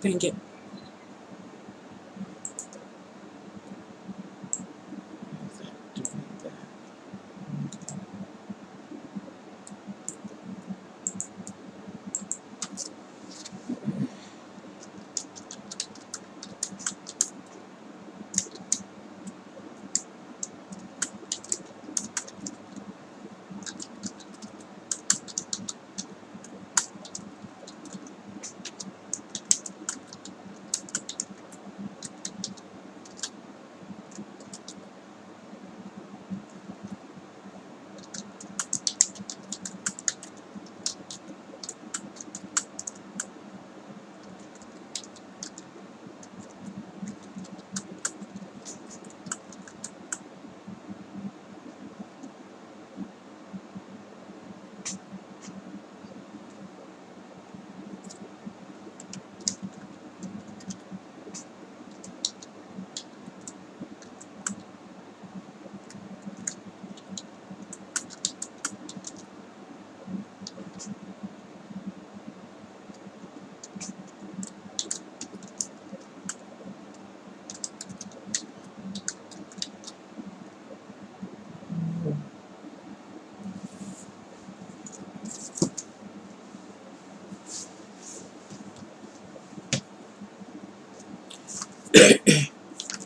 Dang it.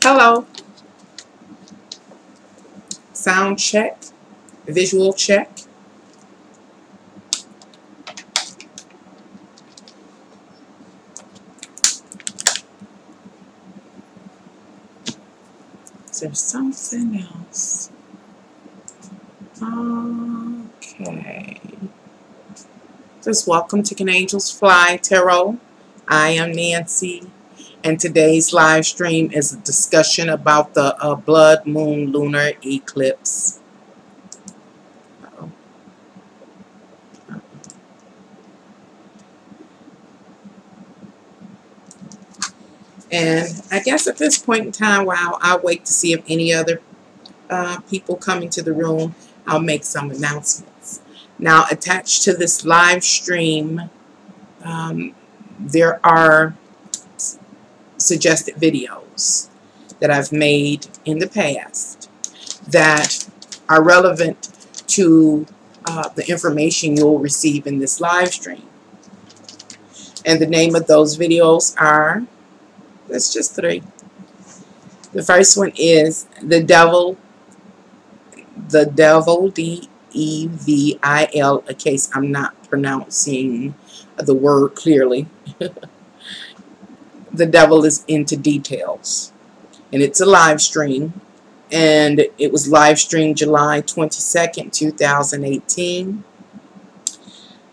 Hello. Sound check. Visual check. Is there something else? Okay. Just welcome to Can Angels Fly Tarot. I am Nancy, and today's live stream is a discussion about the blood moon lunar eclipse. Uh-oh. And I guess at this point in time, while I wait to see if any other people come into the room, I'll make some announcements. Now, attached to this live stream, there are suggested videos that I've made in the past that are relevant to the information you'll receive in this live stream. And the name of those videos are, that's just three. The first one is The Devil, D-E-V-I-L, in case I'm not pronouncing the word clearly. The Devil is Into Details. And it's a live stream. And it was live streamed July 22nd, 2018.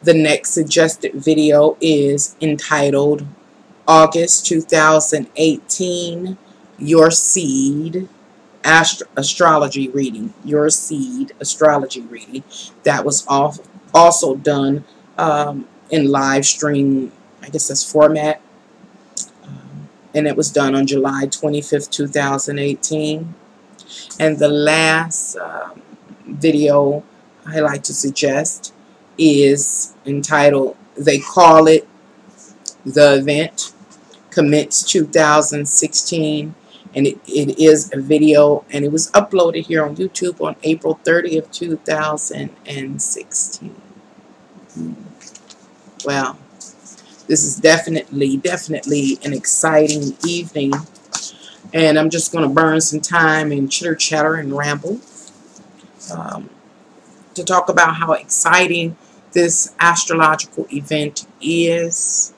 The next suggested video is entitled August 2018, Your Seed Astrology Reading. Your Seed Astrology Reading. That was also done in live stream, I guess that's format. And it was done on July 25th, 2018. And the last video I like to suggest is entitled They Call It The Event, Commence 2016. And it is a video, and it was uploaded here on YouTube on April 30th, 2016. Well, this is definitely an exciting evening. And I'm just going to burn some time and chitter-chatter and ramble to talk about how exciting this astrological event is.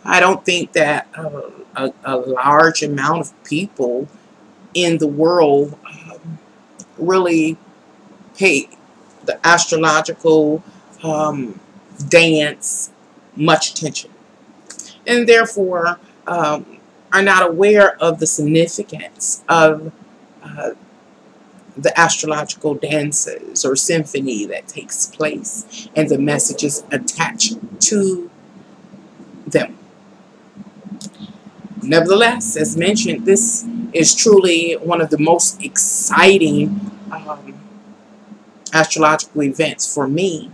I don't think that a large amount of people in the world really pay the astrological dance much attention, and therefore are not aware of the significance of the astrological dances or symphony that takes place and the messages attached to them. Nevertheless, as mentioned, this is truly one of the most exciting astrological events for me,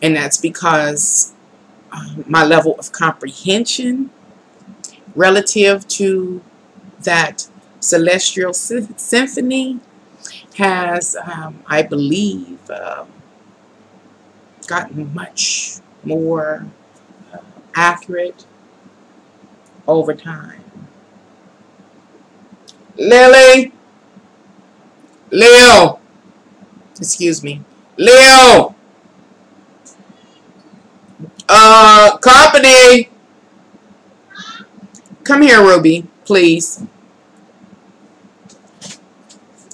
and that's because my level of comprehension relative to that celestial symphony has, I believe, gotten much more accurate over time. Lily, Leo, excuse me, Leo, company, come here, Ruby, please.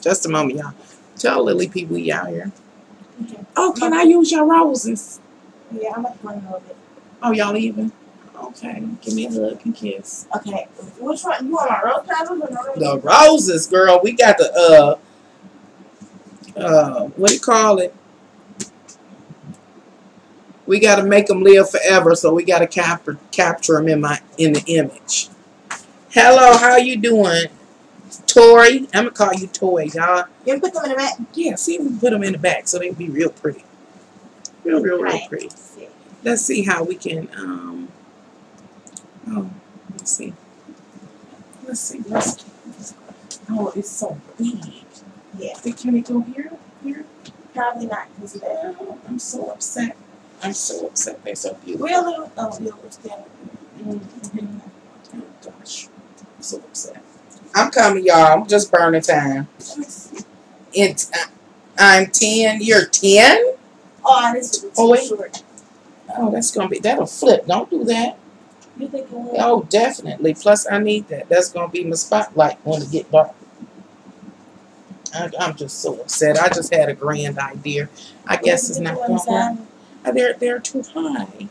Just a moment, y'all. Tell Lily people we out here. Okay. Oh, can I use your roses? Yeah, I'm going to run a little bit. Oh, y'all leaving? Okay, give me a hug and kiss. Okay, which one? You want my rose petals or the roses? The roses, girl. We got the what do you call it? We got to make them live forever, so we got to capture them in the image. Hello, how you doing, Tori? I'm gonna call you Toy, y'all. You can put them in the back. Yeah, see if we can put them in the back so they can be real pretty, real pretty. Let's see how we can. Oh, let's see. Oh, it's so big. Yeah. Can it go here? Here? Probably not, because oh, I'm so upset. They're so beautiful. Really? Oh, you understand. Oh, gosh. I'm so upset. I'm coming, y'all. I'm just burning time. I'm 10. You're 10? Oh, this is too short. Oh, that's going to be, that'll flip. Don't do that. You think it will? Oh, definitely. Plus, I need that. That's going to be my spotlight when it get dark. I'm just so upset. I just had a grand idea. I guess it's not going to work. They're too high.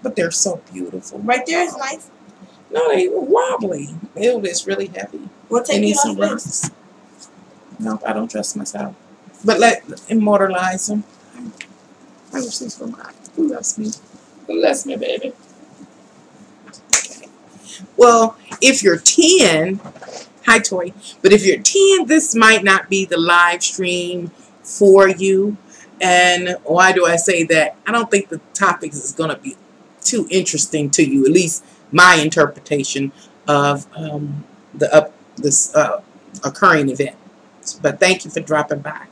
But they're so beautiful. Right there is nice. No, they were wobbly. Ew, it's really heavy. We'll take it off rocks. No, I don't trust myself. But let immortalize them. I wish this were mine. Who loves me? Who loves me, baby? Okay. Well, if you're 10, hi, Toy. But if you're 10, this might not be the live stream for you. And why do I say that? I don't think the topic is going to be too interesting to you, at least my interpretation of this occurring event. But thank you for dropping by.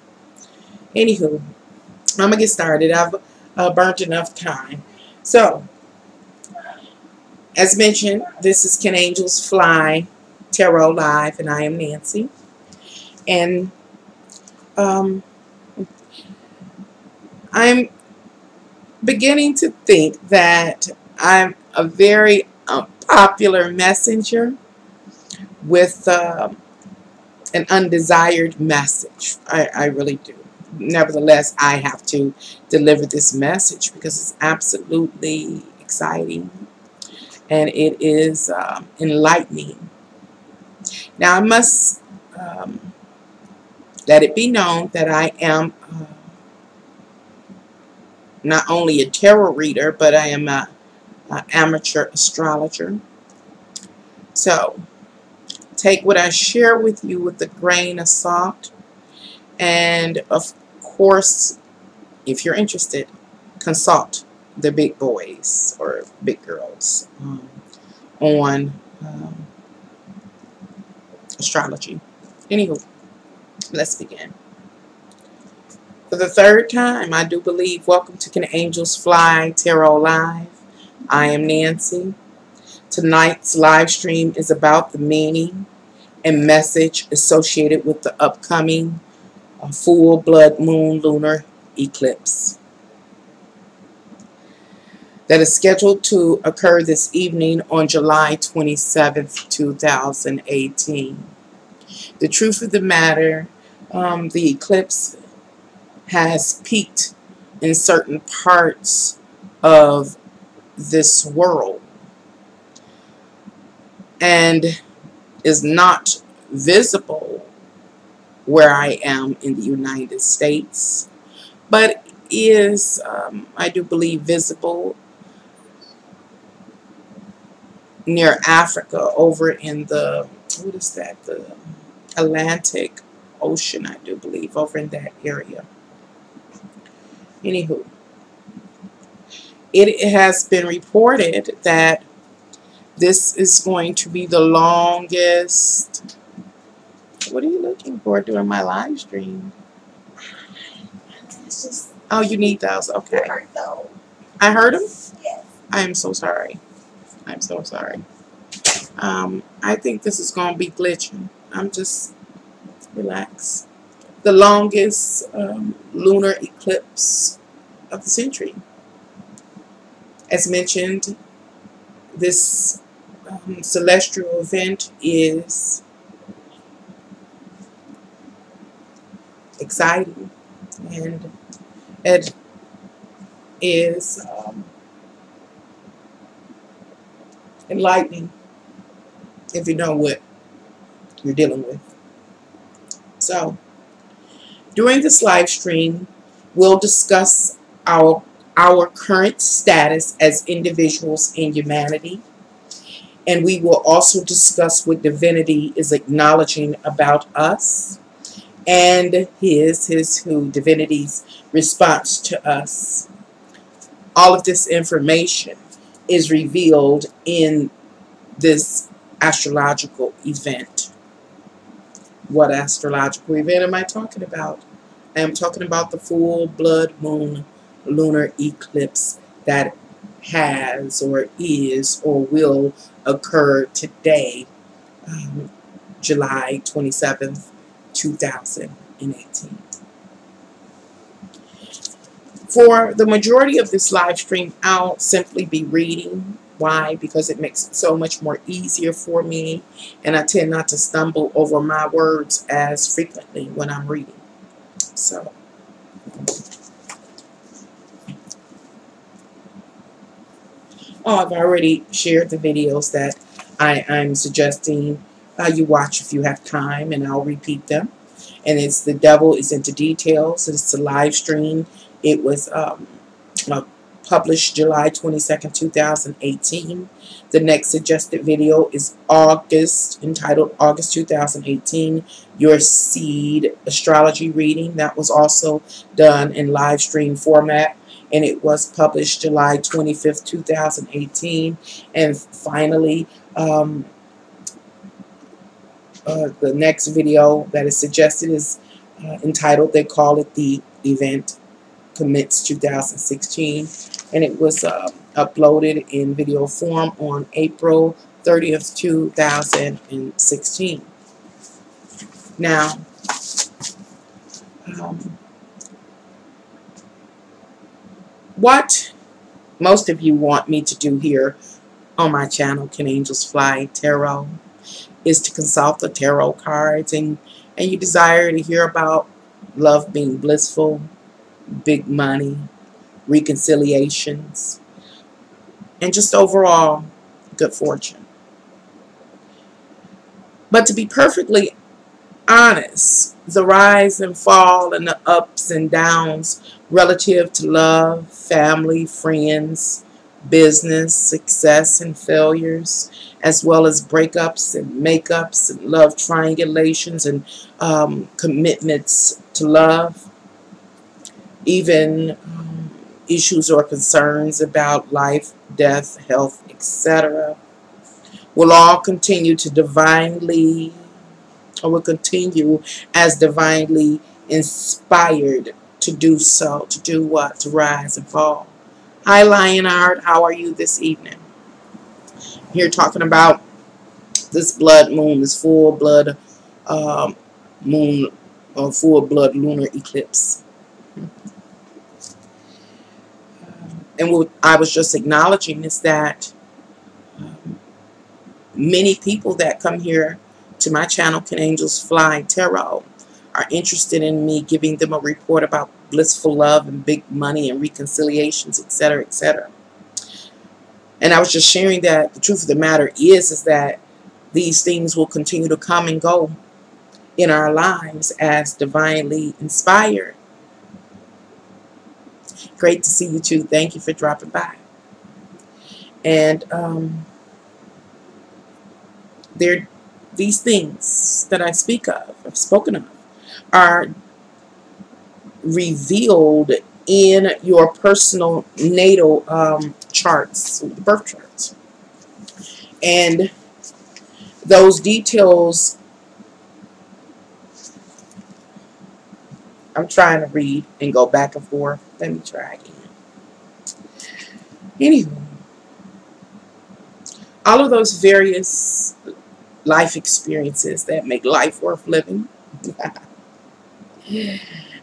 Anywho, I'm going to get started. I've burnt enough time. So, as mentioned, this is Can Angels Fly Tarot Live, and I am Nancy. And I'm beginning to think that I'm a very popular messenger with an undesired message. I really do. Nevertheless, I have to deliver this message because it's absolutely exciting and it is enlightening. Now, I must let it be known that I am not only a tarot reader, but I am an amateur astrologer. So, take what I share with you with a grain of salt. And, of course, if you're interested, consult the big boys or big girls on astrology. Anywho, let's begin. For the third time, I do believe, welcome to Can Angels Fly Tarot Live. I am Nancy. Tonight's live stream is about the meaning and message associated with the upcoming full blood moon lunar eclipse that is scheduled to occur this evening on July 27th, 2018. The truth of the matter, the eclipse has peaked in certain parts of this world and is not visible where I am in the United States, but is, I do believe, visible near Africa, over in the, what is that, the Atlantic Ocean, I do believe, over in that area. Anywho, it has been reported that this is going to be the longest. What are you looking for during my live stream? It's just, Oh, you need those. Okay. I heard though. I heard them? Yes. I am so sorry. I'm so sorry. I think this is going to be glitching. I'm just relax. The longest lunar eclipse of the century. As mentioned, this celestial event is exciting, and it is enlightening if you know what you're dealing with. So, during this live stream, we'll discuss our current status as individuals in humanity, and we will also discuss what divinity is acknowledging about us and his who divinity's response to us. All of this information is revealed in this astrological event. What astrological event am I talking about? I am talking about the full blood moon lunar eclipse that has or is or will occur today, July 27th, 2018. For the majority of this live stream, I'll simply be reading. Why? Because it makes it so much more easier for me, and I tend not to stumble over my words as frequently when I'm reading. So, I've already shared the videos that I'm suggesting you watch if you have time, and I'll repeat them. And it's The Devil is Into Details. It's a live stream. It was published July 22nd, 2018. The next suggested video is entitled August 2018, Your Seed Astrology Reading. That was also done in live stream format, and it was published July 25th, 2018. And finally, the next video that is suggested is entitled, they call it The Event Commits 2016, and it was uploaded in video form on April 30th, 2016. Now, what most of you want me to do here on my channel, Can Angels Fly Tarot, is to consult the tarot cards, and you desire to hear about love being blissful, big money, reconciliations, and just overall good fortune. But to be perfectly honest, the rise and fall and the ups and downs relative to love, family, friends, business, success and failures, as well as breakups and makeups and love triangulations and commitments to love, even issues or concerns about life, death, health, etc., will all continue to will continue as divinely inspired to do so. To do what? To rise and fall. Hi, Lionheart. How are you this evening? Here talking about this blood moon, this full blood moon, full blood lunar eclipse. And what I was just acknowledging is that many people that come here to my channel, Can Angels Fly Tarot, are interested in me giving them a report about blissful love and big money and reconciliations, etc., etc. And I was just sharing that the truth of the matter is that these things will continue to come and go in our lives as divinely inspired. Great to see you too. Thank you for dropping by. And these things that I speak of, I've spoken of, are revealed in your personal natal charts, birth charts. And those details, I'm trying to read and go back and forth. Let me try again. Anywho, all of those various life experiences that make life worth living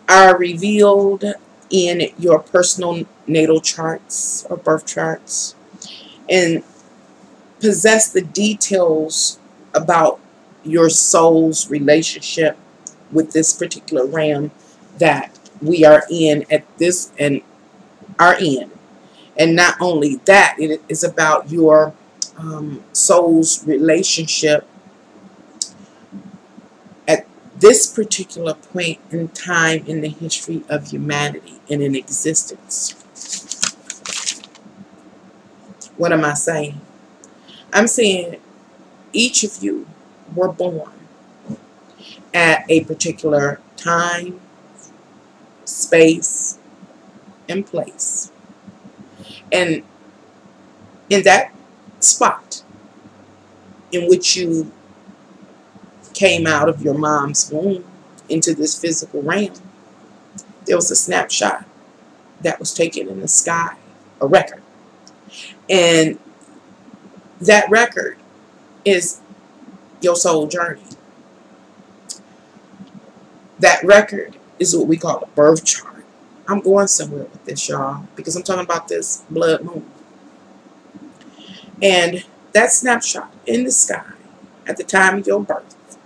are revealed in your personal natal charts or birth charts and possess the details about your soul's relationship with this particular realm that we are in at this and are in. And not only that, it is about your soul's relationship at this particular point in time in the history of humanity and in existence. What am I saying? I'm saying each of you were born at a particular time, space, and place. And in that spot in which you came out of your mom's womb into this physical realm, there was a snapshot that was taken in the sky, a record. And that record is your soul journey. That record is what we call a birth chart. I'm going somewhere with this, y'all, because I'm talking about this blood moon. And that snapshot in the sky at the time of your birth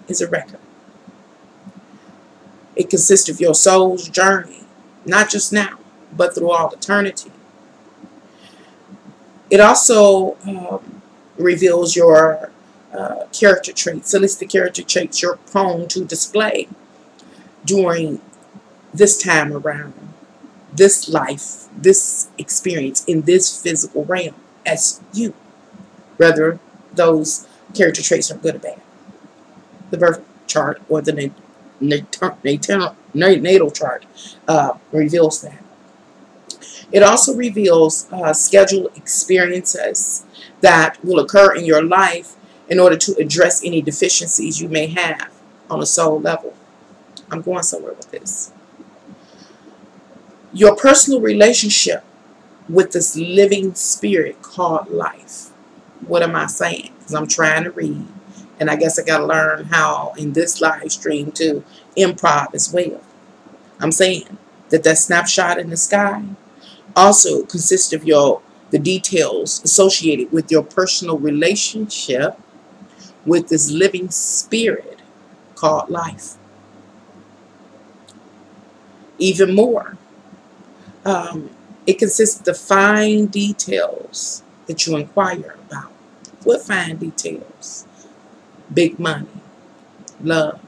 is a record. It consists of your soul's journey, not just now, but through all eternity. It also reveals your character traits, so it's the character traits you're prone to display during this time around, this life, this experience in this physical realm as you, whether those character traits are good or bad. The birth chart or the natal chart reveals that. It also reveals scheduled experiences that will occur in your life in order to address any deficiencies you may have on a soul level. I'm going somewhere with this. Your personal relationship with this living spirit called life. What am I saying? Because I'm trying to read, and I guess I got to learn how in this live stream to improv as well. I'm saying that that snapshot in the sky also consists of the details associated with your personal relationship with this living spirit called life. Even more, it consists of the fine details that you inquire about. What fine details? Big money, love,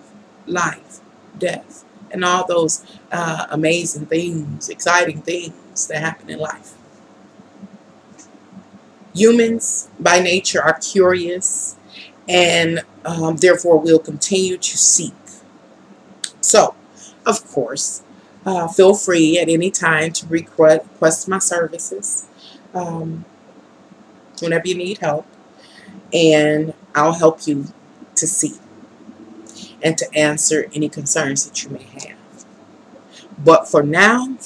life, death, and all those amazing things, exciting things that happen in life. Humans, by nature, are curious and therefore will continue to seek. So, of course, feel free at any time to request my services whenever you need help, and I'll help you to see and to answer any concerns that you may have. But for now,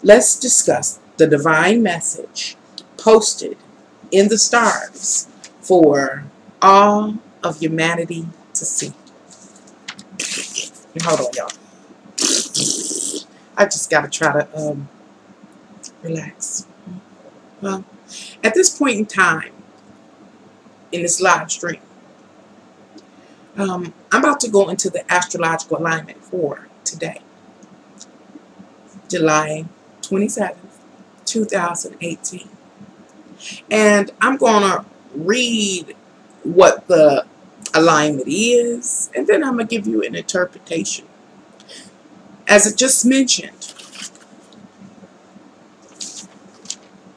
let's discuss the divine message posted in the stars for all of humanity to see. Hold on, y'all. I just got to try to relax. Well, at this point in time in this live stream, I'm about to go into the astrological alignment for today, July 27th, 2018. And I'm going to read what the alignment is, and then I'm going to give you an interpretation. As I just mentioned,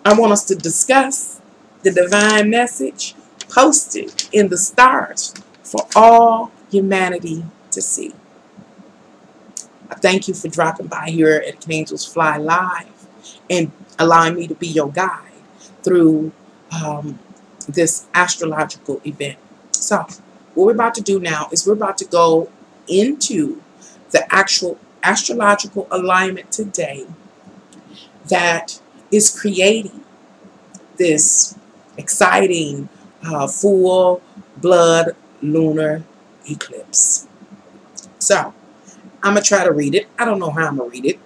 I want us to discuss the divine message posted in the stars for all humanity to see. I thank you for dropping by here at Can Angels Fly Live and allowing me to be your guide through this astrological event. So what we're about to do now is we're about to go into the actual astrological alignment today that is creating this exciting full blood lunar eclipse. So I'm going to try to read it. I don't know how I'm going to read it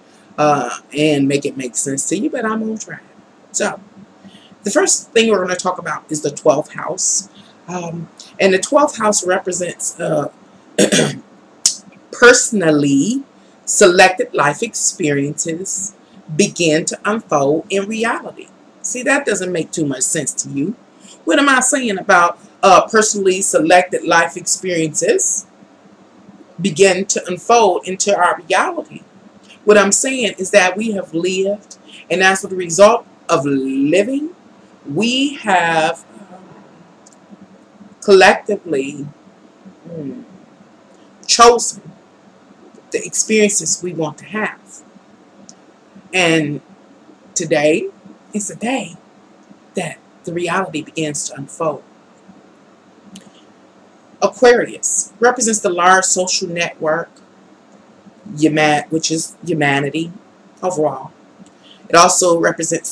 and make it make sense to you, but I'm going to try. So the first thing we're going to talk about is the 12th house. And the 12th house represents personally selected life experiences begin to unfold in reality. See, that doesn't make too much sense to you. What am I saying about personally selected life experiences begin to unfold into our reality? What I'm saying is that we have lived, and as a result of living, we have collectively chosen the experiences we want to have. And today is a day that the reality begins to unfold. Aquarius represents the large social network, which is humanity overall. It also represents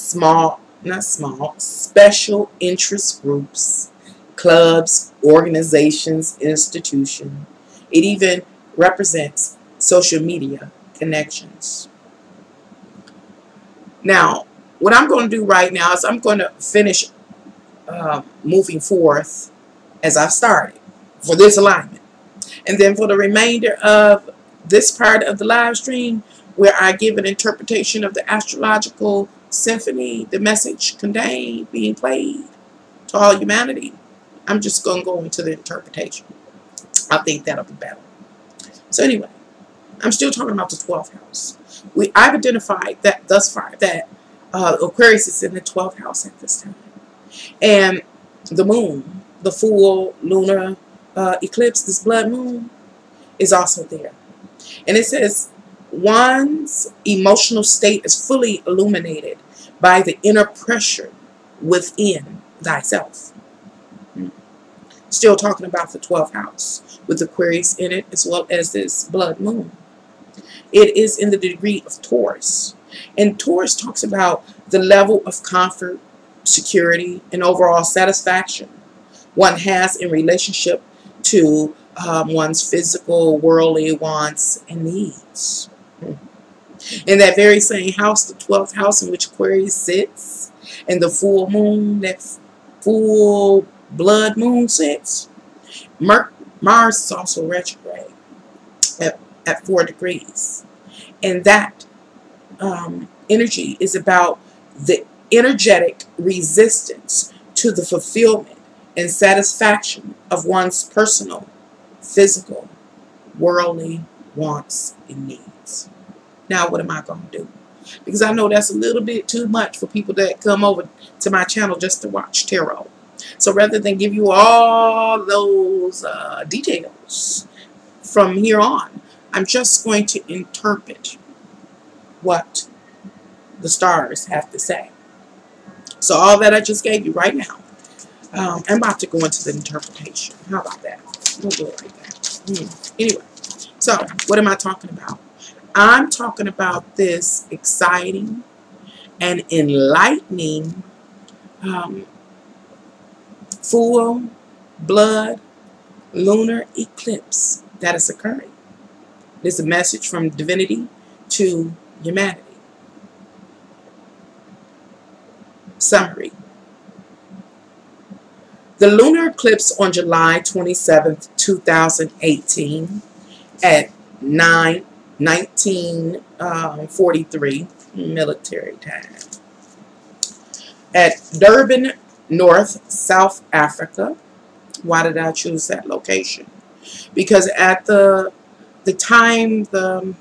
special interest groups, clubs, organizations, institutions. It even represents social media connections. Now, what I'm going to do right now is I'm going to finish moving forth as I've started for this alignment. And then for the remainder of this part of the live stream, where I give an interpretation of the astrological symphony, the message contained, being played to all humanity, I'm just going to go into the interpretation. I think that'll be better. So anyway, I'm still talking about the 12th house. I've identified that thus far that Aquarius is in the 12th house at this time. And the moon, the full lunar eclipse, this blood moon, is also there. And it says, one's emotional state is fully illuminated by the inner pressure within thyself. Still talking about the 12th house with Aquarius in it, as well as this blood moon. It is in the degree of Taurus. And Taurus talks about the level of comfort, security, and overall satisfaction one has in relationship to one's physical, worldly wants and needs. In that very same house, the 12th house in which Aquarius sits, and the full moon, that full blood moon sits, Mars is also retrograde at 4 degrees. And that energy is about the energetic resistance to the fulfillment and satisfaction of one's personal, physical, worldly wants and needs. Now, what am I going to do? Because I know that's a little bit too much for people that come over to my channel just to watch tarot. So rather than give you all those details from here on, I'm just going to interpret what the stars have to say. So all that I just gave you right now, I'm about to go into the interpretation. How about that? We'll do it like that. Anyway, so what am I talking about? I'm talking about this exciting and enlightening full blood lunar eclipse that is occurring. It's a message from divinity to humanity. Summary. The lunar eclipse on July 27th, 2018 at 1943 military time at Durban, North, South Africa. Why did I choose that location? Because at the time the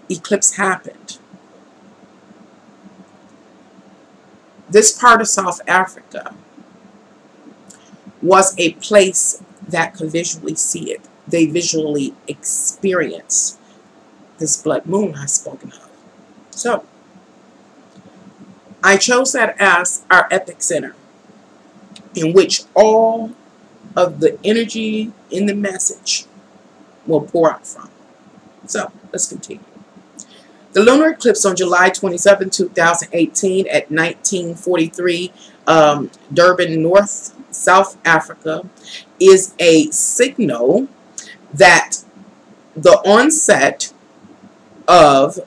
eclipse happened, this part of South Africa was a place that could visually see it. they visually experience this blood moon I've spoken of. So, I chose that as our epic center, in which all of the energy in the message will pour out from. So, let's continue. The lunar eclipse on July 27, 2018 at 1943, Durban, North, South Africa, is a signal that the onset of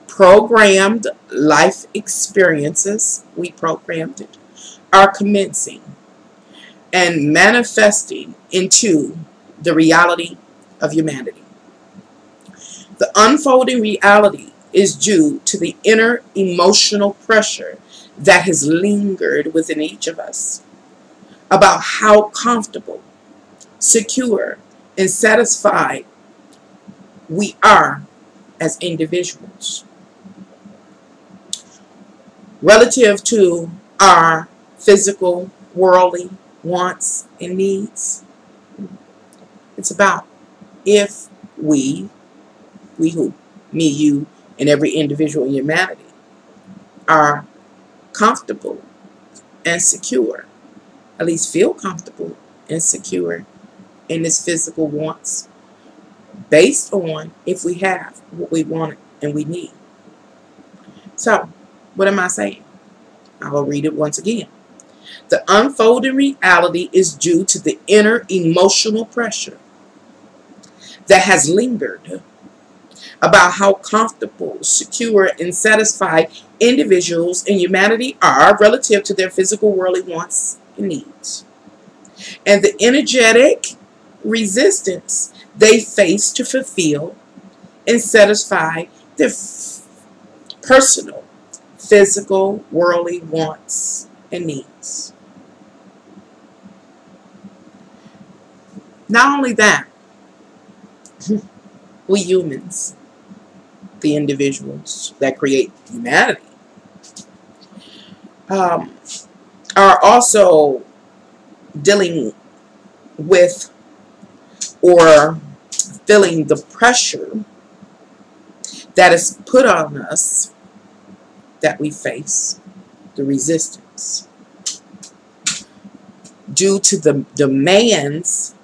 programmed life experiences, we programmed it, are commencing and manifesting into the reality of humanity. The unfolding reality is due to the inner emotional pressure that has lingered within each of us about how comfortable, secure, and satisfied we are as individuals relative to our physical, worldly wants and needs. It's about if we who, me, you, and every individual in humanity, are comfortable and secure, at least feel comfortable and secure in this physical wants, based on if we have what we want and we need. So, what am I saying? I will read it once again. The unfolding reality is due to the inner emotional pressure that has lingered about how comfortable, secure, and satisfied individuals in humanity are relative to their physical worldly wants and needs, and the energetic resistance they face to fulfill and satisfy their personal, physical, worldly wants and needs. Not only that, we humans, the individuals that create humanity, are also dealing with or feeling the pressure that is put on us, that we face, the resistance, due to the demands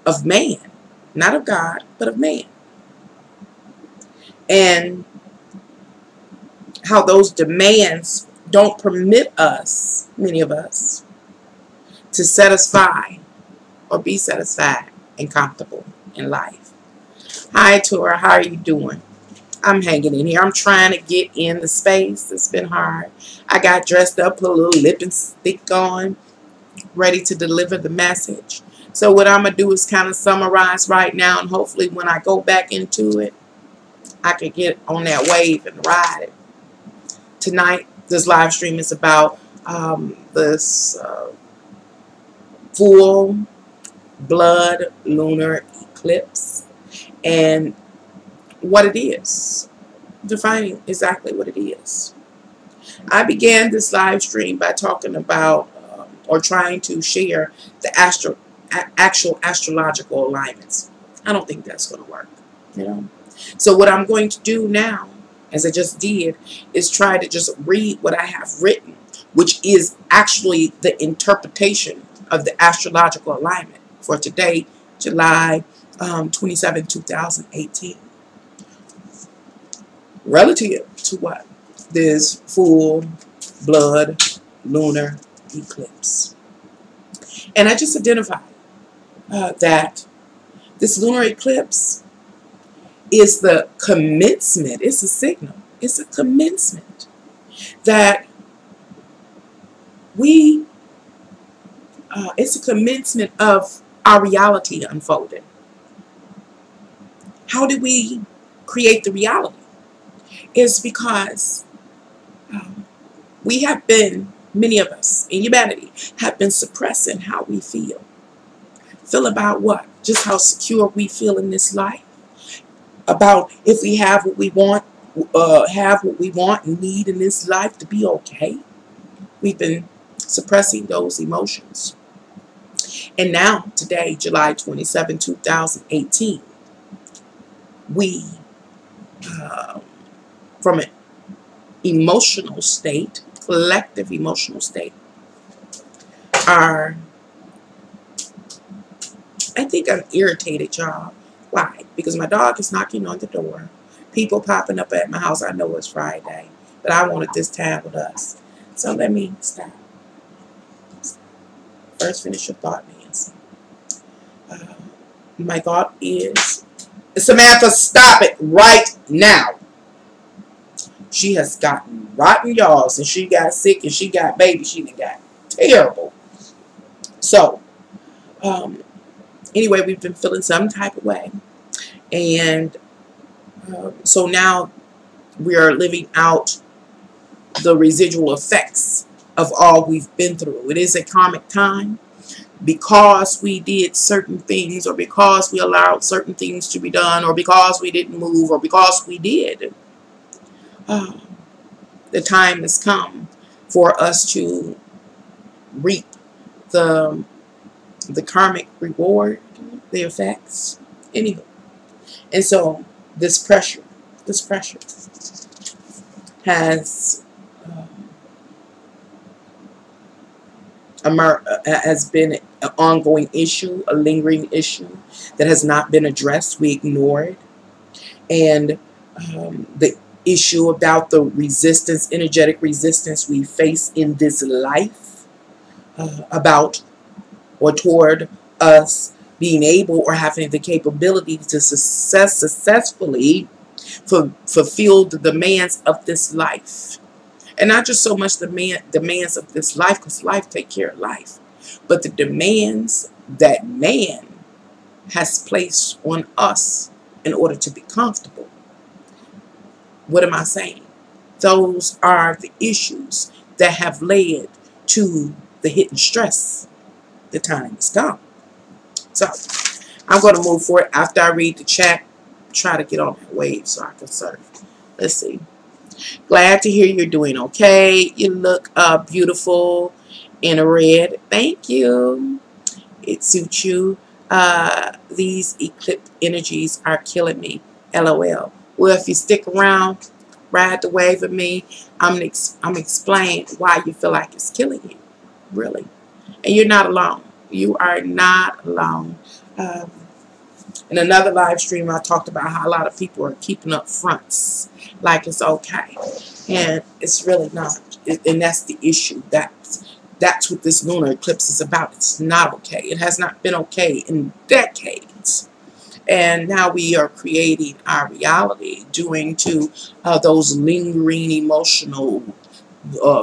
of man, not of God, but of man. And how those demands don't permit us, many of us, to satisfy or be satisfied and comfortable in life. Hi, Tora. How are you doing? I'm hanging in here. I'm trying to get in the space. It's been hard. I got dressed up, put a little lip and stick on, ready to deliver the message. So what I'm going to do is kind of summarize right now, and hopefully when I go back into it, I can get on that wave and ride it. Tonight, this live stream is about this full blood lunar eclipse and what it is, defining exactly what it is. I began this live stream by talking about or trying to share the actual astrological alignments. I don't think that's going to work, you know. So what I'm going to do now, as I just did, is try to just read what I have written, which is actually the interpretation of the astrological alignment for today, July 27, 2018. Relative to what? This full blood lunar eclipse. And I just identified that this lunar eclipse is the commencement. It's a signal. It's a commencement that it's a commencement of our reality unfolding. How do we create the reality? It's because we have been, many of us in humanity, have been suppressing how we feel. Feel about what? Just how secure we feel in this life. About if we have what we want, and need in this life to be okay. We've been suppressing those emotions. And now, today, July 27, 2018, we, from an emotional state, collective emotional state, are, I think I'm irritated, y'all. Why? Because my dog is knocking on the door. People popping up at my house. I know it's Friday, but I wanted this time with us. So let me stop. First, finish your thought, Nancy. My thought is, Samantha, stop it right now. She has gotten rotten jaws, and she got sick, and she got baby. She got terrible. So, anyway, we've been feeling some type of way. And so now we are living out the residual effects of all we've been through. It is a karmic time because we did certain things, or because we allowed certain things to be done, or because we didn't move, or because we did. The time has come for us to reap the karmic reward, the effects. Anyway, and so this pressure has been an ongoing issue, a lingering issue that has not been addressed. We ignored, and the issue about the resistance, energetic resistance we face in this life, about or toward us being able or having the capability to successfully fulfill the demands of this life. And not just so much the demands of this life, because life takes care of life, but the demands that man has placed on us in order to be comfortable. What am I saying? Those are the issues that have led to the hidden stress. The time has come. So I'm going to move forward after I read the chat. Try to get on that wave so I can surf. Let's see. Glad to hear you're doing okay. You look beautiful in a red. Thank you. It suits you. These eclipse energies are killing me. LOL. Well, if you stick around, ride the wave with me, I'm explain why you feel like it's killing you. Really. And you're not alone. You are not alone. In another live stream, I talked about how a lot of people are keeping up fronts like it's okay. And it's really not. And that's the issue. That's what this lunar eclipse is about. It's not okay. It has not been okay in decades. And now we are creating our reality due to those lingering emotional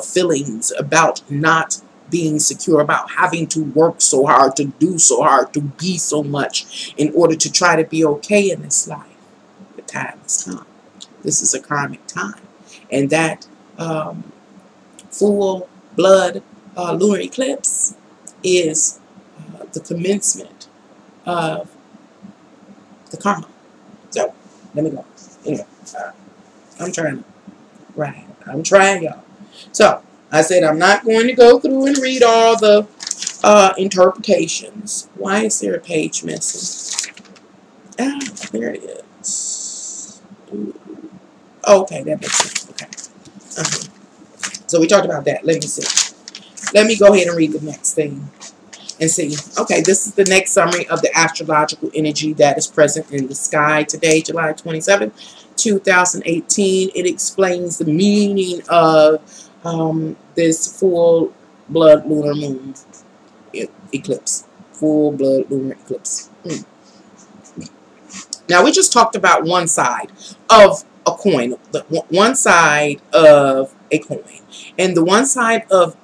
feelings about not being secure, about having to work so hard, to do so hard, to be so much in order to try to be okay in this life. The time has come. This is a karmic time. And that full blood lunar eclipse is the commencement of the karma. So, let me go. Anyway, I'm trying to ride. I'm trying, y'all. So, I said I'm not going to go through and read all the interpretations. Why is there a page missing? Ah, there it is. Ooh. Okay, that makes sense. Okay. So we talked about that. Let me see. Let me go ahead and read the next thing and see. Okay, this is the next summary of the astrological energy that is present in the sky today, July 27, 2018. It explains the meaning of this full blood lunar moon eclipse. Full blood lunar eclipse. Now, we just talked about one side of a coin, one side of a coin. And the one side of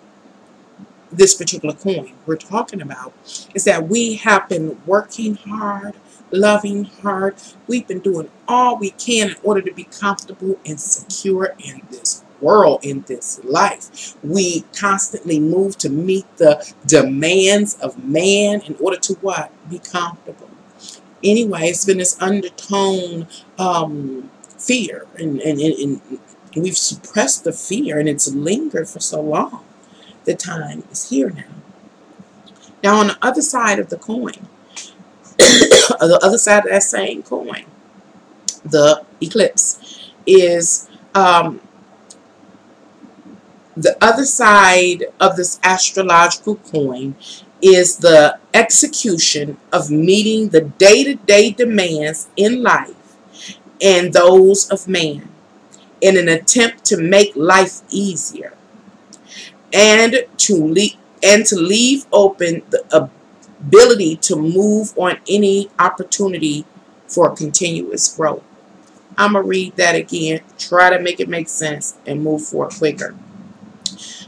this particular coin we're talking about is that we have been working hard, loving hard. We've been doing all we can in order to be comfortable and secure in this world, in this life. We constantly move to meet the demands of man in order to what? Be comfortable. Anyway, it's been this undertone fear, and we've suppressed the fear, and it's lingered for so long. The time is here now. Now, on the other side of the coin, the other side of that same coin, the eclipse, is the other side of this astrological coin is the execution of meeting the day-to-day demands in life and those of man in an attempt to make life easier and to leave open the ability to move on any opportunity for continuous growth. I'm going to read that again, try to make it make sense, and move forward quicker.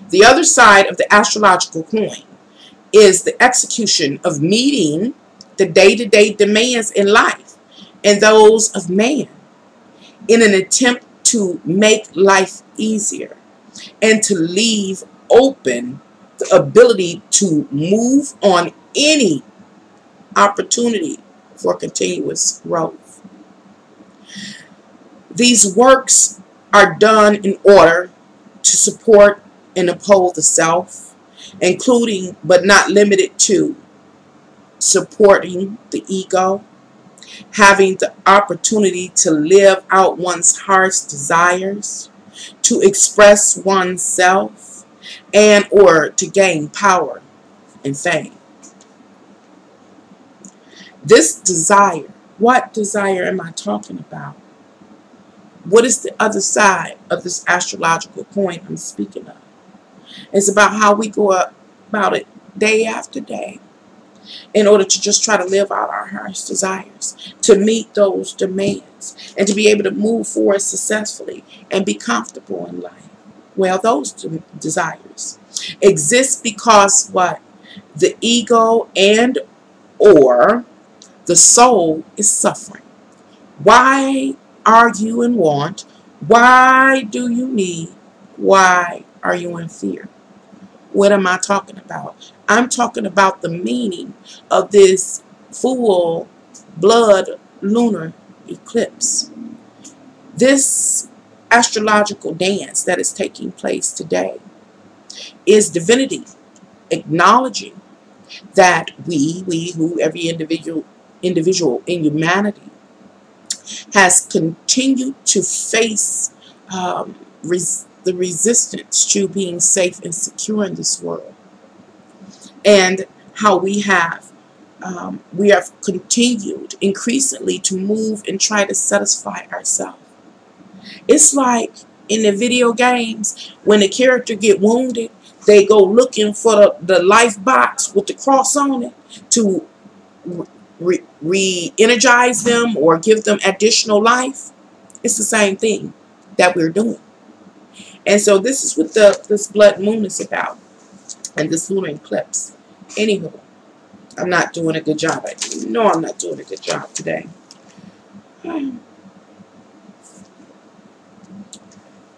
The other side of the astrological coin is the execution of meeting the day-to-day demands in life and those of man in an attempt to make life easier and to leave open the ability to move on any opportunity for continuous growth. These works are done in order to support and uphold the self, including but not limited to supporting the ego, having the opportunity to live out one's heart's desires, to express oneself, and or to gain power and fame. This desire, what desire am I talking about? What is the other side of this astrological coin I'm speaking of? It's about how we go about it day after day in order to just try to live out our heart's desires, to meet those demands, and to be able to move forward successfully and be comfortable in life. Well, those desires exist because what? The ego and or the soul is suffering. Why argue and want? Why do you need? Why are you in fear? What am I talking about? I'm talking about the meaning of this full blood lunar eclipse. This astrological dance that is taking place today is divinity acknowledging that who every individual in humanity has continued to face the resistance to being safe and secure in this world, and how we have continued increasingly to move and try to satisfy ourselves. It's like in the video games when the character get wounded, they go looking for the life box with the cross on it to re-energize them or give them additional life. It's the same thing that we're doing. And so this is what this blood moon is about, and this lunar eclipse. Anywho, I'm not doing a good job. I'm not doing a good job today.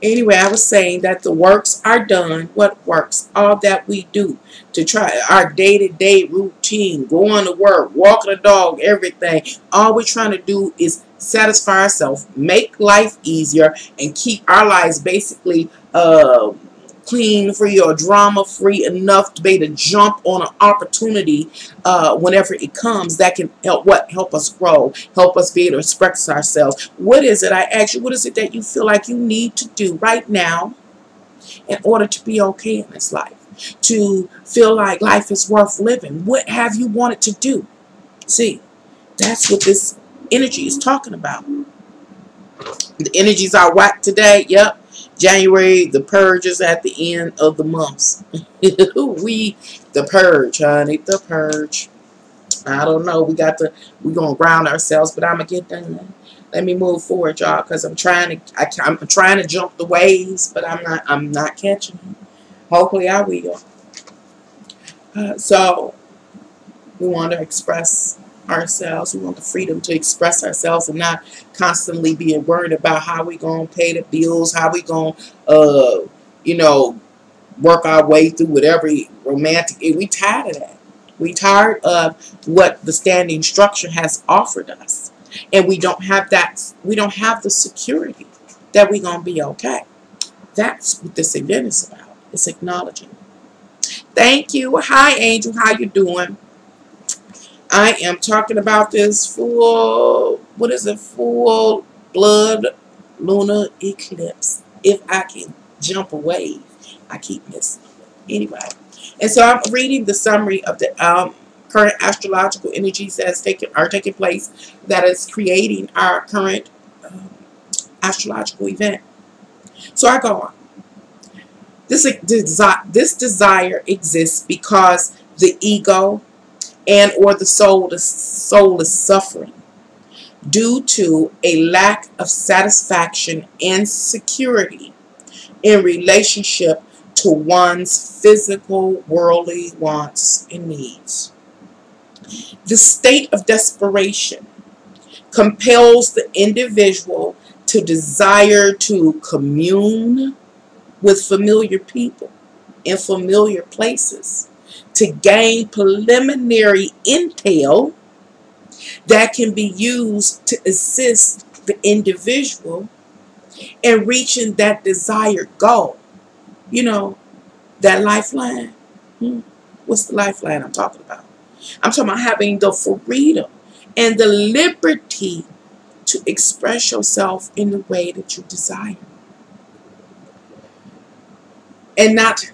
Anyway, I was saying that the works are done. What works? All that we do to try our day-to-day routine, going to work, walking a dog, everything. All we're trying to do is satisfy ourselves, make life easier, and keep our lives basically clean free or drama free enough to be able to jump on an opportunity whenever it comes that can help us grow, help us be able to express ourselves. What is it? I ask you, what is it that you feel like you need to do right now in order to be okay in this life, to feel like life is worth living? What have you wanted to do? See, that's what this energy is talking about. The energies are whacked today. Yep. January, the purge is at the end of the months. The purge, honey, the purge. I don't know. We're gonna ground ourselves, but I'm gonna get done. Let me move forward, y'all, because I'm trying to jump the waves, but I'm not catching them. Hopefully, I will. So we want to express ourselves. We want the freedom to express ourselves and not constantly being worried about how we gonna pay the bills, how we gonna work our way through whatever romantic. We tired of that. We tired of what the standing structure has offered us, and we don't have that. We don't have the security that we're gonna be okay. That's what this event is about. It's acknowledging Thank you. Hi, Angel. How you doing? I am talking about this full, what is it, full blood lunar eclipse. If I can jump away, I keep missing. Anyway, and so I'm reading the summary of the current astrological energies that are taking place that is creating our current astrological event. So I go on. This desire exists because the ego and or the soul is suffering due to a lack of satisfaction and security in relationship to one's physical worldly wants and needs. The state of desperation compels the individual to desire to commune with familiar people in familiar places to gain preliminary intel that can be used to assist the individual in reaching that desired goal. You know, that lifeline. What's the lifeline I'm talking about? I'm talking about having the freedom and the liberty to express yourself in the way that you desire. And not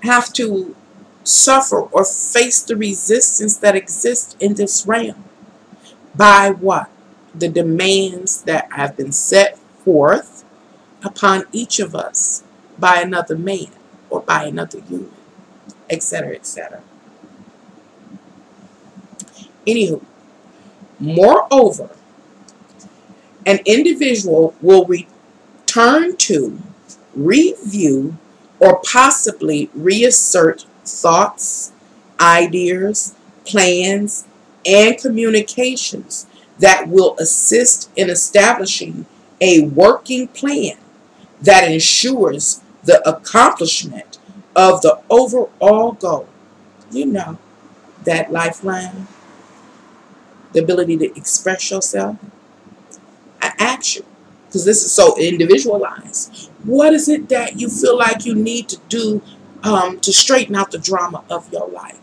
have to suffer or face the resistance that exists in this realm. By what? The demands that have been set forth upon each of us by another man or by another human, etc., etc. Anywho, moreover, an individual will return to, review, or possibly reassert thoughts, ideas, plans, and communications that will assist in establishing a working plan that ensures the accomplishment of the overall goal. You know, that lifeline, the ability to express yourself. I ask you, because this is so individualized. What is it that you feel like you need to do to straighten out the drama of your life,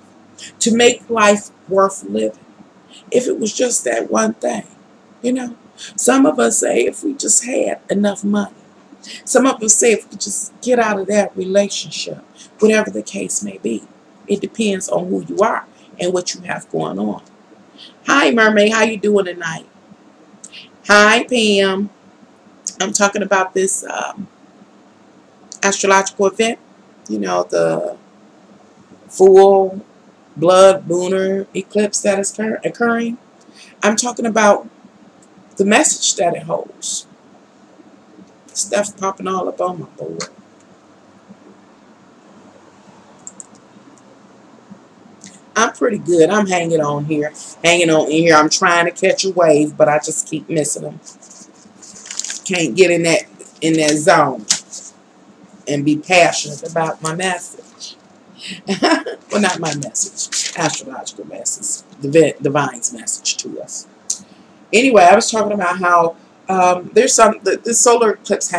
to make life worth living? If it was just that one thing, you know. Some of us say if we just had enough money. Some of us say if we could just get out of that relationship, whatever the case may be. It depends on who you are and what you have going on. Hi, Mermaid. How you doing tonight? Hi, Pam. I'm talking about this astrological event. You know, the full blood lunar eclipse that is occurring. I'm talking about the message that it holds. Stuff's popping all up on my board. I'm pretty good. I'm hanging on here. Hanging on in here. I'm trying to catch a wave, but I just keep missing them. Can't get in that zone and be passionate about my message. Well, not my message. Astrological message. Divine's message to us. Anyway, I was talking about how there's the solar eclipse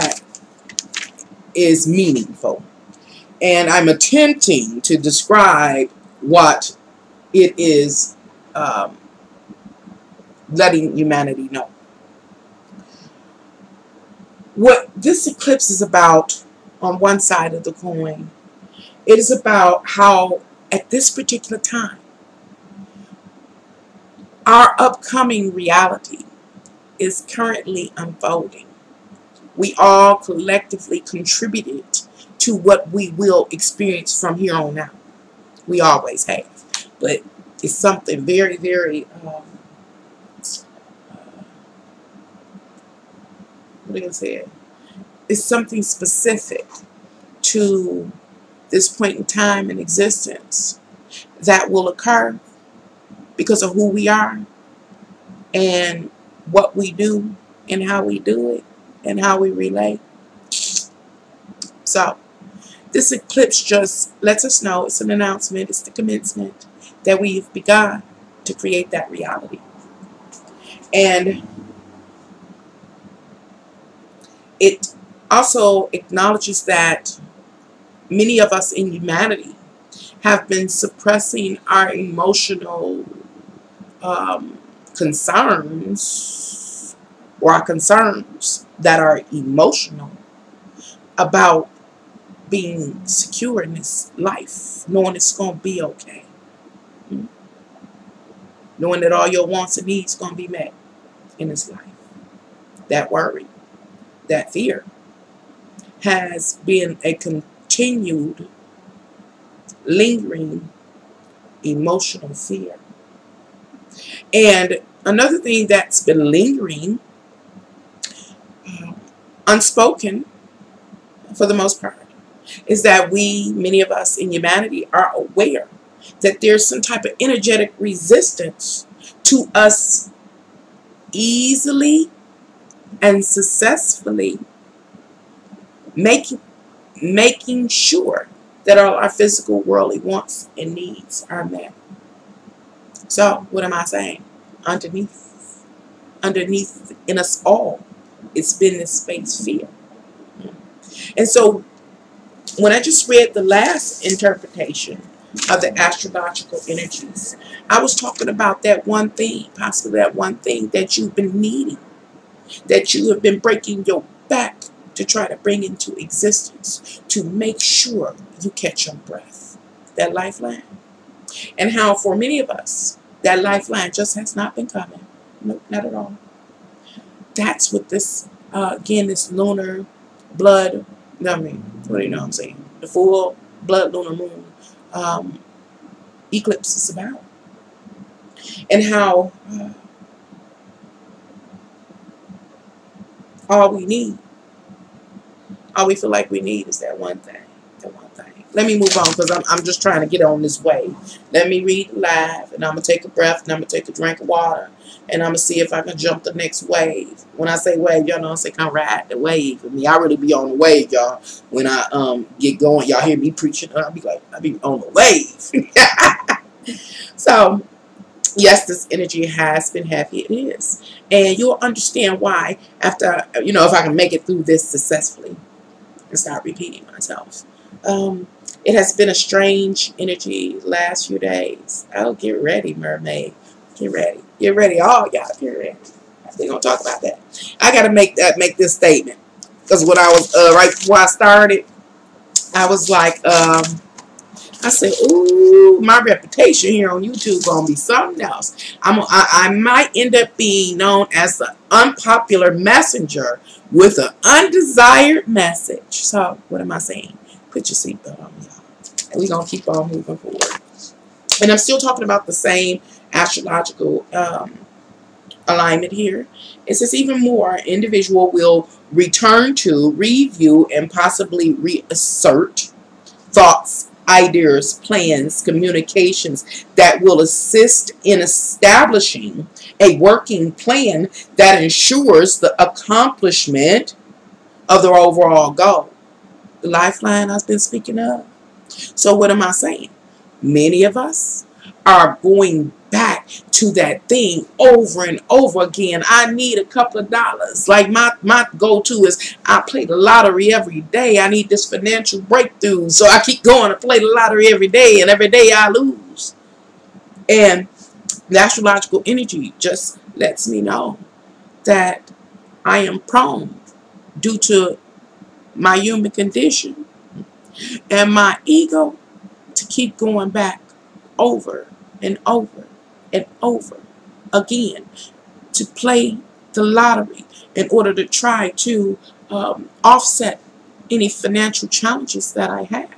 is meaningful. And I'm attempting to describe what it is letting humanity know. What this eclipse is about, on one side of the coin, it is about how at this particular time, our upcoming reality is currently unfolding. We all collectively contributed to what we will experience from here on out. We always have. But it's something very, very, what do I say? It's something specific to this point in time in existence that will occur because of who we are and what we do and how we do it and how we relate. So this eclipse just lets us know, it's an announcement, it's the commencement that we've begun to create that reality. And it also acknowledges that many of us in humanity have been suppressing our emotional concerns, or our concerns that are emotional about being secure in this life, knowing it's going to be okay, knowing that all your wants and needs going to be met in this life. That worry, that fear has been a continued, lingering emotional fear. And another thing that's been lingering, unspoken for the most part, is that many of us in humanity, are aware that there's some type of energetic resistance to us easily and successfully making sure that all our physical worldly wants and needs are met. So what am I saying? Underneath in us all, it's been this space fear. And so when I just read the last interpretation of the astrological energies, I was talking about that one thing, possibly that one thing that you've been needing, that you have been breaking your back to try to bring into existence, to make sure you catch your breath. That lifeline. And how for many of us, that lifeline just has not been coming. Nope, not at all. That's what this, again, this lunar blood, I mean, what do you know what I'm saying? The full blood lunar moon eclipse is about. And how all we need, all we feel like we need is that one thing. That one thing. Let me move on because I'm just trying to get on this wave. Let me read live, and I'm going to take a breath, and I'm going to take a drink of water, and I'm going to see if I can jump the next wave. When I say wave, y'all know I say come ride the wave with me. I really be on the wave, y'all. When I get going, y'all hear me preaching, I'll be like, I be on the wave. So, yes, this energy has been heavy. It is. And you'll understand why after, if I can make it through this successfully and start repeating myself. It has been a strange energy last few days. Oh, get ready, mermaid. Get ready. Get ready. All y'all, get ready. We're going to talk about that. I got to make this statement. Because when I was, right before I started, I was like, I said, ooh, my reputation here on YouTube gonna be something else. I might end up being known as the unpopular messenger with an undesired message. So what am I saying? Put your seatbelt on, y'all. And we're gonna keep on moving forward. And I'm still talking about the same astrological alignment here. It says even more, individual will return to, review, and possibly reassert thoughts, ideas, plans, communications that will assist in establishing a working plan that ensures the accomplishment of their overall goal. The lifeline I've been speaking of. So what am I saying? Many of us are going back to that thing over and over again. I need a couple of dollars. Like my go-to is I play the lottery every day. I need this financial breakthrough. So I keep going to play the lottery every day, and every day I lose. And the astrological energy just lets me know that I am prone, due to my human condition and my ego, to keep going back over and over and over again to play the lottery in order to try to offset any financial challenges that I have.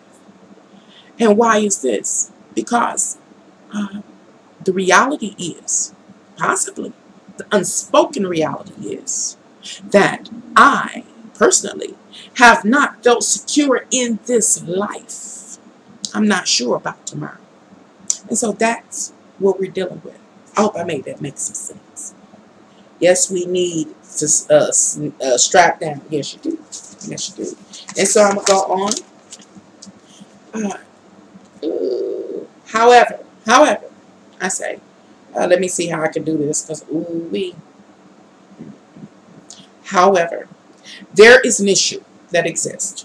And why is this? Because the reality is, possibly the unspoken reality is, that I personally have not felt secure in this life. I'm not sure about tomorrow. And so that's what we're dealing with. I hope I made that make some sense. Yes, we need to strap down. Yes, you do. Yes, you do. And so I'm going to go on. However, I say, let me see how I can do this, because However, there is an issue that exists.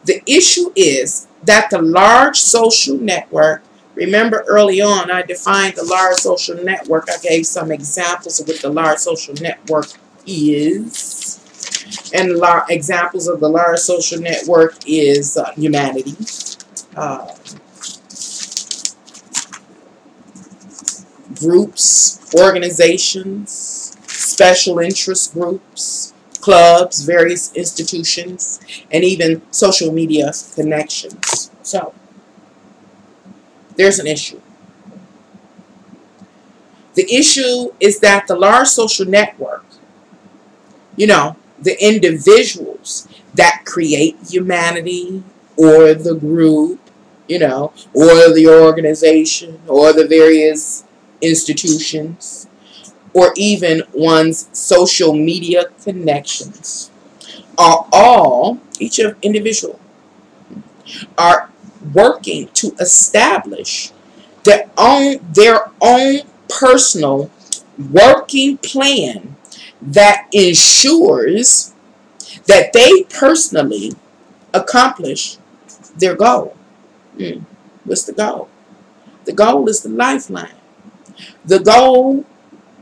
The issue is that the large social network, remember early on I defined the large social network. I gave some examples of what the large social network is. And examples of the large social network is humanity, groups, organizations, special interest groups, clubs, various institutions, and even social media connections. So, there's an issue. The issue is that the large social network, the individuals that create humanity or the group, or the organization or the various institutions, or even one's social media connections, each of individual are working to establish their own personal working plan that ensures that they personally accomplish their goal. What's the goal? The goal is the lifeline. The goal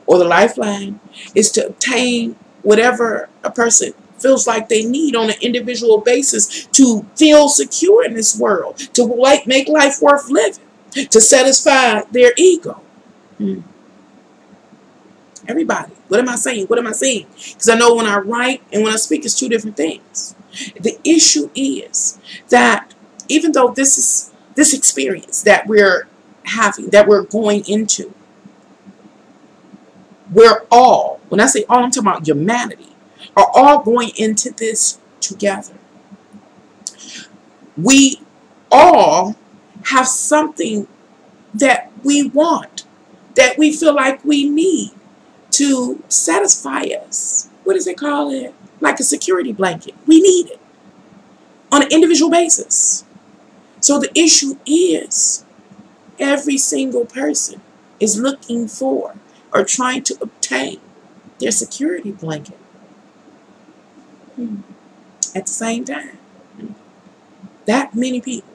or the lifeline is to obtain whatever a person feels like they need on an individual basis to feel secure in this world, to make life worth living, to satisfy their ego. Everybody, what am I saying? What am I saying? Because I know when I write and when I speak, it's two different things. The issue is that even though this experience that we're having, that we're going into, we're all, when I say all, I'm talking about humanity, are all going into this together. We all have something that we want, that we feel like we need to satisfy us. What does it call it? Like a security blanket. We need it on an individual basis. So the issue is every single person is looking for or trying to obtain their security blanket. At the same time, that many people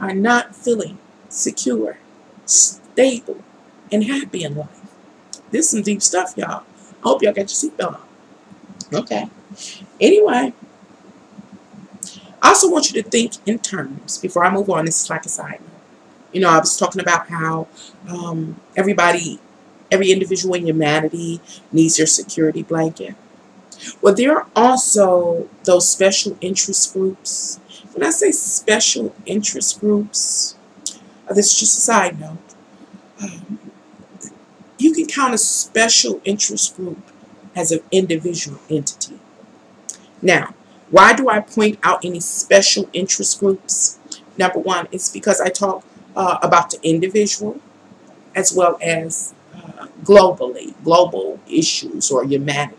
are not feeling secure, stable, and happy in life. This is some deep stuff, y'all. I hope y'all got your seatbelt on. Okay. Anyway, I also want you to think in terms, before I move on, this is like a side note. I was talking about how every individual in humanity needs their security blanket. Well, there are also those special interest groups. When I say special interest groups, this is just a side note. You can count a special interest group as an individual entity. Now, why do I point out any special interest groups? Number one, it's because I talk about the individual as well as global issues or humanity.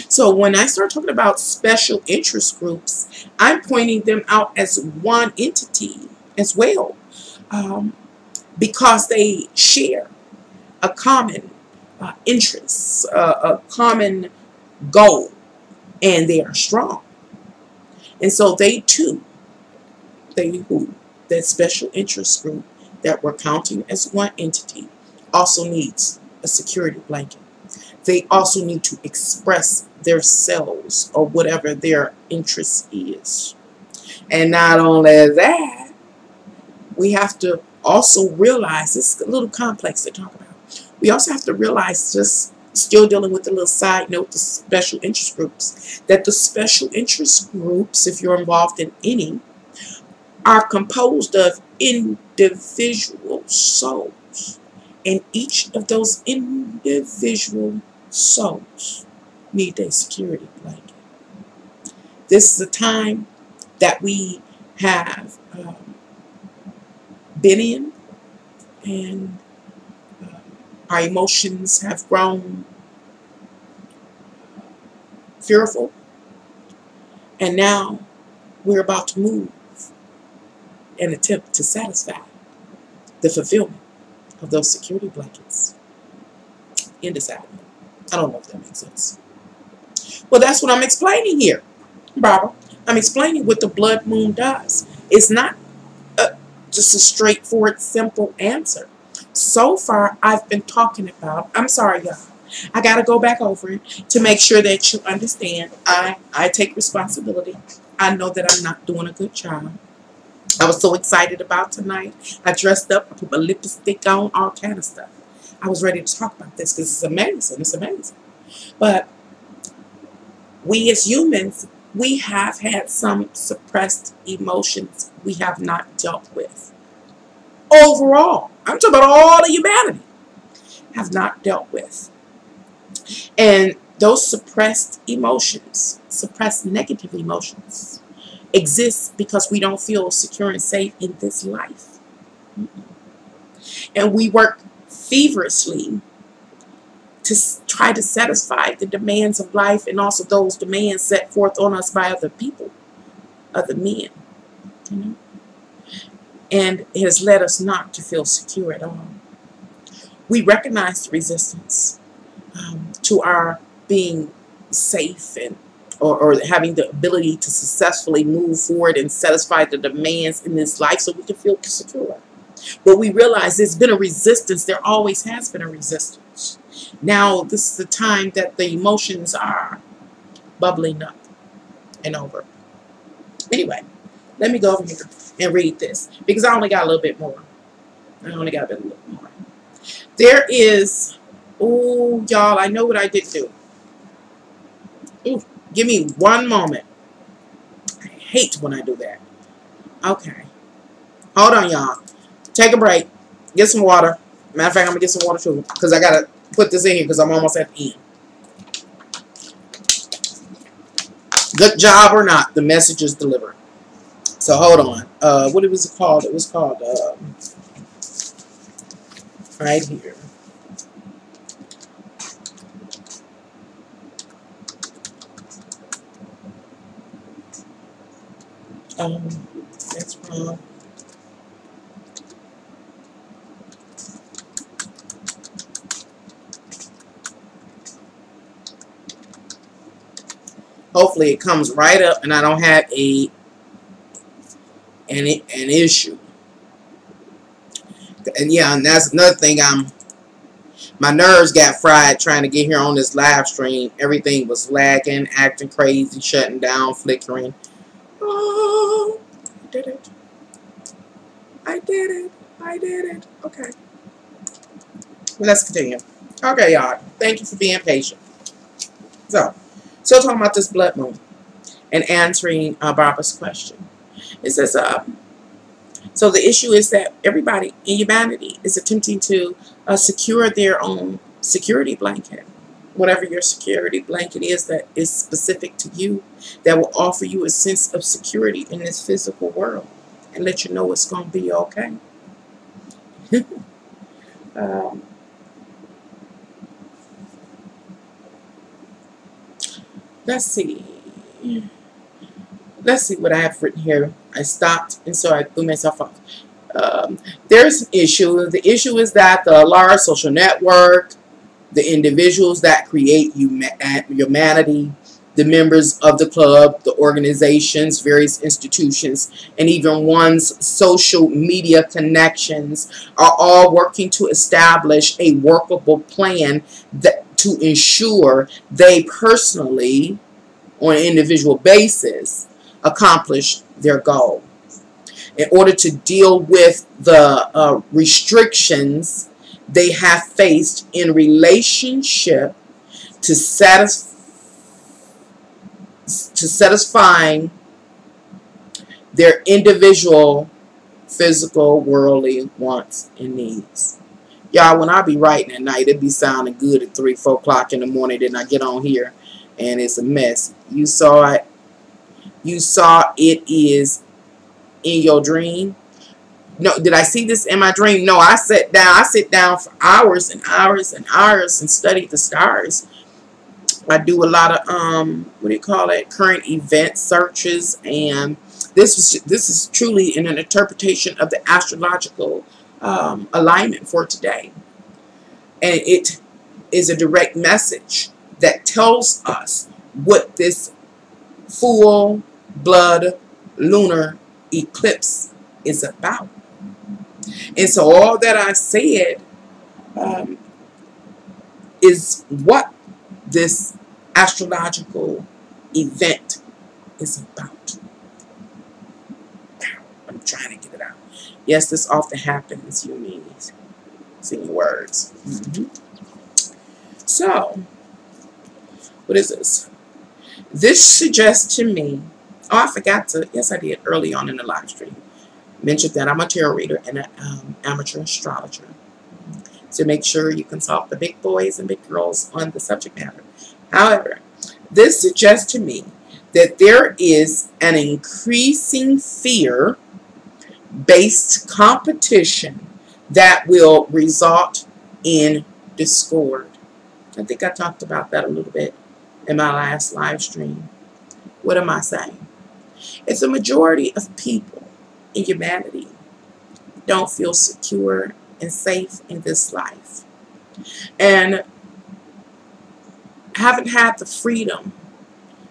So when I start talking about special interest groups, I'm pointing them out as one entity as well, because they share a common interest, a common goal, and they are strong. And so that special interest group that we're counting as one entity also needs a security blanket. They also need to express themselves or whatever their interest is. And not only that, we have to also realize, this is a little complex to talk about. We also have to realize, just still dealing with the little side note, the special interest groups, that the special interest groups, if you're involved in any, are composed of individual souls. And each of those individual souls need a security blanket. This is a time that we have been in, and our emotions have grown fearful, and now we're about to move and attempt to satisfy the fulfillment of those security blankets. Indecidable. I don't know if that makes sense. Well, that's what I'm explaining here, Barbara. I'm explaining what the blood moon does. It's not just a straightforward, simple answer. So far, I've been talking about, I'm sorry, y'all. I got to go back over it to make sure that you understand. I take responsibility. I know that I'm not doing a good job. I was so excited about tonight. I dressed up, I put my lipstick on, all kind of stuff. I was ready to talk about this because it's amazing. It's amazing. But we as humans, we have had some suppressed emotions we have not dealt with. Overall, I'm talking about all of humanity, have not dealt with. And those suppressed emotions, suppressed negative emotions, exist because we don't feel secure and safe in this life. And we work feverishly to try to satisfy the demands of life and also those demands set forth on us by other people, other men. You know? And it has led us not to feel secure at all. We recognize the resistance to our being safe and or having the ability to successfully move forward and satisfy the demands in this life so we can feel secure. But we realize there's been a resistance. There always has been a resistance. Now this is the time that the emotions are bubbling up and over. Anyway, let me go over here and read this because I only got a little bit more. There is, oh, y'all, I know what I didn't do. Ooh, give me one moment. I hate when I do that. Okay. Hold on, y'all. Take a break. Get some water. Matter of fact, I'm going to get some water too because I got to put this in here because I'm almost at the end. Good job or not, the message is delivered. So hold on. What was it called? It was called right here. That's wrong. Hopefully it comes right up and I don't have an issue. And yeah, and that's another thing. My nerves got fried trying to get here on this live stream. Everything was lagging, acting crazy, shutting down, flickering. Oh, I did it. I did it. I did it. Okay. Let's continue. Okay, y'all. Thank you for being patient. So, still talking about this blood moon and answering Barbara's question. It says, so the issue is that everybody in humanity is attempting to secure their own security blanket. Whatever your security blanket is that is specific to you, that will offer you a sense of security in this physical world and let you know it's going to be okay. Let's see. Let's see what I have written here. I stopped, and so I threw myself off. There's an issue. The issue is that the large social network, the individuals that create humanity, the members of the club, the organizations, various institutions, and even one's social media connections are all working to establish a workable plan to ensure they personally, on an individual basis, accomplish their goal. In order to deal with the restrictions they have faced in relationship to satisfying their individual physical, worldly wants and needs. Y'all, when I be writing at night, it be sounding good at 3, 4 o'clock in the morning. Then I get on here, and it's a mess. You saw it. You saw it is in your dream. No, did I see this in my dream? No, I sat down. I sit down for hours and hours and hours and study the stars. I do a lot of what do you call it? Current event searches, and this is truly an interpretation of the astrological alignment for today, and it is a direct message that tells us what this full blood lunar eclipse is about. And so all that I said is what this astrological event is about. I'm trying to get it out. Yes, this often happens. You need seeing words. So, what is this? This suggests to me, oh, I forgot to, yes, I did early on in the live stream, mentioned that I'm a tarot reader and an amateur astrologer. So make sure you consult the big boys and big girls on the subject matter. However, this suggests to me that there is an increasing fear-based competition that will result in discord. I think I talked about that a little bit in my last live stream. What am I saying? If the majority of people in humanity don't feel secure and safe in this life and haven't had the freedom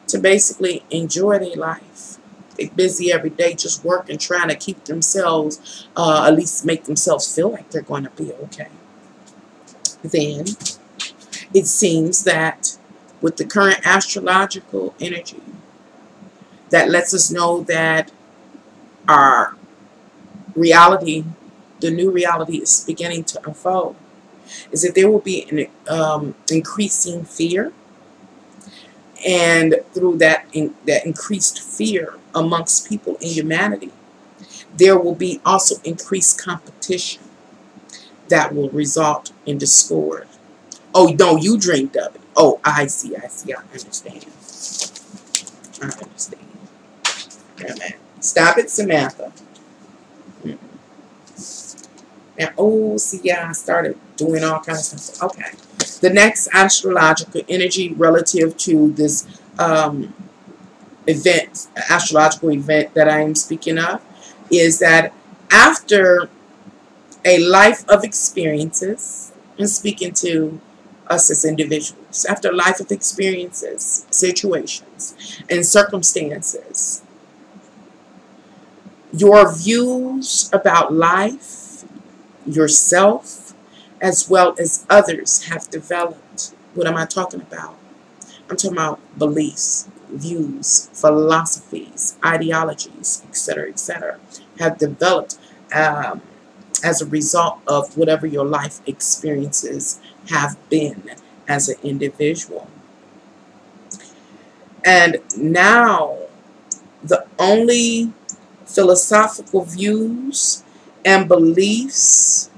to basically enjoy their life, they're busy every day just working, trying to keep themselves, at least make themselves feel like they're going to be okay, then it seems that with the current astrological energy, that lets us know that our reality, the new reality, is beginning to unfold. Is that there will be an increasing fear, and through that increased fear amongst people in humanity, there will be also increased competition that will result in discord. Oh no, you dreamed of it. Oh, I see, I understand. I understand. Yeah, man. Stop it, Samantha. And oh, see, yeah, I started doing all kinds of stuff. Okay. The next astrological energy relative to this event, astrological event that I am speaking of, is that after a life of experiences, and speaking to us as individuals, after a life of experiences, situations, and circumstances, your views about life, yourself, as well as others have developed. What am I talking about? I'm talking about beliefs, views, philosophies, ideologies, etc., have developed as a result of whatever your life experiences have been as an individual. And now the only philosophical views and beliefs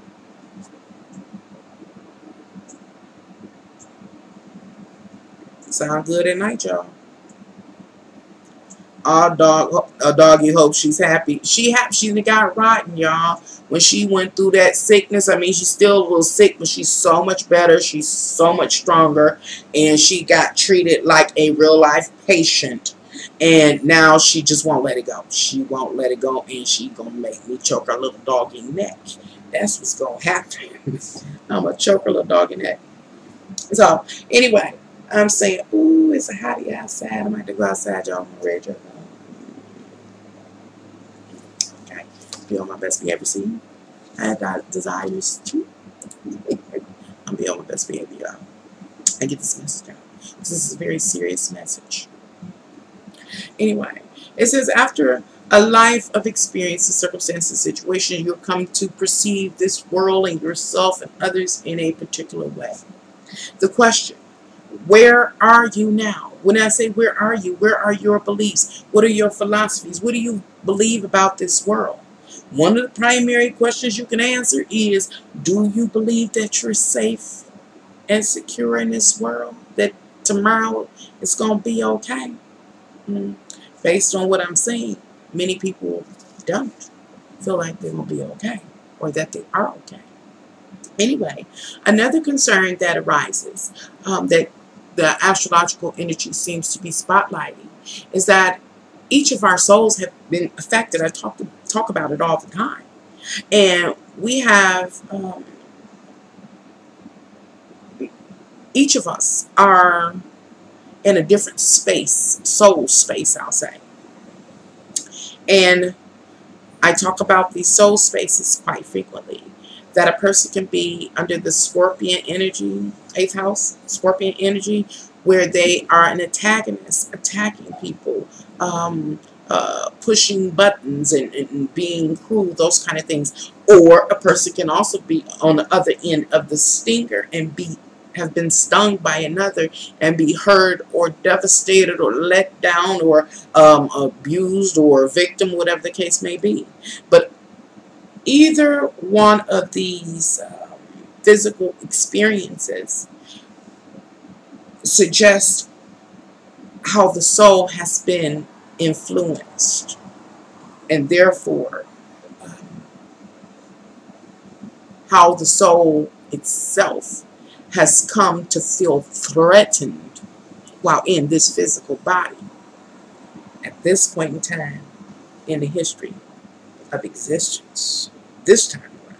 sound good at night, y'all. Our doggy hopes she's happy. She got rotten, y'all. When she went through that sickness, I mean, she's still a little sick, but she's so much better. She's so much stronger, and she got treated like a real life patient. And now she just won't let it go. She won't let it go, and she gonna make me choke her little doggy neck. That's what's gonna happen. I'm gonna choke her little doggy neck. So anyway, I'm saying, ooh, it's a hottie outside. I might have to go outside, y'all. I'm ready to be on my best behavior. See, I have got desires too. I'm be on my best behavior, y'all. I get this message out. This is a very serious message. Anyway, it says after a life of experiences, circumstances, situations, you'll come to perceive this world and yourself and others in a particular way. The question: where are you now? When I say where are you, where are your beliefs? What are your philosophies? What do you believe about this world? One of the primary questions you can answer is, do you believe that you're safe and secure in this world? That tomorrow it's going to be okay? Based on what I'm saying, many people don't feel like they're going to be okay, or that they are okay. Anyway, another concern that arises that the astrological energy seems to be spotlighting is that each of our souls have been affected. I talk about it all the time. And we have, each of us are in a different space, soul space, I'll say. And I talk about these soul spaces quite frequently. That a person can be under the Scorpion energy, 8th house, Scorpion energy, where they are an antagonist, attacking people, pushing buttons and being cruel, those kind of things. Or a person can also be on the other end of the stinger and have been stung by another and be hurt or devastated or let down or abused or victim, whatever the case may be. But either one of these physical experiences suggests how the soul has been influenced, and therefore how the soul itself has come to feel threatened while in this physical body at this point in time in the history of existence, this time around.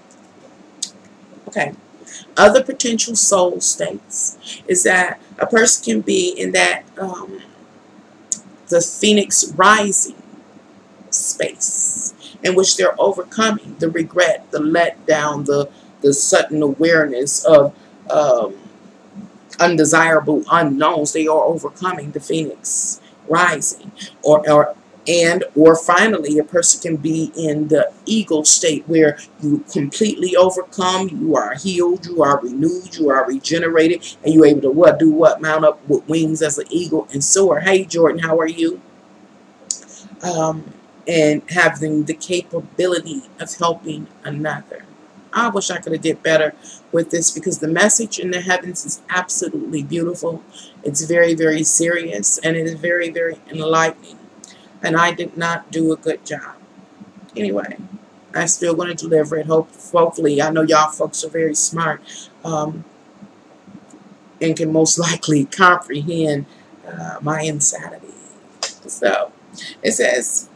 Okay. Other potential soul states is that a person can be in that the Phoenix rising space, in which they're overcoming the regret, the letdown, the sudden awareness of undesirable unknowns. They are overcoming the Phoenix rising, or finally a person can be in the eagle state, where you completely overcome, you are healed, you are renewed, you are regenerated, and you're able to mount up with wings as an eagle and soar. Hey Jordan, how are you? And having the capability of helping another. I wish I could have did better with this, because the message in the heavens is absolutely beautiful. It's very, very serious, and it is very, very enlightening. And I did not do a good job. Anyway, I'm still going to deliver it. Hopefully, I know y'all folks are very smart and can most likely comprehend my insanity. So, it says,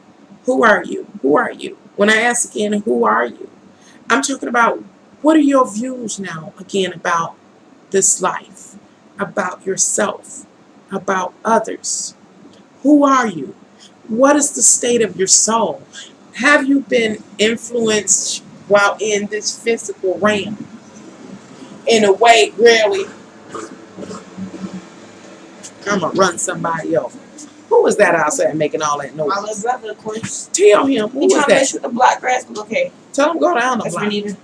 who are you? Who are you? When I ask again, who are you? I'm talking about, what are your views now, again, about this life, about yourself, about others? Who are you? What is the state of your soul? Have you been influenced while in this physical realm in a way, really? I'm going to run somebody over. Who was that outside making all that noise? My little brother, of course. Tell him, who was that? He trying to with the black grass, but okay. Tell him go down the That's block. Renita.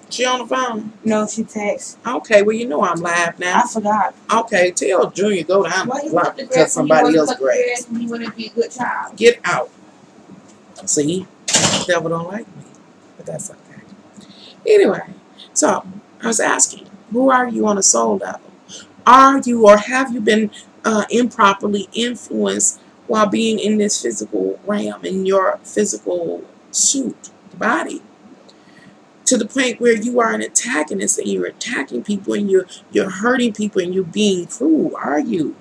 She on the phone? No, she texts. Okay, well, you know I'm live now. I forgot. Okay, tell Junior go down Why the you block cut the because grass somebody else grass. when you want to be a good child? Get out. See? The devil don't like me. But that's okay. Anyway, so I was asking, who are you on a soul level? Are you, or have you been improperly influenced while being in this physical realm, in your physical suit, body, to the point where you are an antagonist and you're attacking people and you're hurting people and you're being cruel? Are you?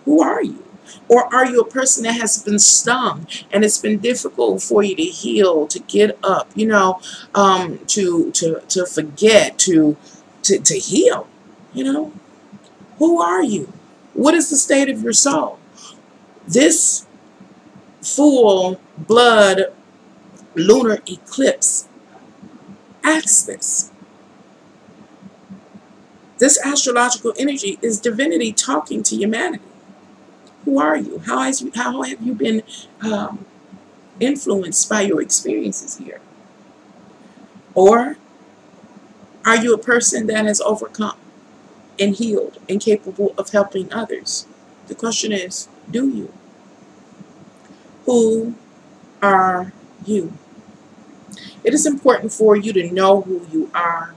Who are you? Or are you a person that has been stung and it's been difficult for you to heal, to get up, you know, to forget, to heal, you know? Who are you? What is the state of your soul? This full blood lunar eclipse asks this. This astrological energy is divinity talking to humanity. Who are you? How have you been influenced by your experiences here? Or are you a person that has overcome and healed and capable of helping others? The question is, do you? Who are you? It is important for you to know who you are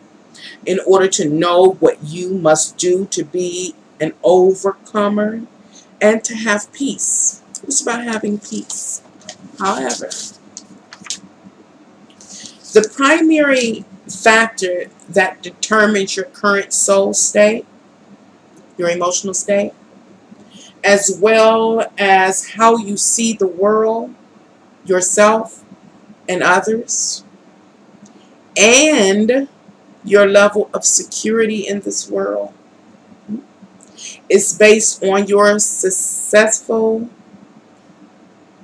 in order to know what you must do to be an overcomer and to have peace. It's about having peace. However, the primary factor that determines your current soul state, your emotional state, as well as how you see the world, yourself, and others, and your level of security in this world, is based on your successful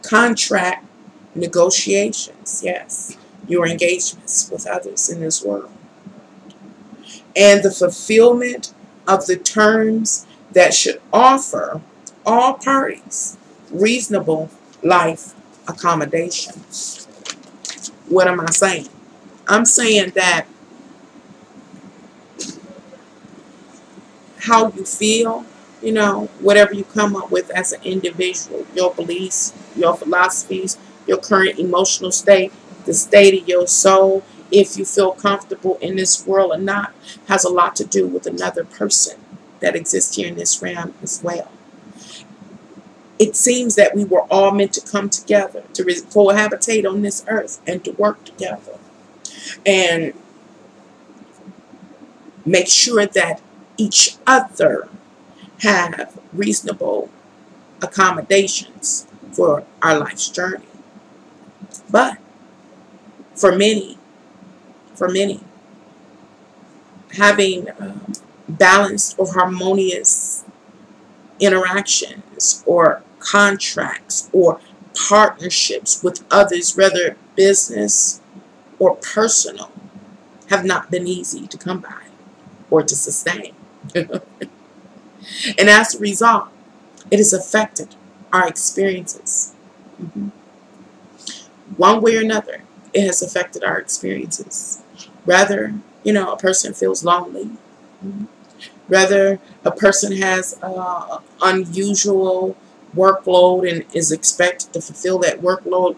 contract negotiations. Yes. your engagements with others in this world, and the fulfillment of the terms that should offer all parties reasonable life accommodations. What am I saying? I'm saying that how you feel, whatever you come up with as an individual, your beliefs, your philosophies, your current emotional state, the state of your soul, if you feel comfortable in this world or not, has a lot to do with another person that exists here in this realm as well. It seems that we were all meant to come together, to cohabitate on this earth and to work together and make sure that each other have reasonable accommodations for our life's journey. But for many, having balanced or harmonious interactions or contracts or partnerships with others, whether business or personal, have not been easy to come by or to sustain. And as a result, it has affected our experiences. One way or another, it has affected our experiences. Rather, a person feels lonely. Rather, a person has unusual workload and is expected to fulfill that workload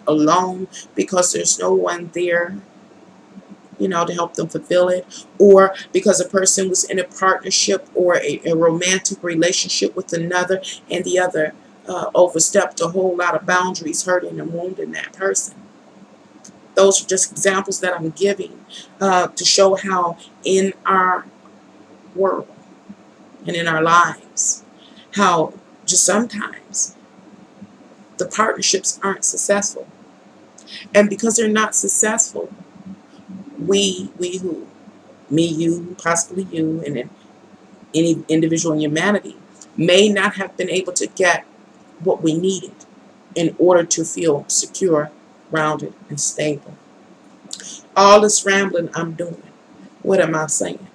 alone because there's no one there, to help them fulfill it, or because a person was in a partnership or a romantic relationship with another, and the other overstepped a whole lot of boundaries, hurting and wounding that person. Those are just examples that I'm giving to show how in our world and in our lives, how just sometimes the partnerships aren't successful. And because they're not successful, we who, me, you, possibly you, and then any individual in humanity may not have been able to get what we needed in order to feel secure, grounded, and stable. All this rambling I'm doing, what am I saying?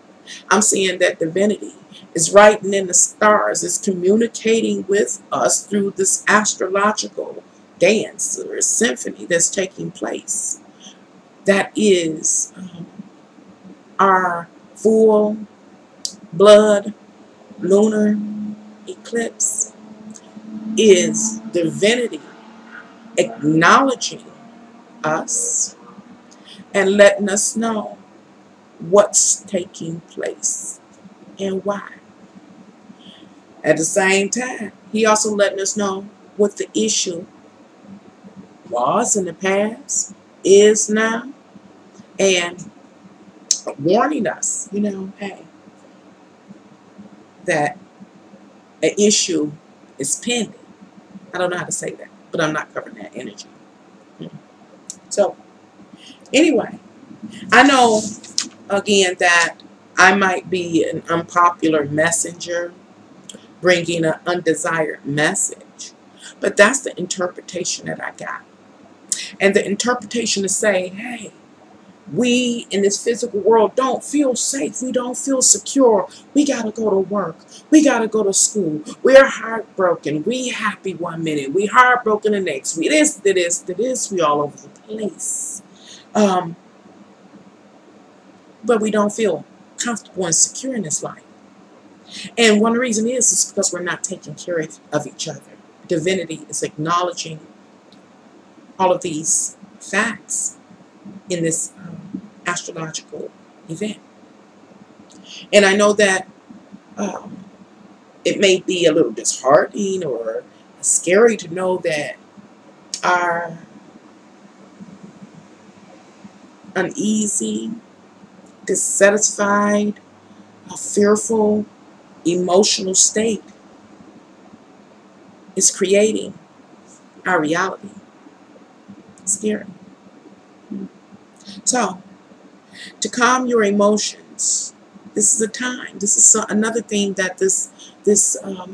I'm saying that divinity is writing in the stars, is communicating with us through this astrological dance or symphony that's taking place. That is our full blood lunar eclipse, is divinity acknowledging us and letting us know what's taking place and why. At the same time, he also letting us know what the issue was in the past, is now, and warning us, hey, that an issue is pending. I don't know how to say that, but I'm not covering that energy. So, anyway, I know, again, that I might be an unpopular messenger, bringing an undesired message, but that's the interpretation that I got. And the interpretation is saying, hey, we in this physical world don't feel safe. We don't feel secure. We got to go to work. We got to go to school. We're heartbroken. We happy one minute. We heartbroken the next. We this. We all over the place. But we don't feel comfortable and secure in this life. And one reason is because we're not taking care of each other. Divinity is acknowledging all of these facts in this astrological event. And I know that it may be a little disheartening or scary to know that our uneasy, dissatisfied, fearful, emotional state is creating our reality. It's scary. So, to calm your emotions, this is a time. This is another thing that this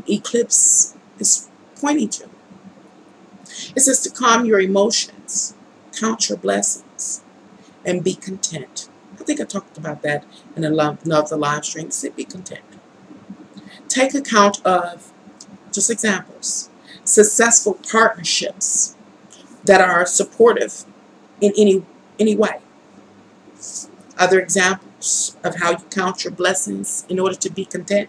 eclipse is pointing to. It says to calm your emotions, count your blessings and be content. I think I talked about that in another live stream. Sit, be content. Take account of, just examples, successful partnerships that are supportive in any way. Other examples of how you count your blessings in order to be content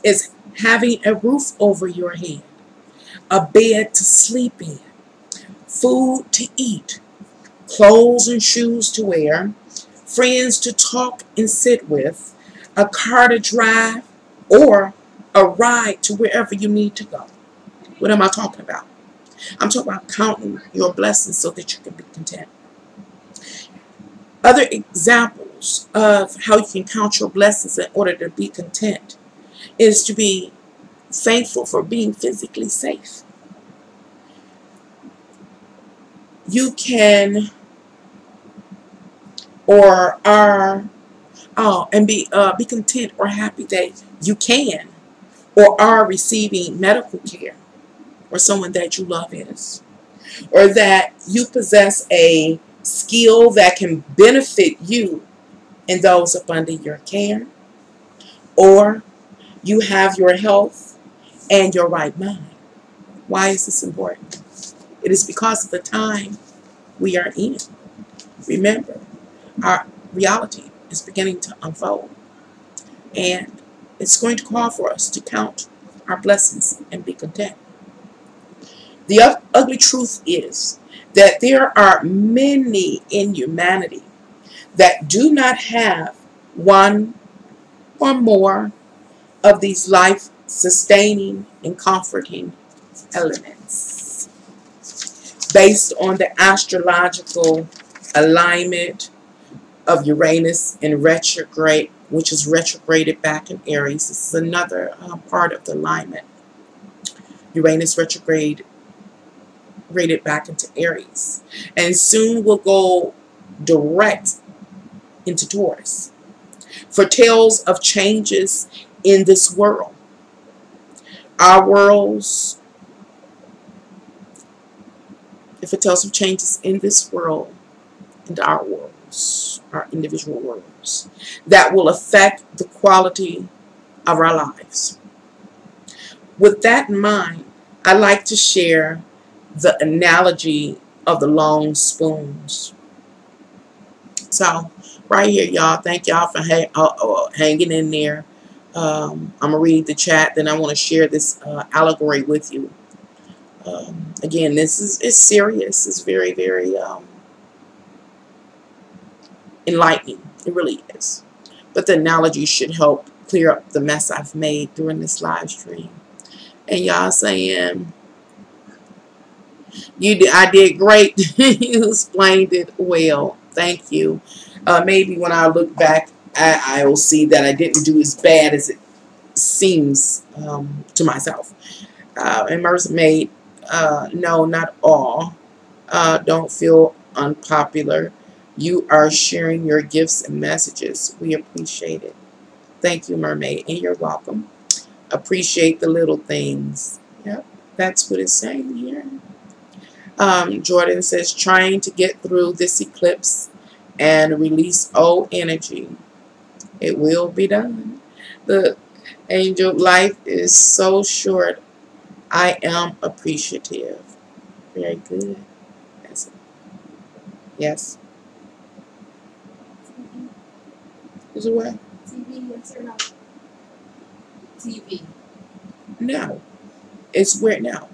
is having a roof over your head, a bed to sleep in, food to eat, clothes and shoes to wear, friends to talk and sit with, a car to drive, or a ride to wherever you need to go. What am I talking about? I'm talking about counting your blessings so that you can be content. Other examples of how you can count your blessings in order to be content is to be thankful for being physically safe. You can or are and be content or happy that you can or are receiving medical care, or someone that you love is, or that you possess a skill that can benefit you and those up under your care, or you have your health and your right mind. Why is this important? It is because of the time we are in. Remember, our reality is beginning to unfold, and it's going to call for us to count our blessings and be content. The ugly truth is that there are many in humanity that do not have one or more of these life-sustaining and comforting elements. Based on the astrological alignment of Uranus in retrograde, which is retrograded back in Aries. This is another part of the alignment. Uranus retrograde rated back into Aries, and soon will go direct into Taurus. Foretells of changes in this world. Our worlds, if it tells of changes in this world and our worlds, our individual worlds, that will affect the quality of our lives. With that in mind, I like to share the analogy of the long spoons. So, right here, y'all, thank y'all for hanging in there. I'm going to read the chat, then I want to share this allegory with you. Again, this is serious. It's very, very enlightening. It really is. But the analogy should help clear up the mess I've made during this live stream. And y'all saying, I did great. You explained it well. Thank you. Maybe when I look back, I will see that I didn't do as bad as it seems to myself. And Mercy made, no, not all. Don't feel unpopular. You are sharing your gifts and messages. We appreciate it. Thank you, Mermaid, and you're welcome. Appreciate the little things. Yep, that's what it's saying here. Jordan says, trying to get through this eclipse and release old energy. It will be done. Look, Angel, life is so short. I am appreciative. Very good. Yes. Yes. Is it what? TV, yes or no? TV. No. It's where now.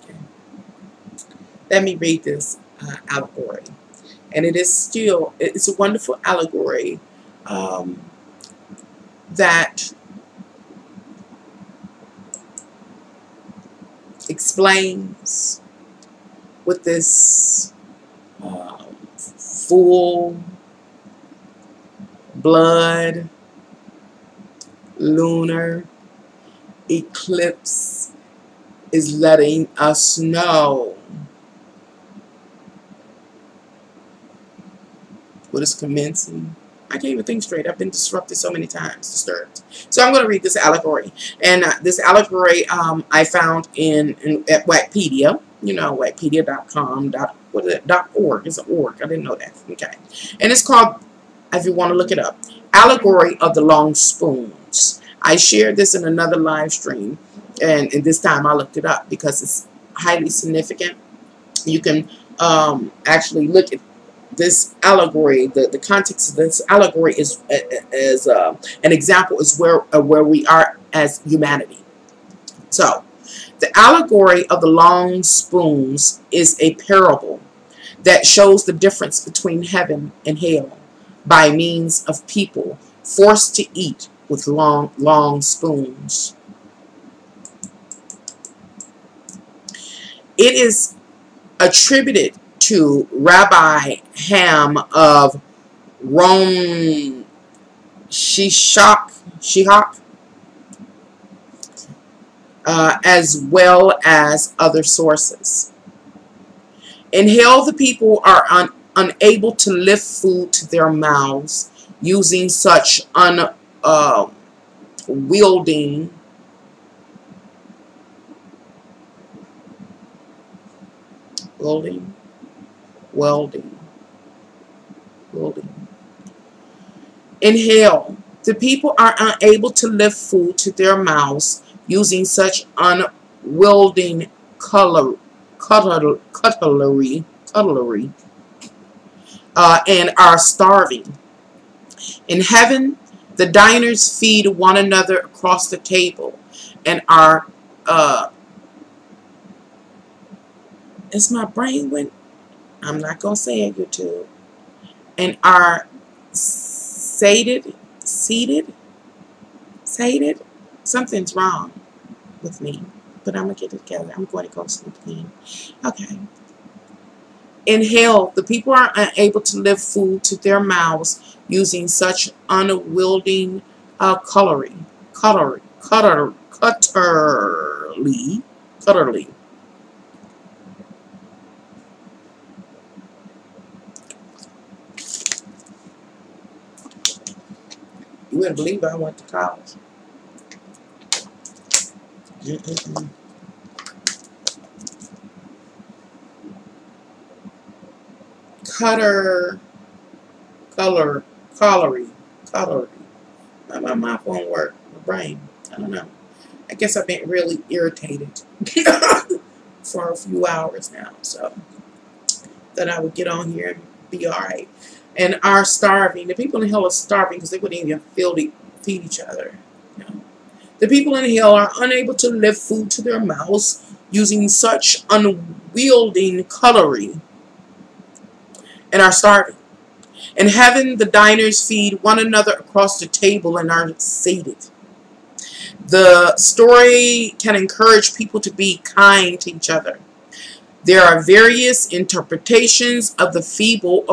Okay. Let me read this allegory. And it's a wonderful allegory that explains what this full blood lunar eclipse is letting us know what is commencing. I can't even think straight. I've been disrupted so many times, disturbed. So I'm going to read this allegory. And this allegory I found at Wikipedia. You know, Wikipedia.com. What is it? .org. It's an org. I didn't know that. Okay. And it's called, if you want to look it up, Allegory of the Long Spoons. I shared this in another live stream. And this time I looked it up because it's highly significant. You can actually look at this allegory. The context of this allegory is an example is where we are as humanity. So the allegory of the long spoons is a parable that shows the difference between heaven and hell by means of people forced to eat with long spoons. It is attributed to Rabbi Ham of Rome Shihak, as well as other sources. In hell, the people are unable to lift food to their mouths using such unwielding welding. In hell, the people are unable to lift food to their mouths using such unwielding cutlery, and are starving. In heaven, the diners feed one another across the table and are is my brain went? I'm not gonna say it, YouTube. And are sated. Something's wrong with me, but I'm gonna get it together. I'm going to go sleep again. Okay. In hell, the people are unable to lift food to their mouths using such unwielding cutlery. You wouldn't believe I went to college. Cutlery. My mouth won't work. My brain. I don't know. I guess I've been really irritated for a few hours now. So that I would get on here and be alright. And are starving. The people in hell are starving because they wouldn't even feed each other. You know? The people in hell are unable to lift food to their mouths using such unwielding cutlery and are starving. In heaven, the diners feed one another across the table and are sated. The story can encourage people to be kind to each other. There are various interpretations of the fable,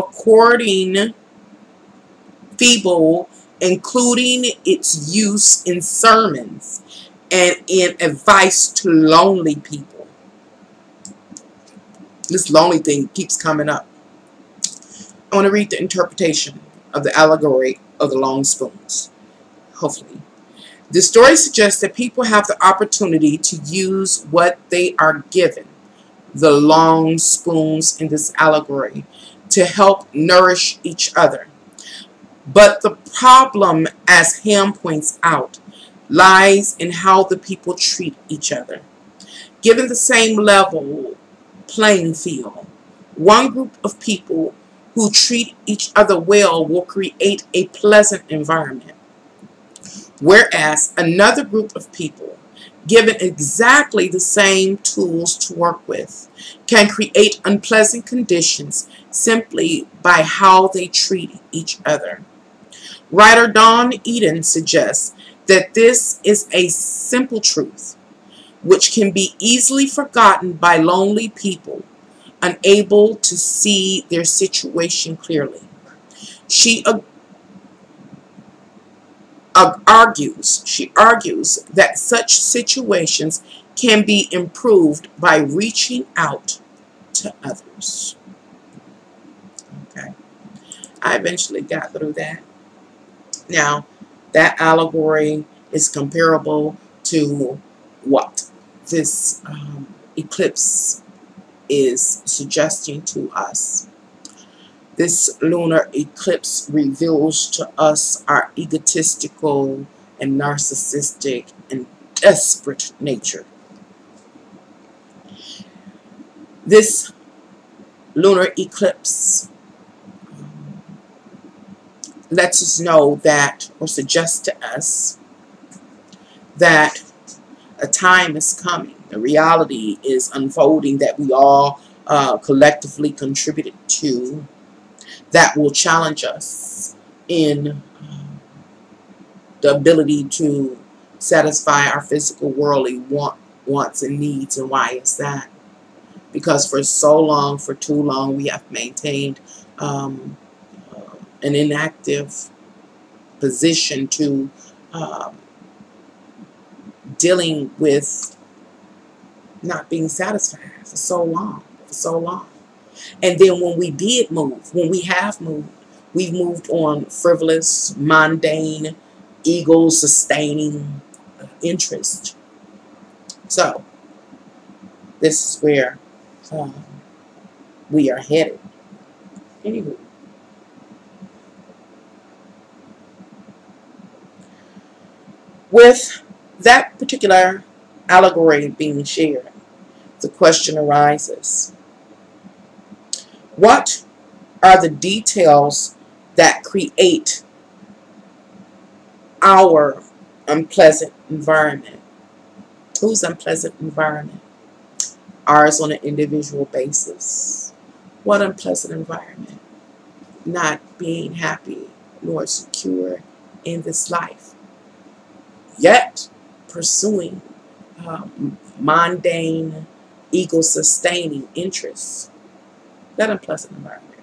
including its use in sermons and in advice to lonely people. This lonely thing keeps coming up. I want to read the interpretation of the allegory of the long spoons. Hopefully. The story suggests that people have the opportunity to use what they are given, the long spoons in this allegory, to help nourish each other. But the problem, as Ham points out, lies in how the people treat each other. Given the same level playing field, one group of people who treat each other well will create a pleasant environment, whereas another group of people, given exactly the same tools to work with, can create unpleasant conditions simply by how they treat each other. Writer Dawn Eden suggests that this is a simple truth, which can be easily forgotten by lonely people unable to see their situation clearly. She argues that such situations can be improved by reaching out to others. Okay. I eventually got through that. Now, that allegory is comparable to what this eclipse is suggesting to us. This lunar eclipse reveals to us our egotistical and narcissistic and desperate nature. This lunar eclipse lets us know that, or suggests to us, that a time is coming. The reality is unfolding that we all collectively contributed to, that will challenge us in the ability to satisfy our physical worldly wants and needs. And why is that? Because for so long, for too long, we have maintained an inactive position to dealing with not being satisfied for so long, And then when we did move, when we have moved, we've moved on frivolous, mundane, ego-sustaining interest. So this is where we are headed. Anyway, with that particular allegory being shared, the question arises: what are the details that create our unpleasant environment? Whose unpleasant environment? Ours on an individual basis. What unpleasant environment? Not being happy nor secure in this life, yet pursuing mundane, ego-sustaining interests. That unpleasant environment.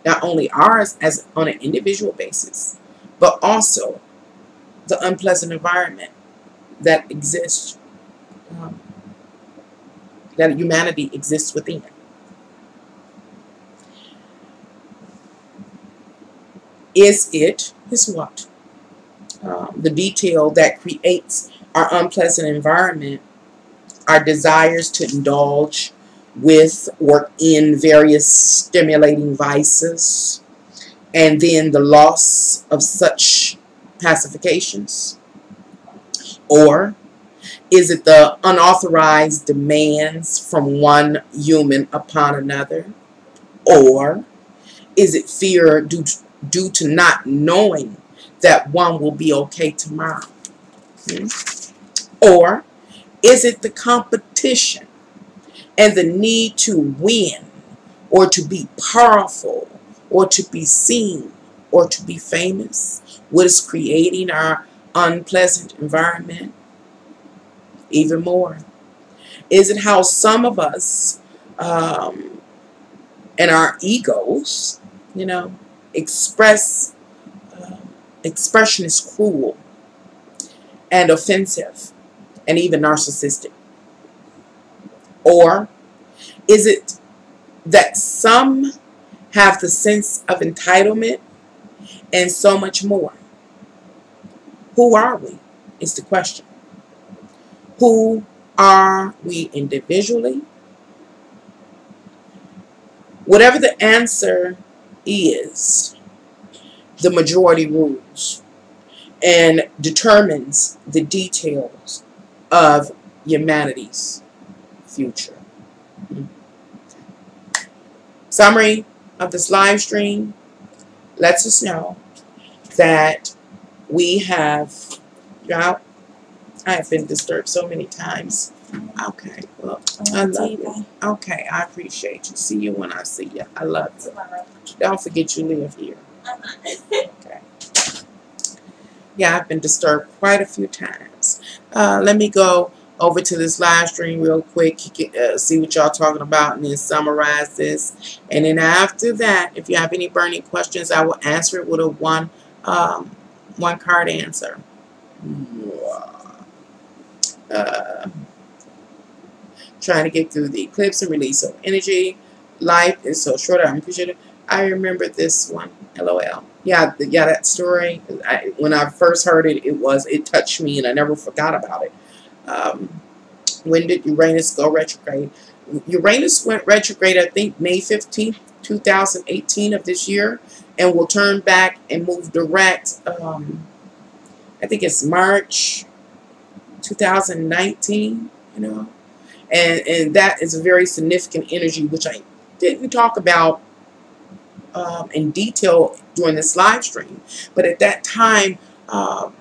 Not only ours as on an individual basis, but also the unpleasant environment that exists, that humanity exists within. Is what? The detail that creates our unpleasant environment, our desires to indulge with or in various stimulating vices, and then the loss of such pacifications? Or is it the unauthorized demands from one human upon another? Or is it fear due to not knowing that one will be okay tomorrow? Or is it the competition and the need to win, or to be powerful, or to be seen, or to be famous? What is creating our unpleasant environment? Even more, is it how some of us and our egos, expression is cruel and offensive and even narcissistic? Or is it that some have the sense of entitlement and so much more? Who are we is the question. Who are we individually? Whatever the answer is, the majority rules and determines the details of humanity's future. Summary of this live stream lets us know that we have, I have been disturbed so many times. Okay, well, I love you. Okay, I appreciate you. See you when I see you. I love you. Don't forget you live here. Okay. Yeah, I've been disturbed quite a few times. Let me go over to this live stream real quick, see what y'all talking about, and then summarize this. And then after that, if you have any burning questions, I will answer it with a one card answer. Trying to get through the eclipse and release of energy. Life is so short. I appreciate it. I remember this one. LOL. Yeah, yeah, that story. When I first heard it, it touched me, and I never forgot about it. Um, when did Uranus go retrograde? Uranus went retrograde, I think, May 15th, 2018 of this year, and will turn back and move direct. I think it's March 2019. And that is a very significant energy, which I didn't talk about in detail during this live stream. But at that time, um,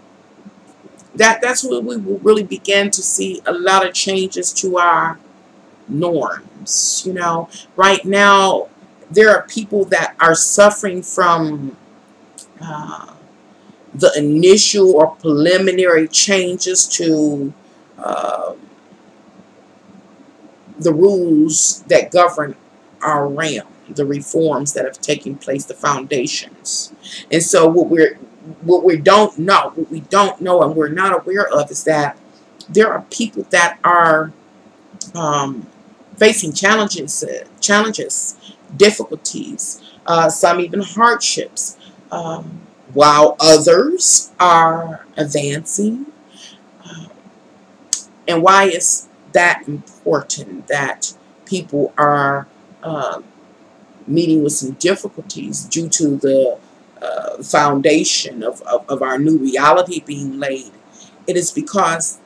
that's when we will really begin to see a lot of changes to our norms. Right now, there are people that are suffering from uh, the initial or preliminary changes to uh, the rules that govern our realm, the reforms that have taken place, the foundations. And so what we don't know and we're not aware of is that there are people that are um, facing challenges, difficulties, some even hardships, um, while others are advancing. Uh, and why is that important that people are uh, meeting with some difficulties due to the foundation of our new reality being laid? It is because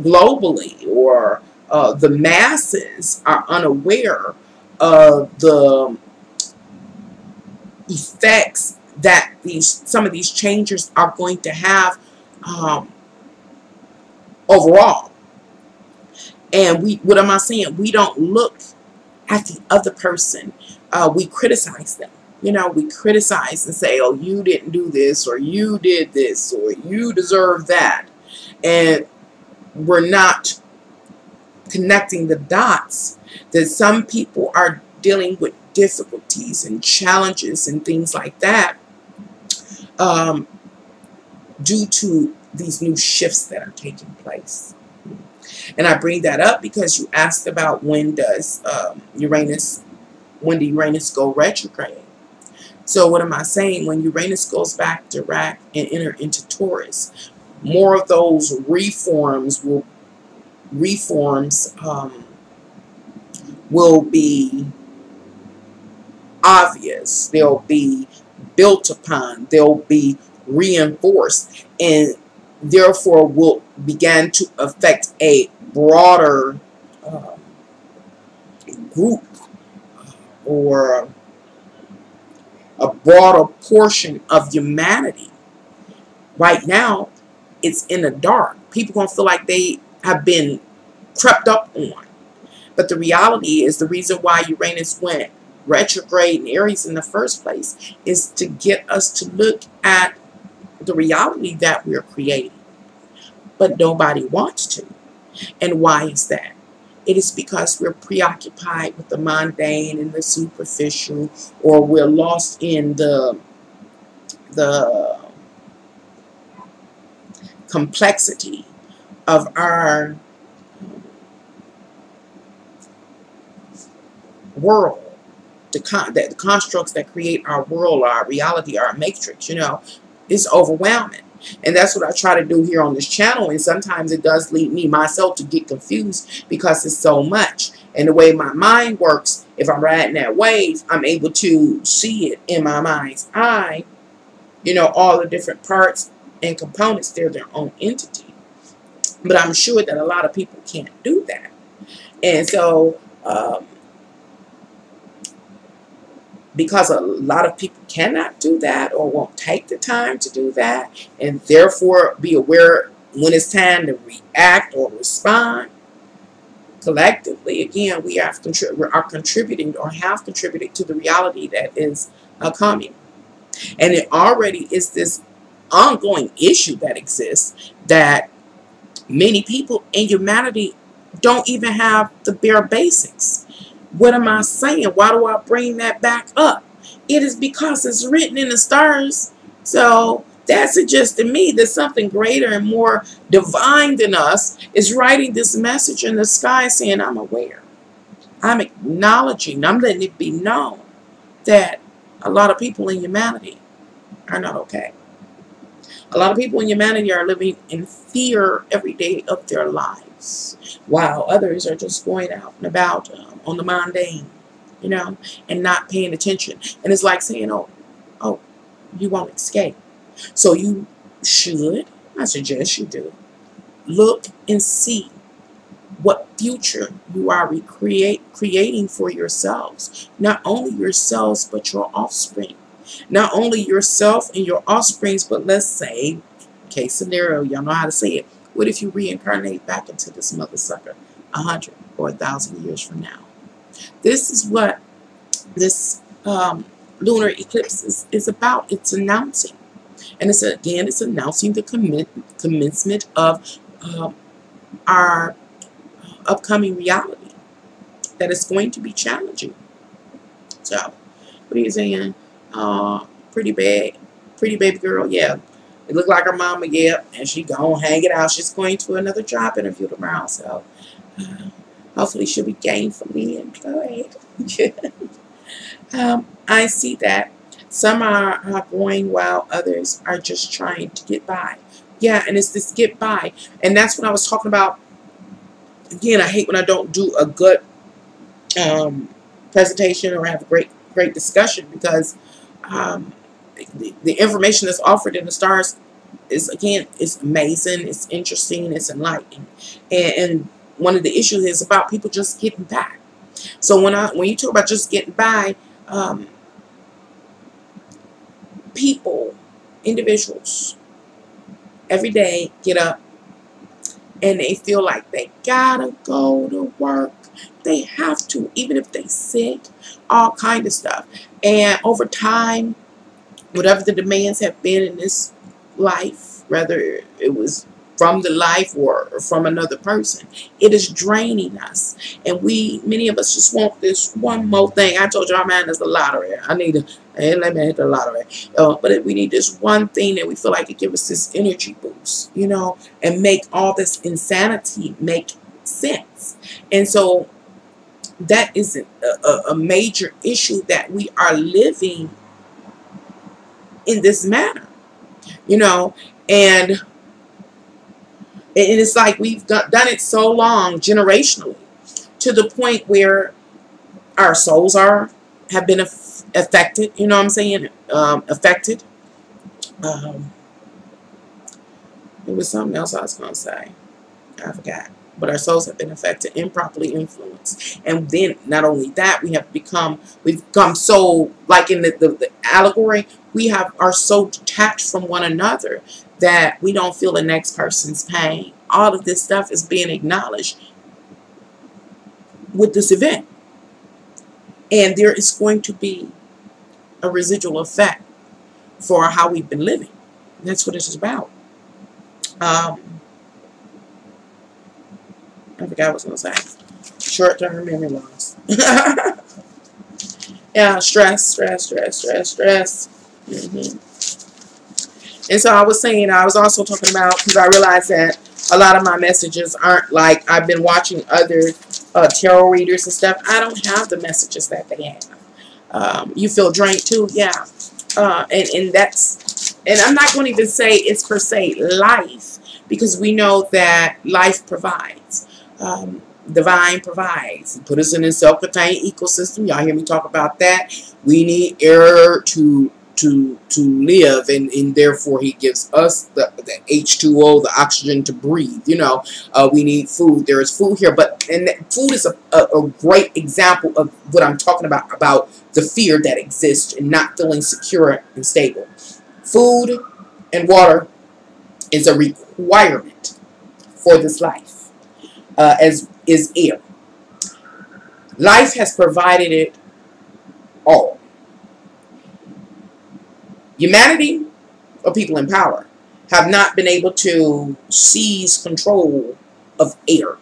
globally, or the masses are unaware of the effects that some of these changes are going to have um, overall. And what am I saying? We don't look at the other person. We criticize them. We criticize and say, "Oh, you didn't do this, or you did this, or you deserve that," and we're not connecting the dots that some people are dealing with difficulties and challenges and things like that, um, due to these new shifts that are taking place. And I bring that up because you asked about when does Uranus go retrograde. So what am I saying? When Uranus goes back direct and enter into Taurus, more of those reforms will be obvious. They'll be built upon. They'll be reinforced, and therefore will begin to affect a broader um, group, or a broader portion of humanity. Right now, it's in the dark. People gonna feel like they have been crept up on. But the reality is, the reason why Uranus went retrograde in Aries in the first place is to get us to look at the reality that we're creating. But nobody wants to. And why is that? It is because we're preoccupied with the mundane and the superficial, or we're lost in the complexity of our world, the constructs that create our world, our reality, our matrix. Is overwhelming. And that's what I try to do here on this channel. And sometimes it does lead me myself to get confused because it's so much. And the way my mind works, if I'm riding that wave, I'm able to see it in my mind's eye. All the different parts and components, they're their own entity. But I'm sure that a lot of people can't do that. And so, because a lot of people cannot do that, or won't take the time to do that, and therefore be aware when it's time to react or respond, collectively, again, we are contributing, or have contributed, to the reality that is coming. And it already is this ongoing issue that exists, that many people in humanity don't even have the bare basics. What am I saying? Why do I bring that back up? It is because it's written in the stars. So that suggests to me that something greater and more divine than us is writing this message in the sky, saying, I'm aware. I'm acknowledging, I'm letting it be known that a lot of people in humanity are not okay. A lot of people in humanity are living in fear every day of their lives, while others are just going out and about on the mundane, you know, and not paying attention. And it's like saying, oh, you won't escape. So you should, I suggest you do, look and see what future you are creating for yourselves. Not only yourselves, but your offspring. Not only yourself and your offsprings, but let's say, case scenario, y'all know how to say it. What if you reincarnate back into this mother sucker 100 or 1,000 years from now? This is what this lunar eclipse is about. It's announcing. And it's announcing the commencement of our upcoming reality that is going to be challenging. So, what are you saying? Pretty baby girl, yeah. It looked like her mama, yeah, and she gonna hang it out. She's going to another job interview tomorrow, so hopefully she'll be gainfully employed. I see that some are going while others are just trying to get by. Yeah, and it's this get by, and that's what I was talking about. Again, I hate when I don't do a good presentation or have a great discussion, because the information that's offered in the stars is, again, it's amazing, it's interesting, it's enlightening, and one of the issues is about people just getting by. So when you talk about just getting by, people, individuals, every day get up and they feel like they gotta go to work. They have to, even if they sick, all kind of stuff. And over time, whatever the demands have been in this life, whether it was from the life or from another person, it is draining us. And many of us just want this one more thing. I told you our mind is the lottery. I need to, let me hit the lottery. But we need this one thing that we feel like it gives us this energy boost, you know, and make all this insanity make sense. And so that is a major issue, that we are living in this manner, you know, and it's like we've done it so long, generationally, to the point where our souls have been affected. You know what I'm saying? Affected. It was something else I was going to say. I forgot. But our souls have been affected, improperly influenced. And then, not only that, we've become so, like in the allegory, are so detached from one another that we don't feel the next person's pain. All of this stuff is being acknowledged with this event. And there is going to be a residual effect for how we've been living. And that's what it's about. I forgot what I was going to say. Short-term memory loss. Yeah, stress. And so I was saying, I was also talking about, because I realized that a lot of my messages aren't like, I've been watching other tarot readers and stuff. I don't have the messages that they have. You feel drained too? Yeah. And I'm not going to even say it's per se life, because we know that life provides. Divine provides. Put us in a self-contained ecosystem. Y'all hear me talk about that. We need air to live, and therefore he gives us the H2O, the oxygen to breathe. You know, we need food. There is food here, and food is a great example of what I'm talking about the fear that exists and not feeling secure and stable. Food and water is a requirement for this life, as is air. Life has provided it all. Humanity, or people in power, have not been able to seize control of air.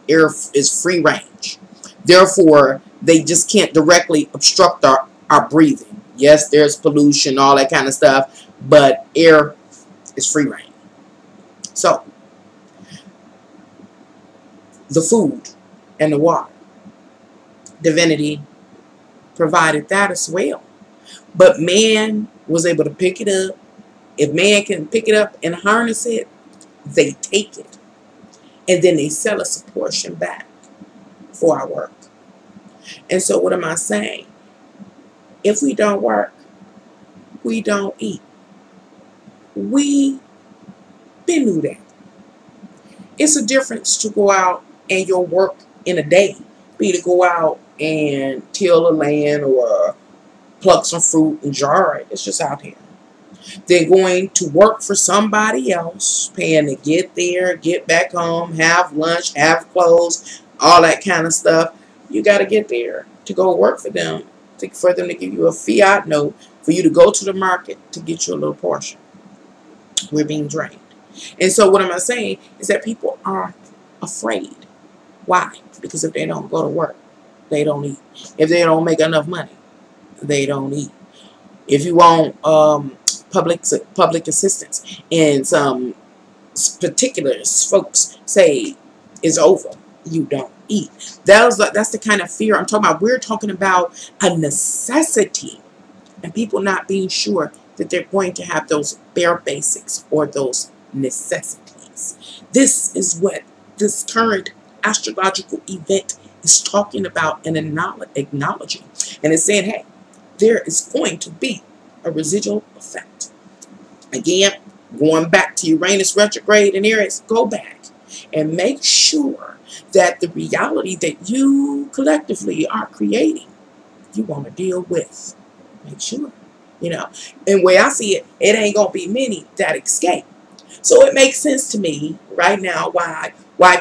Air is free range. Therefore, they just can't directly obstruct our breathing. Yes, there's pollution, all that kind of stuff, but air is free range. So, the food and the water, divinity provided that as well. But man was able to pick it up. If man can pick it up and harness it, they take it. And then they sell us a portion back for our work. And so what am I saying? If we don't work, we don't eat. We been knew that. It's a difference to go out and your work in a day be to go out and till a land or pluck some fruit and jar it. It's just out here. They're going to work for somebody else, paying to get there, get back home, have lunch, have clothes, all that kind of stuff. You got to get there to go work for them, for them to give you a fiat note, for you to go to the market to get you a little portion. We're being drained. And so what am I saying is that people are afraid. Why? Because if they don't go to work, they don't eat. If they don't make enough money, they don't eat. If you want public assistance and some particulars folks say is over, you don't eat. That's the kind of fear I'm talking about. We're talking about a necessity and people not being sure that they're going to have those bare basics or those necessities. This is what this current astrological event is talking about and acknowledging. And it's saying, hey, there is going to be a residual effect. Again, going back to Uranus retrograde and Aries, go back and make sure that the reality that you collectively are creating, you want to deal with. Make sure. And where I see it, it ain't going to be many that escape. So it makes sense to me right now why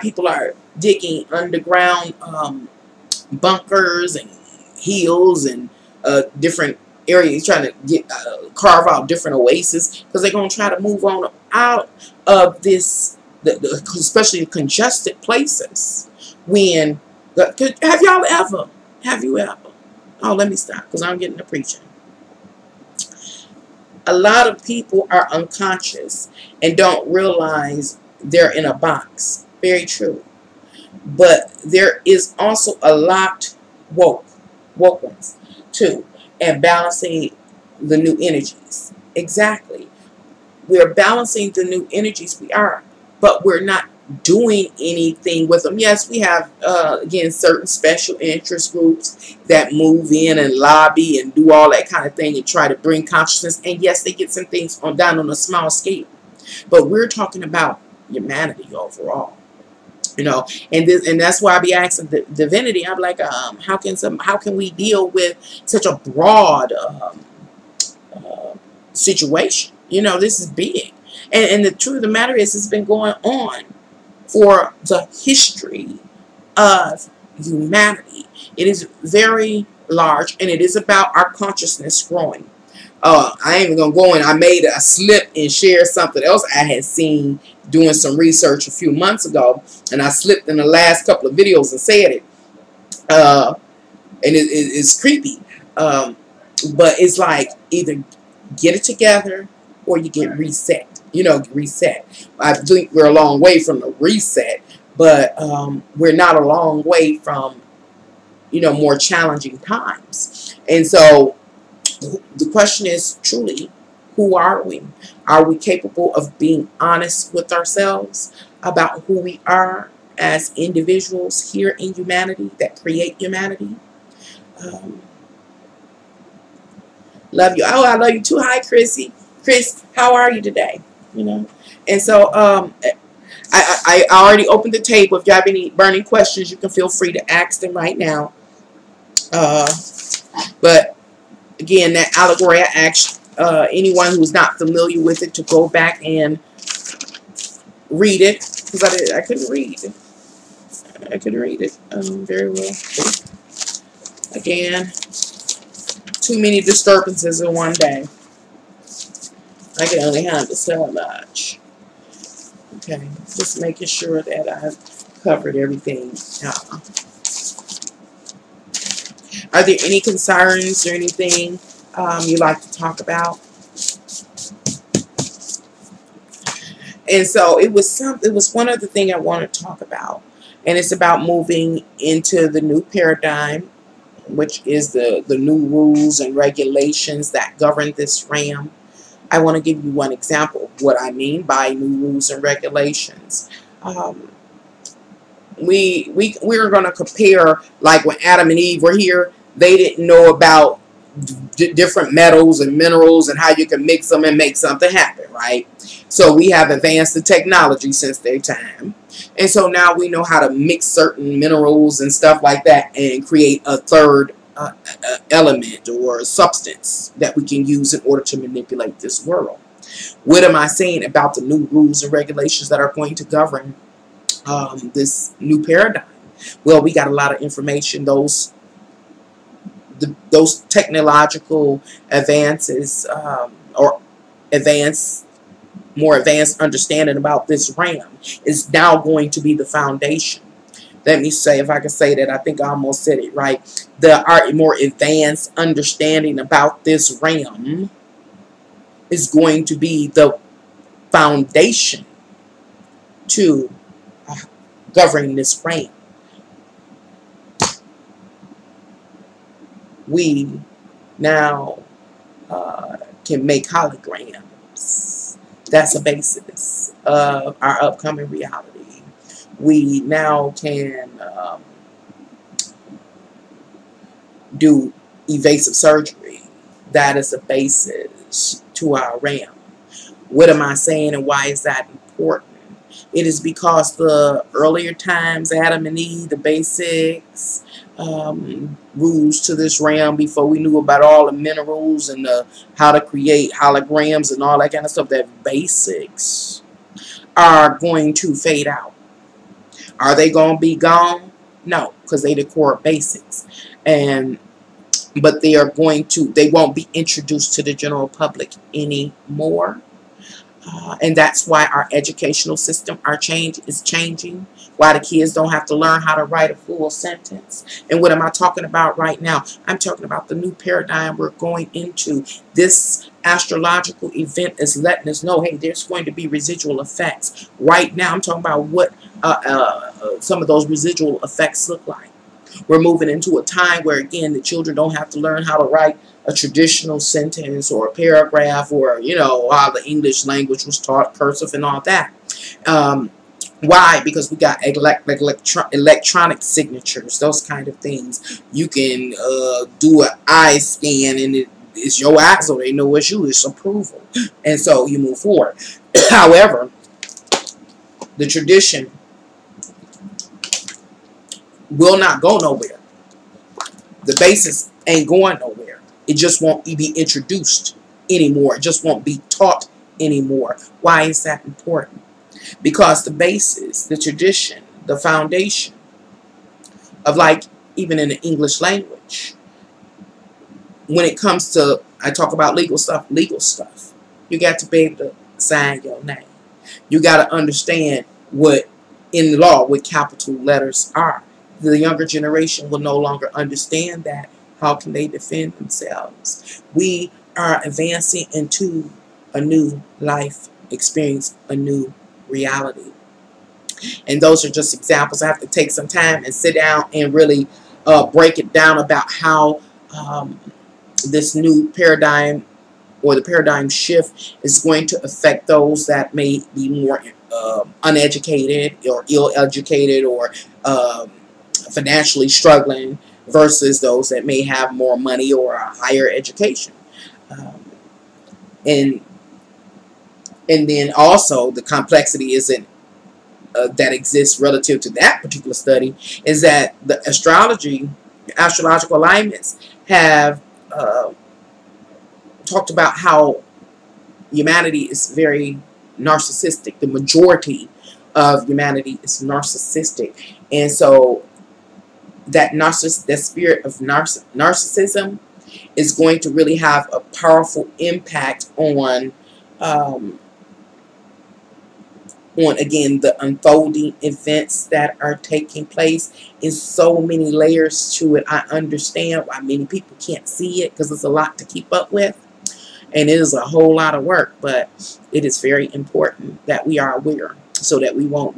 people are digging underground bunkers and hills and different areas, trying to carve out different oases, because they're going to try to move on out of this, especially the congested places. Have you ever? Oh, let me stop because I'm getting to preaching. A lot of people are unconscious and don't realize they're in a box. Very true. But there is also a lot woke ones too, and balancing the new energies. Exactly. We're balancing the new energies, we are, but we're not doing anything with them. Yes, we have, again, certain special interest groups that move in and lobby and do all that kind of thing and try to bring consciousness. And yes, they get some things down on a small scale. But we're talking about humanity overall. And that's why I be asking the divinity. I'm like, how can we deal with such a broad situation? This is big. And the truth of the matter is, it's been going on for the history of humanity. It is very large, and it is about our consciousness growing. I ain't even gonna go in. I made a slip and share something else I had seen doing some research a few months ago, and I slipped in the last couple of videos and said it. And it's creepy, but it's like either get it together or you get reset. Reset. I think we're a long way from the reset, but we're not a long way from more challenging times. And so the question is truly, who are we? Are we capable of being honest with ourselves about who we are as individuals here in humanity that create humanity? Love you. Oh, I love you too. Hi, Chrissy. Chris, how are you today? And so I already opened the table. If you have any burning questions, you can feel free to ask them right now. But again, that allegory, I asked anyone who's not familiar with it to go back and read it, because I couldn't read. I couldn't read it very well. Again, too many disturbances in one day. I can only handle so much. Okay, just making sure that I've covered everything. Are there any concerns or anything you'd like to talk about? And so it was one other thing I want to talk about, and it's about moving into the new paradigm which is the new rules and regulations that govern this realm. I want to give you one example of what I mean by new rules and regulations. Um, we're going to compare, like when Adam and Eve were here, they didn't know about different metals and minerals and how you can mix them and make something happen, right? So we have advanced the technology since their time, and so now we know how to mix certain minerals and stuff like that and create a third element or substance that we can use in order to manipulate this world. What am I saying about the new rules and regulations that are going to govern this new paradigm? Well, we got a lot of information. Those technological advances, or more advanced understanding about this realm is now going to be the foundation. Let me say, if I can say that, I think I almost said it right. The more advanced understanding about this realm is going to be the foundation to governing this realm. We now can make holograms. That's a basis of our upcoming reality. We now can do evasive surgery. That is a basis to our realm. What am I saying, and why is that important? It is because the earlier times, Adam and Eve, the basics, rules to this realm before we knew about all the minerals and how to create holograms and all that kind of stuff, that basics are going to fade out. Are they going to be gone? No, because they the core basics. But they won't be introduced to the general public anymore. And that's why our educational system is changing. Why the kids don't have to learn how to write a full sentence. And what am I talking about right now? I'm talking about the new paradigm we're going into. This astrological event is letting us know, hey, there's going to be residual effects. Right now, I'm talking about what some of those residual effects look like. We're moving into a time where, again, the children don't have to learn how to write a traditional sentence or a paragraph, or, how the English language was taught, cursive and all that. Why? Because we got electronic signatures, those kind of things. You can do an eye scan and it's your eye, so they know it's you. It's approval. And so you move forward. However, the tradition will not go nowhere. The basis ain't going nowhere. It just won't be introduced anymore. It just won't be taught anymore. Why is that important? Because the basis, the tradition, the foundation of, like, even in the English language, when it comes to, I talk about legal stuff, you got to be able to sign your name. You got to understand what, in the law, what capital letters are. The younger generation will no longer understand that. How can they defend themselves? We are advancing into a new life experience, a new reality. And those are just examples. I have to take some time and sit down and really break it down about how this new paradigm, or the paradigm shift, is going to affect those that may be more uneducated or ill-educated or financially struggling, versus those that may have more money or a higher education. And then also the complexity isn't that exists relative to that particular study, is that the astrological alignments have talked about how humanity is very narcissistic. The majority of humanity is narcissistic, and so that spirit of narcissism is going to really have a powerful impact on again, the unfolding events that are taking place. Is so many layers to it. I understand why many people can't see it, because it's a lot to keep up with, and it is a whole lot of work, but it is very important that we are aware, so that we won't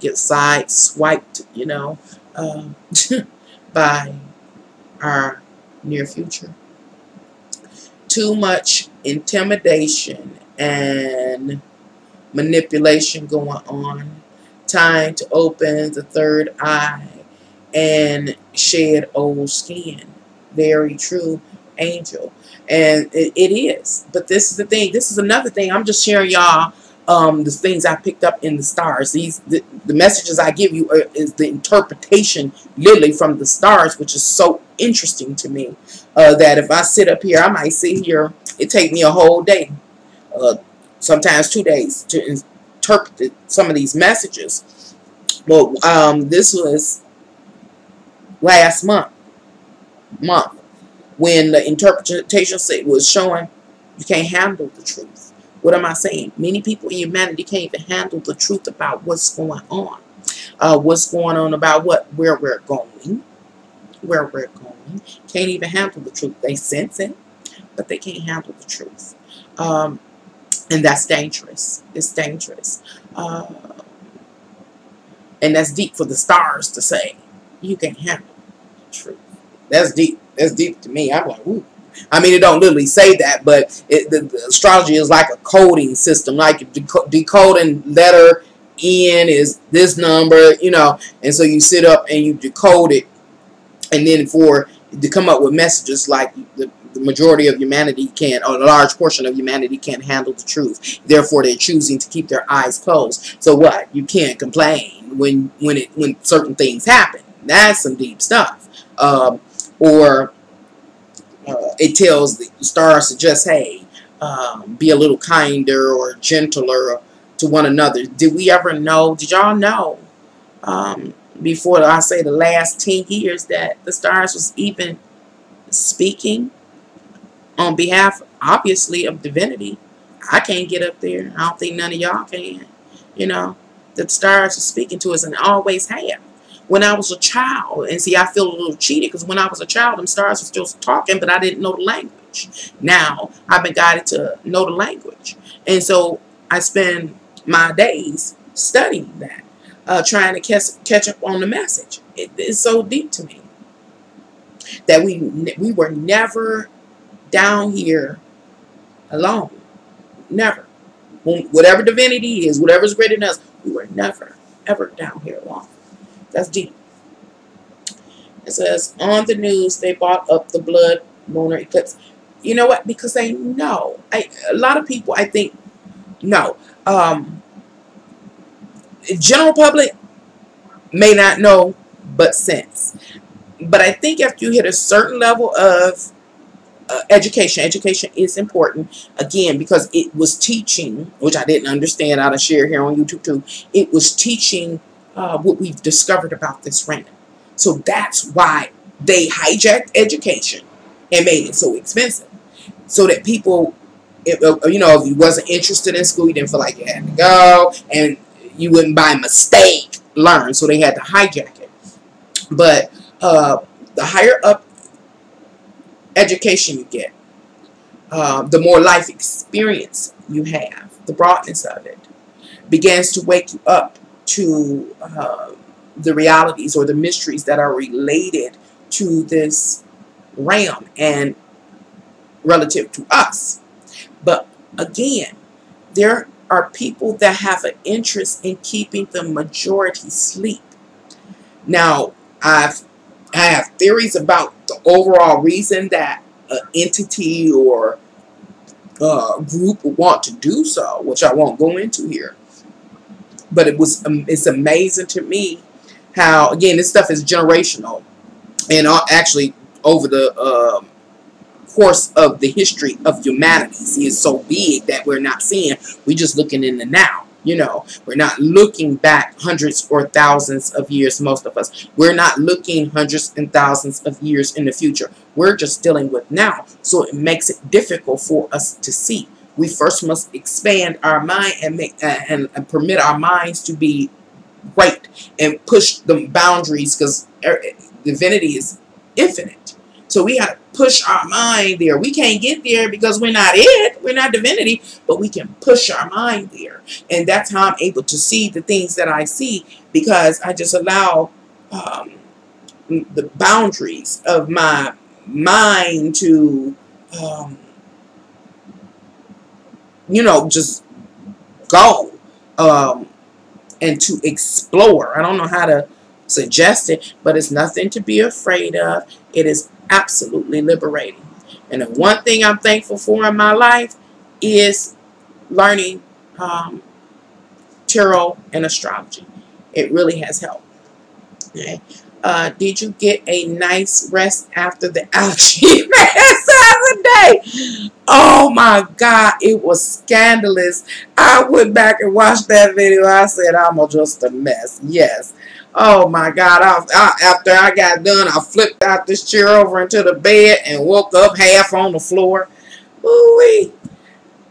get sideswiped, by our near future. Too much intimidation and manipulation going on. Time to open the third eye and shed old skin. Very true, Angel. And it is. But this is the thing. This is another thing. I'm just sharing y'all the things I picked up in the stars. The messages I give you is the interpretation literally from the stars, which is so interesting to me. That if I sit up here, I might sit here. It take me a whole day, sometimes 2 days, to interpret some of these messages. Well, this was last month when the interpretation was showing you can't handle the truth. What am I saying? Many people in humanity can't even handle the truth about what's going on. What's going on about where we're going. Can't even handle the truth. They sense it, but they can't handle the truth. And that's dangerous. It's dangerous. And that's deep for the stars to say. You can't handle the truth. That's deep. That's deep to me. I'm like, ooh. I mean, it don't literally say that, but the astrology is like a coding system. Like decoding letter N is this number, and so you sit up and you decode it, and then to come up with messages like the majority of humanity can't, or a large portion of humanity can't handle the truth. Therefore, they're choosing to keep their eyes closed. So what? You can't complain when certain things happen. That's some deep stuff. Or it tells the stars to just, hey, be a little kinder or gentler to one another. Did we ever know? Did y'all know before I say the last 10 years that the stars was even speaking on behalf, obviously, of divinity? I can't get up there. I don't think none of y'all can. The stars are speaking to us and always have. When I was a child, and see, I feel a little cheated because when I was a child, them stars were still talking, but I didn't know the language. Now, I've been guided to know the language. And so I spend my days studying that, trying to catch up on the message. It's so deep to me that we were never down here alone. Never. Whatever divinity is, whatever's greater than us, we were never, ever down here alone. That's deep. It says, on the news, they brought up the blood lunar eclipse. You know what? Because they know. A lot of people, I think, know. General public may not know, but sense. But I think after you hit a certain level of education is important, again, because it was teaching, which I didn't understand, I'll share here on YouTube too. It was teaching what we've discovered about this random. So that's why they hijacked education and made it so expensive. So that people, if you wasn't interested in school, you didn't feel like you had to go, and you wouldn't by mistake learn. So they had to hijack it. But the higher up education you get, the more life experience you have, the broadness of it begins to wake you up to the realities or the mysteries that are related to this realm and relative to us. But again, there are people that have an interest in keeping the majority asleep. Now, I have theories about the overall reason that an entity or group would want to do so, which I won't go into here. But it's amazing to me how, again, this stuff is generational, and actually over the course of the history of humanity, is so big that we're not seeing. We're just looking in the now. We're not looking back hundreds or thousands of years, most of us. We're not looking hundreds and thousands of years in the future. We're just dealing with now. So it makes it difficult for us to see. We first must expand our mind and and permit our minds to be great and push the boundaries, because divinity is infinite. So we got to push our mind there. We can't get there because we're not it. We're not divinity, but we can push our mind there. And that's how I'm able to see the things that I see, because I just allow the boundaries of my mind to, just go, and to explore. I don't know how to suggest it, but it's nothing to be afraid of. It is absolutely liberating. And the one thing I'm thankful for in my life is learning tarot and astrology. It really has helped. Okay. Did you get a nice rest after the allergy day? Oh my God, it was scandalous. I went back and watched that video. I said, I'm just a mess. Yes. Oh my God. After I got done, I flipped out this chair over into the bed and woke up half on the floor. Ooh-wee.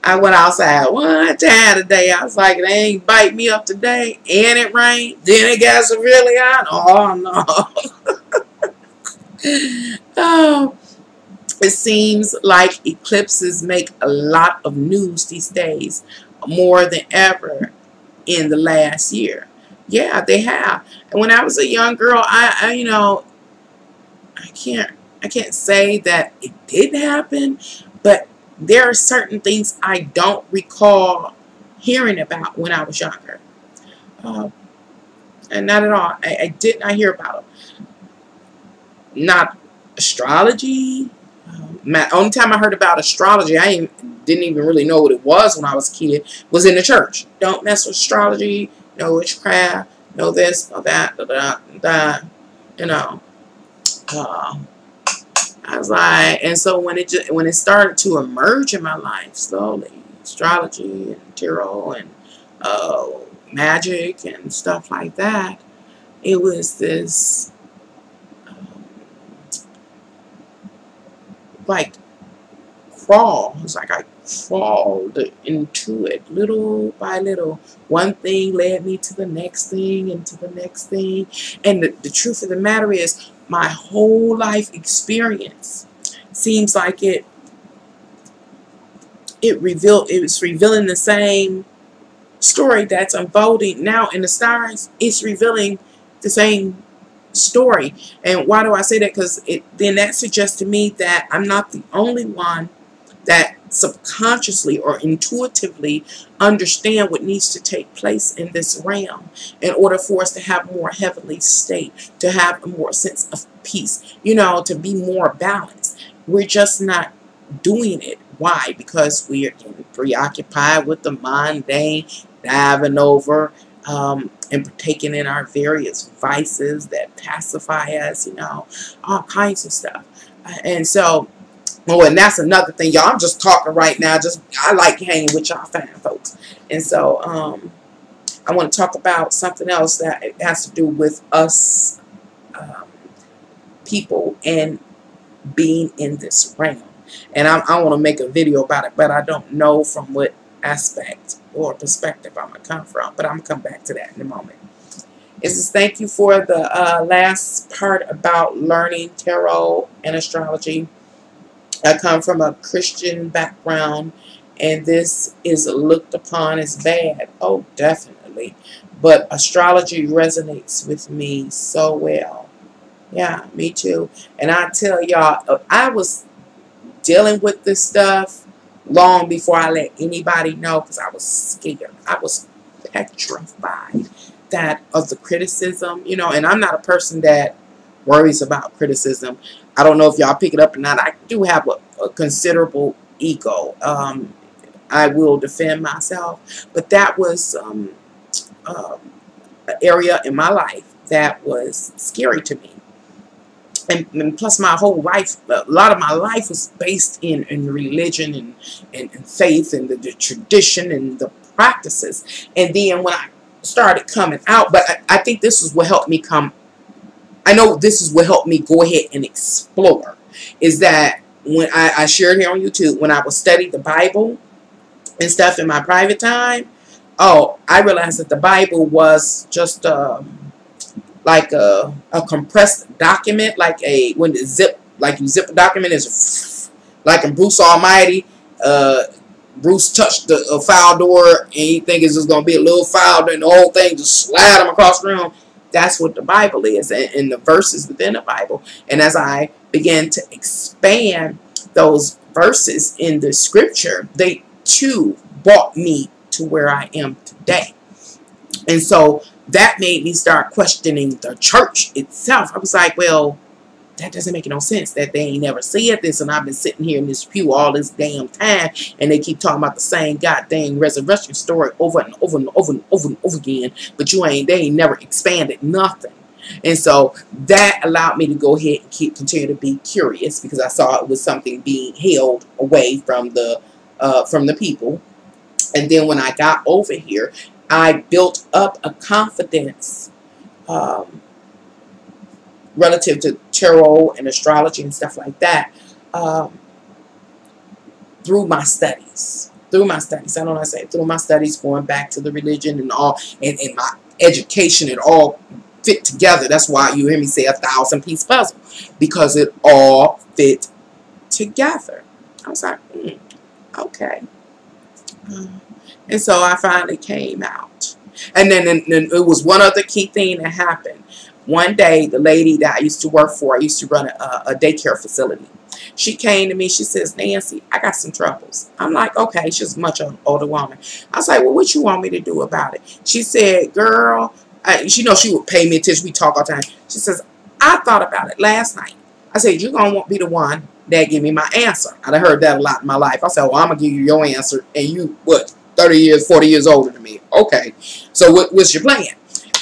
I went outside one time today. I was like, they ain't bite me up today. And it rained. Then it got severely hot. Oh, no. Oh, it seems like eclipses make a lot of news these days, more than ever in the last year. Yeah, they have. And when I was a young girl, I can't say that it didn't happen, but there are certain things I don't recall hearing about when I was younger. And not at all. I did not hear about them. Not astrology. Only time I heard about astrology, I didn't even really know what it was when I was a kid, was in the church. Don't mess with astrology, no witchcraft, no this, no that, that. I was like, and so when it started to emerge in my life slowly, astrology and tarot and magic and stuff like that, it was this like crawl. It was like I crawled into it little by little. One thing led me to the next thing and to the next thing. And the truth of the matter is, my whole life experience seems like it was revealing the same story that's unfolding now in the stars. It's revealing the same story. And why do I say that? Because then that suggests to me that I'm not the only one that subconsciously or intuitively understand what needs to take place in this realm in order for us to have more heavenly state, to have a more sense of peace, to be more balanced. We're just not doing it. Why? Because we are getting preoccupied with the mundane, diving over and partaking in our various vices that pacify us, all kinds of stuff. And so, and that's another thing, y'all. I'm just talking right now. I like hanging with y'all fine folks. And so I want to talk about something else that has to do with us people and being in this realm. And I want to make a video about it, but I don't know from what aspect or perspective I'm going to come from. But I'm going to come back to that in a moment. It says, thank you for the last part about learning tarot and astrology. I come from a Christian background, and this is looked upon as bad. Oh, definitely. But astrology resonates with me so well. Yeah, me too. And I tell y'all, I was dealing with this stuff long before I let anybody know, because I was scared. I was petrified of the criticism, and I'm not a person that worries about criticism. I don't know if y'all pick it up or not. I do have a considerable ego. I will defend myself, but that was an area in my life that was scary to me. And plus, my whole life, a lot of my life was based in religion and faith and the tradition and the practices. And then when I started coming out, but I think this is what helped me come. I know this is what helped me go ahead and explore, is that when I shared here on YouTube, when I was studying the Bible and stuff in my private time, I realized that the Bible was just like a compressed document, like when you zip a document, is like in Bruce Almighty. Bruce touched a file door, and you think it's just gonna be a little file, then the whole thing just slide him across the room. That's what the Bible is, and the verses within the Bible. And as I began to expand those verses in the scripture, they too brought me to where I am today. And so that made me start questioning the church itself. I was like, well, that doesn't make no sense that they ain't never said this, and I've been sitting here in this pew all this damn time, and they keep talking about the same goddamn resurrection story over and over and over and over and over again, but they ain't never expanded nothing. And so that allowed me to go ahead and continue to be curious, because I saw it was something being held away from the people. And then when I got over here, I built up a confidence relative to tarot and astrology and stuff like that, through my studies. I don't know what I say. Through my studies, going back to the religion and all, and my education, it all fit together. That's why you hear me say 1,000-piece puzzle, because it all fit together. I was like, okay. And so I finally came out. And then it was one other key thing that happened. One day, the lady that I used to work for, I used to run a daycare facility. She came to me. She says, Nancy, I got some troubles. I'm like, okay. She's a much older woman. I was like, well, what you want me to do about it? She said, girl, she would pay me attention. We talk all the time. She says, I thought about it last night. I said, you're going to be the one that give me my answer. I'd heard that a lot in my life. I said, well, I'm going to give you your answer. And you, 30 years, 40 years older than me. Okay. So what's your plan?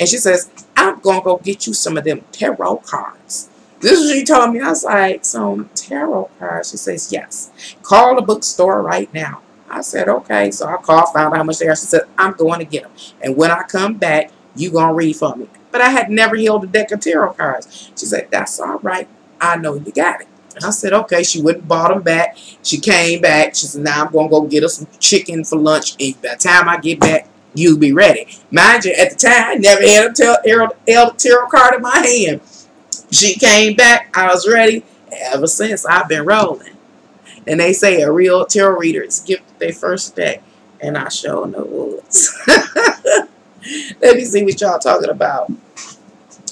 And she says, I'm going to go get you some of them tarot cards. This is what she told me. I was like, some tarot cards? She says, yes. Call the bookstore right now. I said, okay. So I called, found out how much they are. She said, I'm going to get them. And when I come back, you going to read for me. But I had never held a deck of tarot cards. She said, that's all right. I know you got it. And I said, okay. She went and bought them back. She came back. She said, now I'm going to go get her some chicken for lunch. And by the time I get back, you'll be ready. Mind you, at the time, I never had a tarot card in my hand. She came back. I was ready. Ever since, I've been rolling. And they say a real tarot reader is gifted their first deck. And I sure know woods. Let me see what y'all talking about.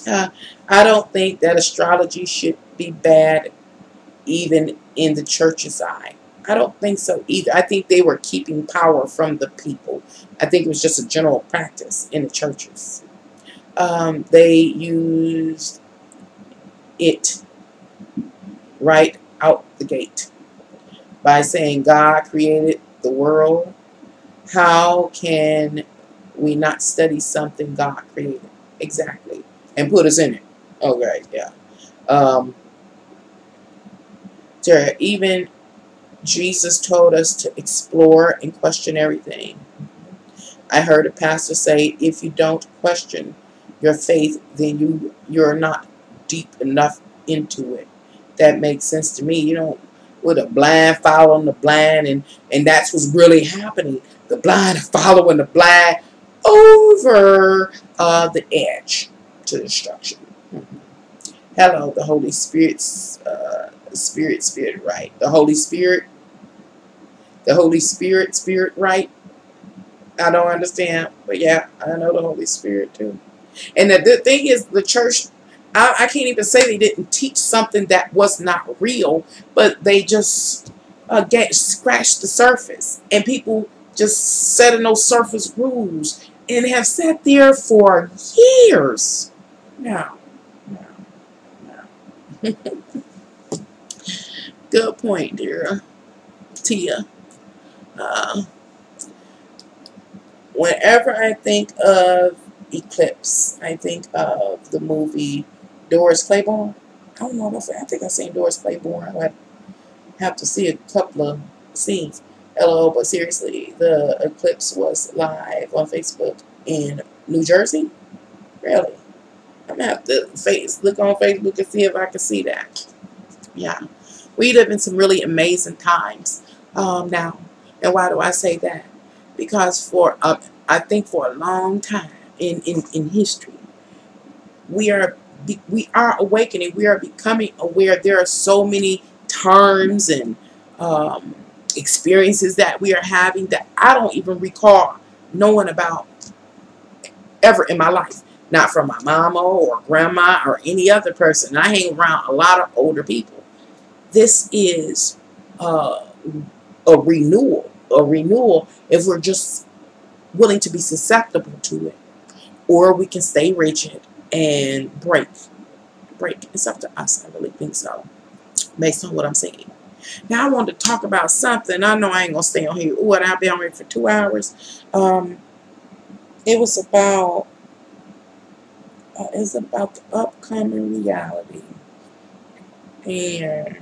I don't think that astrology should be bad, even in the church's eye. I don't think so either. I think they were keeping power from the people. I think it was just a general practice in the churches. They used it right out the gate by saying God created the world. How can we not study something God created? Exactly. And put us in it. Okay, yeah. Even Jesus told us to explore and question everything. I heard a pastor say, if you don't question your faith, then you're not deep enough into it. That makes sense to me. You know, with a blind following the blind, and that's what's really happening. The blind are following the blind over the edge to destruction. Hello, the Holy Spirit's spirit, right? The Holy Spirit, spirit, right? I don't understand, but yeah, I know the Holy Spirit too. And the thing is, the church, I can't even say they didn't teach something that was not real, but they just scratched the surface, and people just set in those surface rules and have sat there for years. No. Good point, dear Tia. Whenever I think of Eclipse, I think of the movie Doris Claiborne. I don't know if I think I've seen Doris Claiborne. I would have to see a couple of scenes. Hello, but seriously, the eclipse was live on Facebook in New Jersey. Really? I'm gonna have to look on Facebook and see if I can see that. Yeah, we live in some really amazing times now. And why do I say that? Because I think for a long time in history, we are awakening. We are becoming aware. There are so many terms and experiences that we are having that I don't even recall knowing about ever in my life. not from my mama or grandma or any other person. I hang around a lot of older people. This is a renewal if we're just willing to be susceptible to it, or we can stay rigid and break. It's up to us. I really think so, based on what I'm saying. Now I want to talk about something. I know I ain't gonna stay on here. Ooh, and I'll be on here for 2 hours. It was about it's about the upcoming reality, and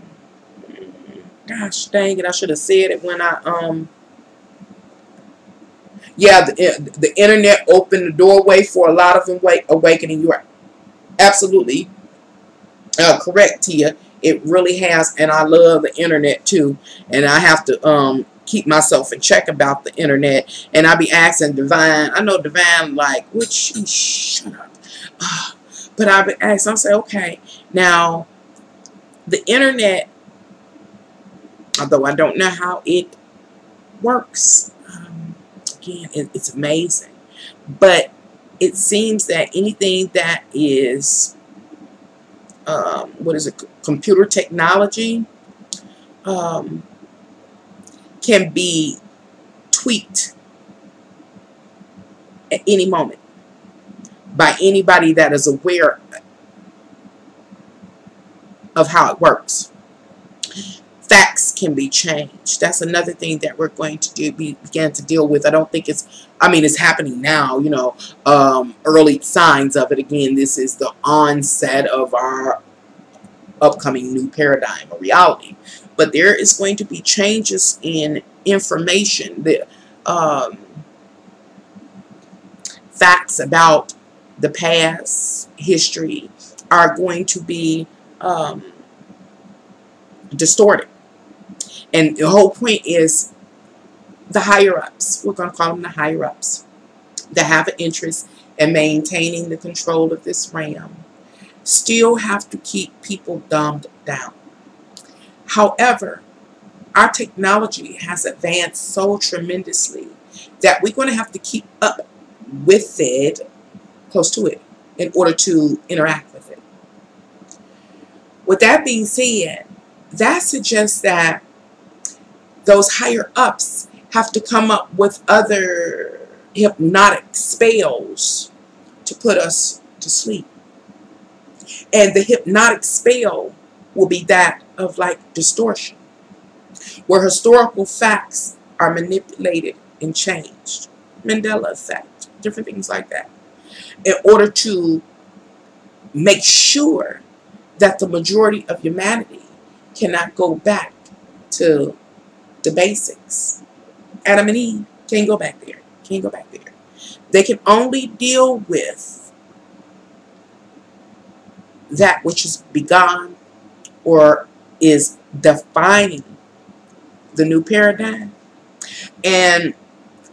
gosh dang it, I should have said it when yeah, the internet opened the doorway for a lot of awakening. You are absolutely correct, Tia. It really has, and I love the internet too. And I have to keep myself in check about the internet. And I be asking Divine. I know Divine like, which shut up. But I be asking. I say, okay, now the internet, although I don't know how it works. Again, it's amazing, but it seems that anything that is what is it, computer technology, can be tweaked at any moment by anybody that is aware of how it works. Facts can be changed. That's another thing that we're going to begin to deal with. I don't think it's happening now, early signs of it. Again, this is the onset of our upcoming new paradigm or reality. But there is going to be changes in information. The facts about the past, history, are going to be distorted. And the whole point is the higher-ups, we're going to call them the higher-ups, that have an interest in maintaining the control of this realm, still have to keep people dumbed down. However, our technology has advanced so tremendously that we're going to have to keep up with it, close to it, in order to interact with it. With that being said, that suggests that those higher ups have to come up with other hypnotic spells to put us to sleep. And the hypnotic spell will be that of like distortion, where historical facts are manipulated and changed. Mandela effect, different things like that, in order to make sure that the majority of humanity cannot go back to the basics. Adam and Eve can't go back there. Can't go back there. They can only deal with that which is begun or is defining the new paradigm. And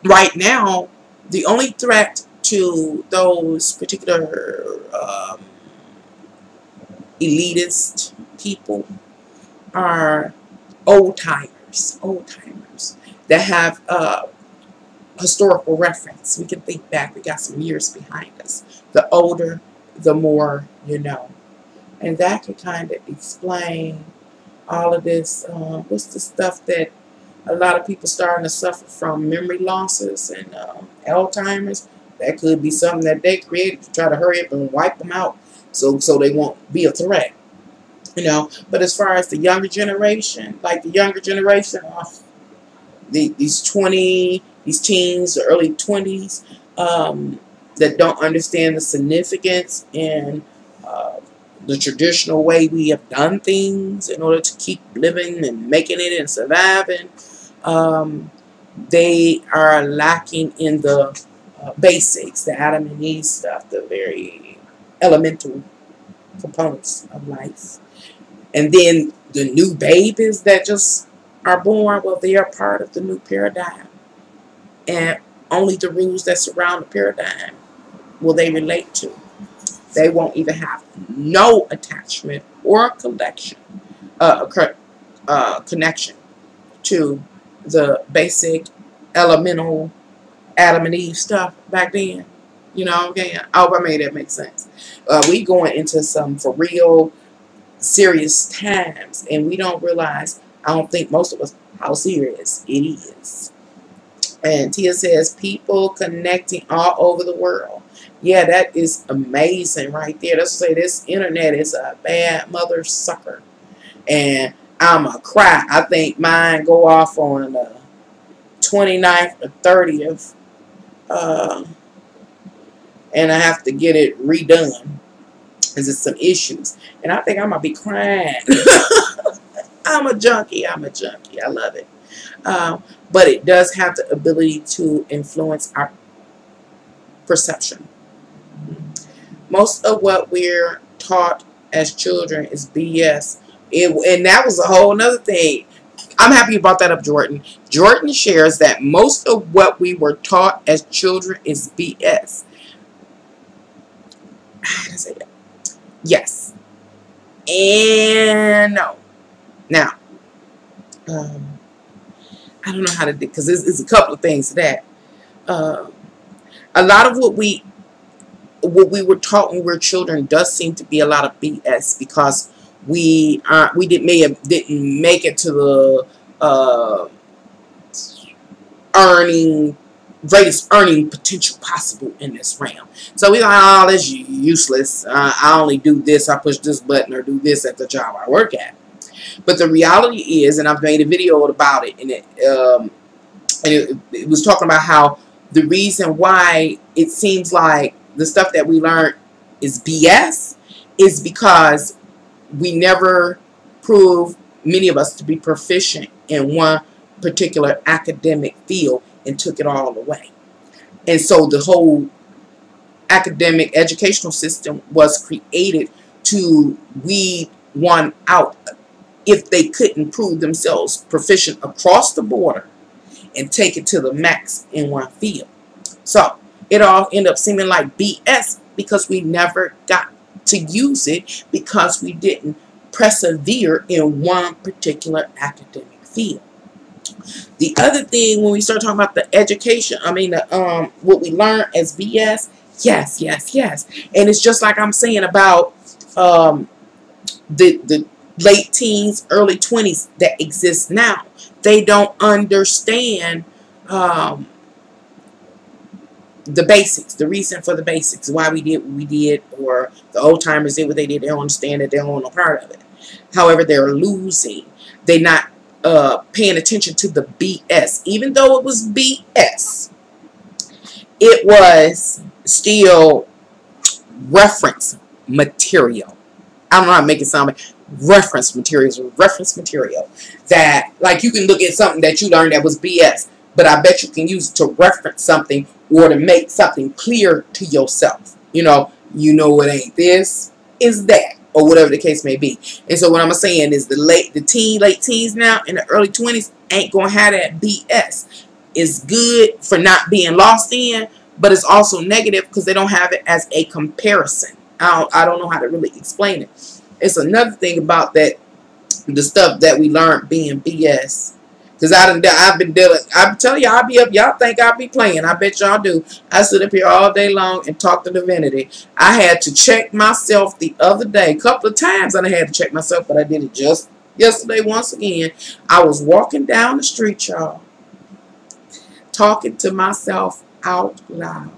right now, the only threat to those particular elitist people are old timers that have historical reference. We can think back. We got some years behind us. The older, the more you know. And that could kind of explain all of this. What's the stuff that a lot of people starting to suffer from, memory losses and Alzheimer's? That could be something that they created to try to hurry up and wipe them out so they won't be a threat. But as far as the younger generation, these teens, the early 20s, that don't understand the significance and the traditional way we have done things in order to keep living and making it and surviving, they are lacking in the basics, the Adam and Eve stuff, the very elemental components of life. And then the new babies that just are born, well, they are part of the new paradigm. And only the rules that surround the paradigm will they relate to. They won't even have no attachment or connection to the basic elemental Adam and Eve stuff back then. You know, okay. I hope I made that make sense. We going into some for real serious times, and we don't realize. I don't think most of us how serious it is. And Tia says people connecting all over the world. Yeah, that is amazing right there. Let's say this internet is a bad mother sucker, and I'm a cry. I think mine go off on the 29th or 30th, and I have to get it redone because it's some issues. And I think I'm gonna be crying. I'm a junkie. I'm a junkie. I love it. But it does have the ability to influence our perception. Most of what we're taught as children is BS. And that was a whole nother thing. I'm happy you brought that up, Jordan. Jordan shares that most of what we were taught as children is BS. How did I say that? Yes. And no. Now, I don't know how to do, because there's a couple of things to that. A lot of what we were taught when we were children does seem to be a lot of BS, because we didn't make it to the greatest earning potential possible in this realm. So we like, oh, that's useless. I only do this. I push this button or do this at the job I work at. But the reality is, and I've made a video about it, and it was talking about how the reason why it seems like the stuff that we learned is BS is because we never proved many of us to be proficient in one particular academic field and took it all away. And so the whole academic educational system was created to weed one out if they couldn't prove themselves proficient across the border and take it to the max in one field. So it all ended up seeming like BS because we never got to use it because we didn't persevere in one particular academic field. The other thing, when we start talking about the education, what we learn as BS, yes. And it's just like I'm saying about the late teens, early 20s that exist now. They don't understand the basics, the reason for the basics, why we did what we did, or the old timers did what they did. They don't understand it. They don't want no part of it. However, they're losing. They're not paying attention to the BS. Even though it was BS, it was still reference material. I don't know how to make it sound, but reference materials, reference material that, like, you can look at something that you learned that was BS, but I bet you can use it to reference something or to make something clear to yourself. You know it ain't this, is that, or whatever the case may be. And so what I'm saying is the late teens now and the early 20s ain't gonna have that BS. It's good for not being lost in, but it's also negative because they don't have it as a comparison. I don't know how to really explain it. It's another thing about that, the stuff that we learned being BS. Because I've been dealing, I'm telling y'all, I'll be up, y'all think I'll be playing. I bet y'all do. I sit up here all day long and talk to divinity. I had to check myself the other day. A couple of times I had to check myself, but I did it just yesterday once again. I was walking down the street, y'all, talking to myself out loud.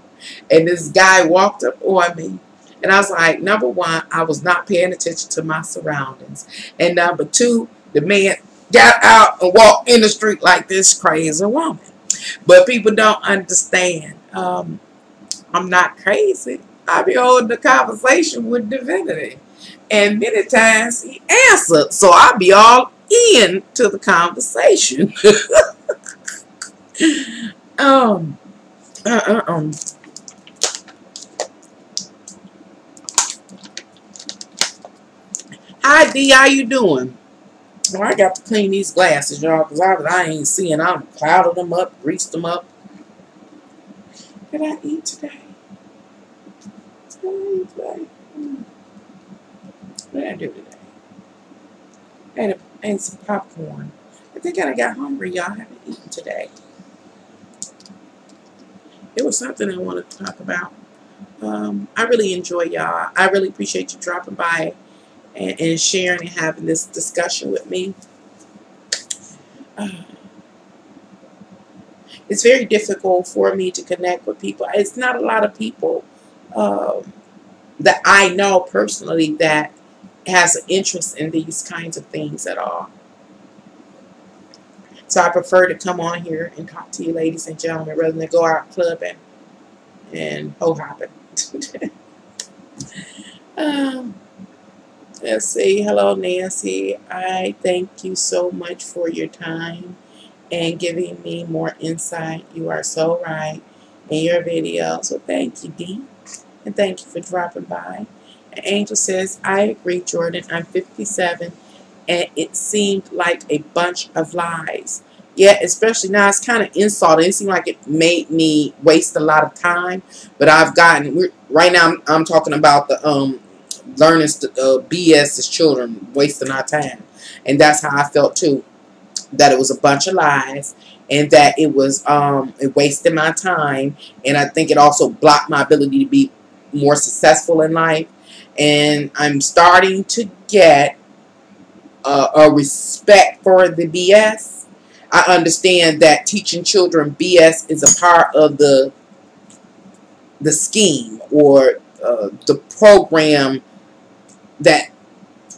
And this guy walked up on me. And I was like, number one, I was not paying attention to my surroundings. And number two, the man got out and walked in the street like this crazy woman. But people don't understand. I'm not crazy. I be holding the conversation with divinity. And many times he answered. So I be all in to the conversation. Hi, D. How you doing? Well, I got to clean these glasses, y'all, because I ain't seeing. I clouded them up, greased them up. What did I eat today? What did I do today? I ate some popcorn. I think I got hungry, y'all. I haven't eaten today. It was something I wanted to talk about. I really enjoy y'all. I really appreciate you dropping by and sharing and having this discussion with me. Uh, it's very difficult for me to connect with people. It's not a lot of people that I know personally that has an interest in these kinds of things at all. So I prefer to come on here and talk to you, ladies and gentlemen, rather than go out clubbing and ho-hopping. um, let's see. Hello, Nancy. I thank you so much for your time and giving me more insight. You are so right in your video. So thank you, Dee. And thank you for dropping by. And Angel says, I agree, Jordan. I'm 57 and it seemed like a bunch of lies. Yeah, especially now it's kind of insulting. It seemed like it made me waste a lot of time. But I've gotten, right now I'm talking about the learning BS as children, wasting our time. And that's how I felt too. That it was a bunch of lies and that it was it wasted my time. And I think it also blocked my ability to be more successful in life. And I'm starting to get a respect for the BS. I understand that teaching children BS is a part of the scheme or the program that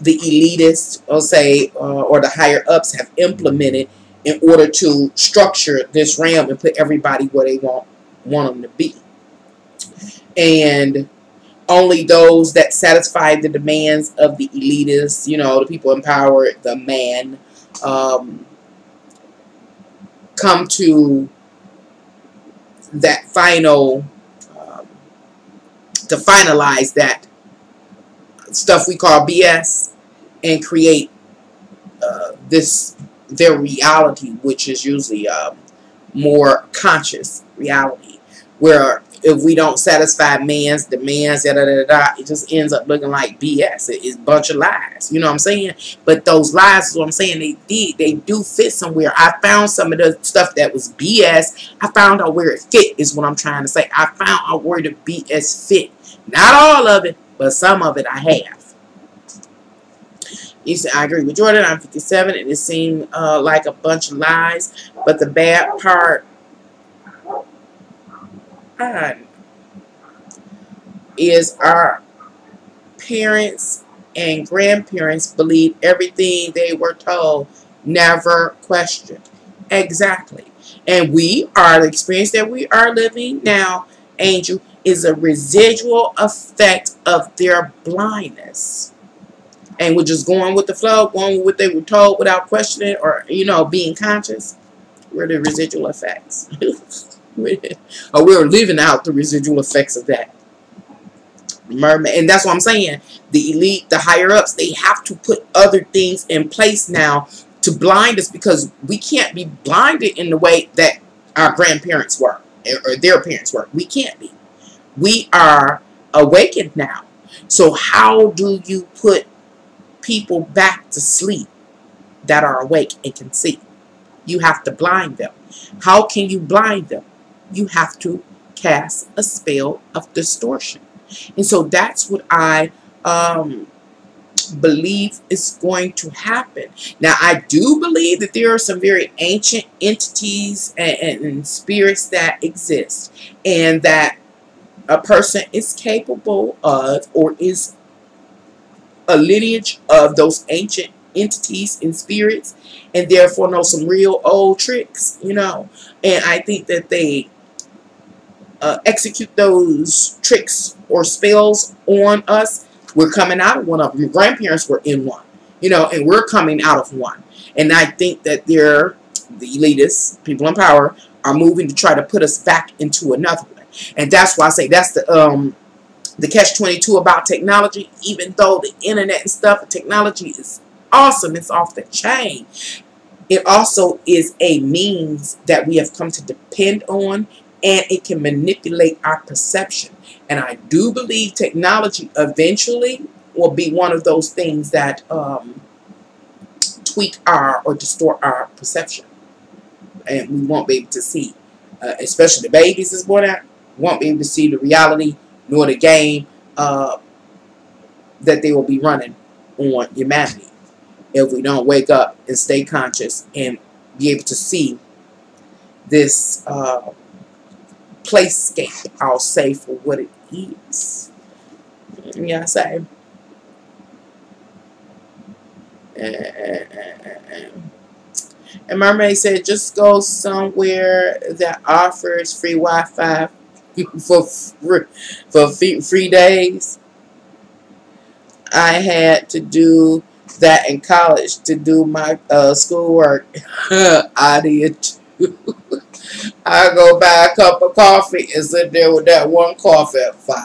the elitists, I'll say, or the higher ups have implemented in order to structure this realm and put everybody where they want them to be. And only those that satisfy the demands of the elitists, you know, the people in power, the man, come to that final, to finalize that stuff we call BS and create their reality, which is usually more conscious reality, where if we don't satisfy man's demands, it just ends up looking like BS. It's a bunch of lies. You know what I'm saying? But those lies is what I'm saying. They do fit somewhere. I found some of the stuff that was BS. I found out where it fit is what I'm trying to say. I found out where the BS fit. Not all of it, but some of it I have. You said, I agree with Jordan. I'm 57, and it seemed like a bunch of lies. But the bad part is our parents and grandparents believed everything they were told, never questioned. Exactly. And the experience that we are living now, Angel, is a residual effect of their blindness. And we're just going with the flow, going with what they were told without questioning or, being conscious. We're the residual effects. Or we're living out the residual effects of that. Mermaid. And that's what I'm saying. The elite, the higher ups, they have to put other things in place now to blind us because we can't be blinded in the way that our grandparents were or their parents were. We can't be. We are awakened now. So how do you put people back to sleep that are awake and can see? You have to blind them. How can you blind them? You have to cast a spell of distortion. And so that's what I believe is going to happen. Now, I do believe that there are some very ancient entities and spirits that exist, and that a person is capable of or is a lineage of those ancient entities and spirits, and therefore know some real old tricks, And I think that they execute those tricks or spells on us. We're coming out of one of them. Your grandparents were in one, and we're coming out of one. And I think that the elitists, people in power, are moving to try to put us back into another one. And that's why I say that's the catch-22 about technology. Even though the internet and stuff and technology is awesome, it's off the chain, it also is a means that we have come to depend on, and it can manipulate our perception. And I do believe technology eventually will be one of those things that tweak or distort our perception. And we won't be able to see, especially the babies is born out, won't be able to see the reality nor the game that they will be running on humanity if we don't wake up and stay conscious and be able to see this playscape, I'll say, for what it is. Yeah, I say. And Mermaid said, just go somewhere that offers free Wi-Fi for free days. I had to do that in college to do my schoolwork. I did too. I go buy a cup of coffee and sit there with that one coffee for 5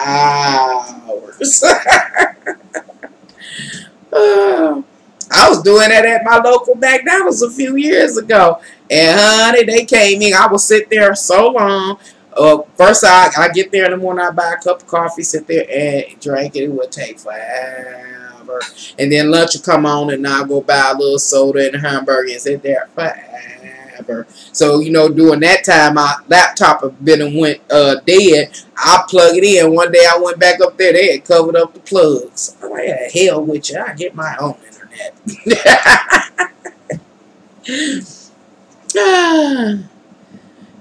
hours. I was doing that at my local McDonald's a few years ago. And honey, they came in. I would sit there so long. First, I get there in the morning, I buy a cup of coffee, sit there and drink it. It would take forever. And then lunch would come on and I'll go buy a little soda and a hamburger and sit there forever. So, during that time, my laptop had been and went dead. I plug it in. One day I went back up there. They had covered up the plugs. I'm like, yeah, hell with you. I get my own internet.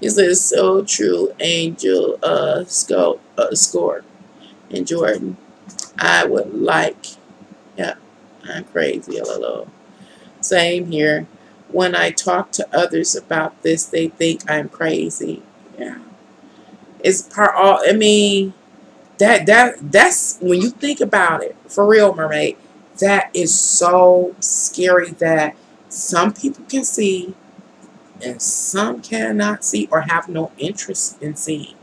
He says, so true, Angel scored in Jordan. I would like, yeah, I'm crazy, LOL. Same here. When I talk to others about this, they think I'm crazy. Yeah. It's that's when you think about it, for real, Mermaid, that is so scary that some people can see and some cannot see or have no interest in seeing,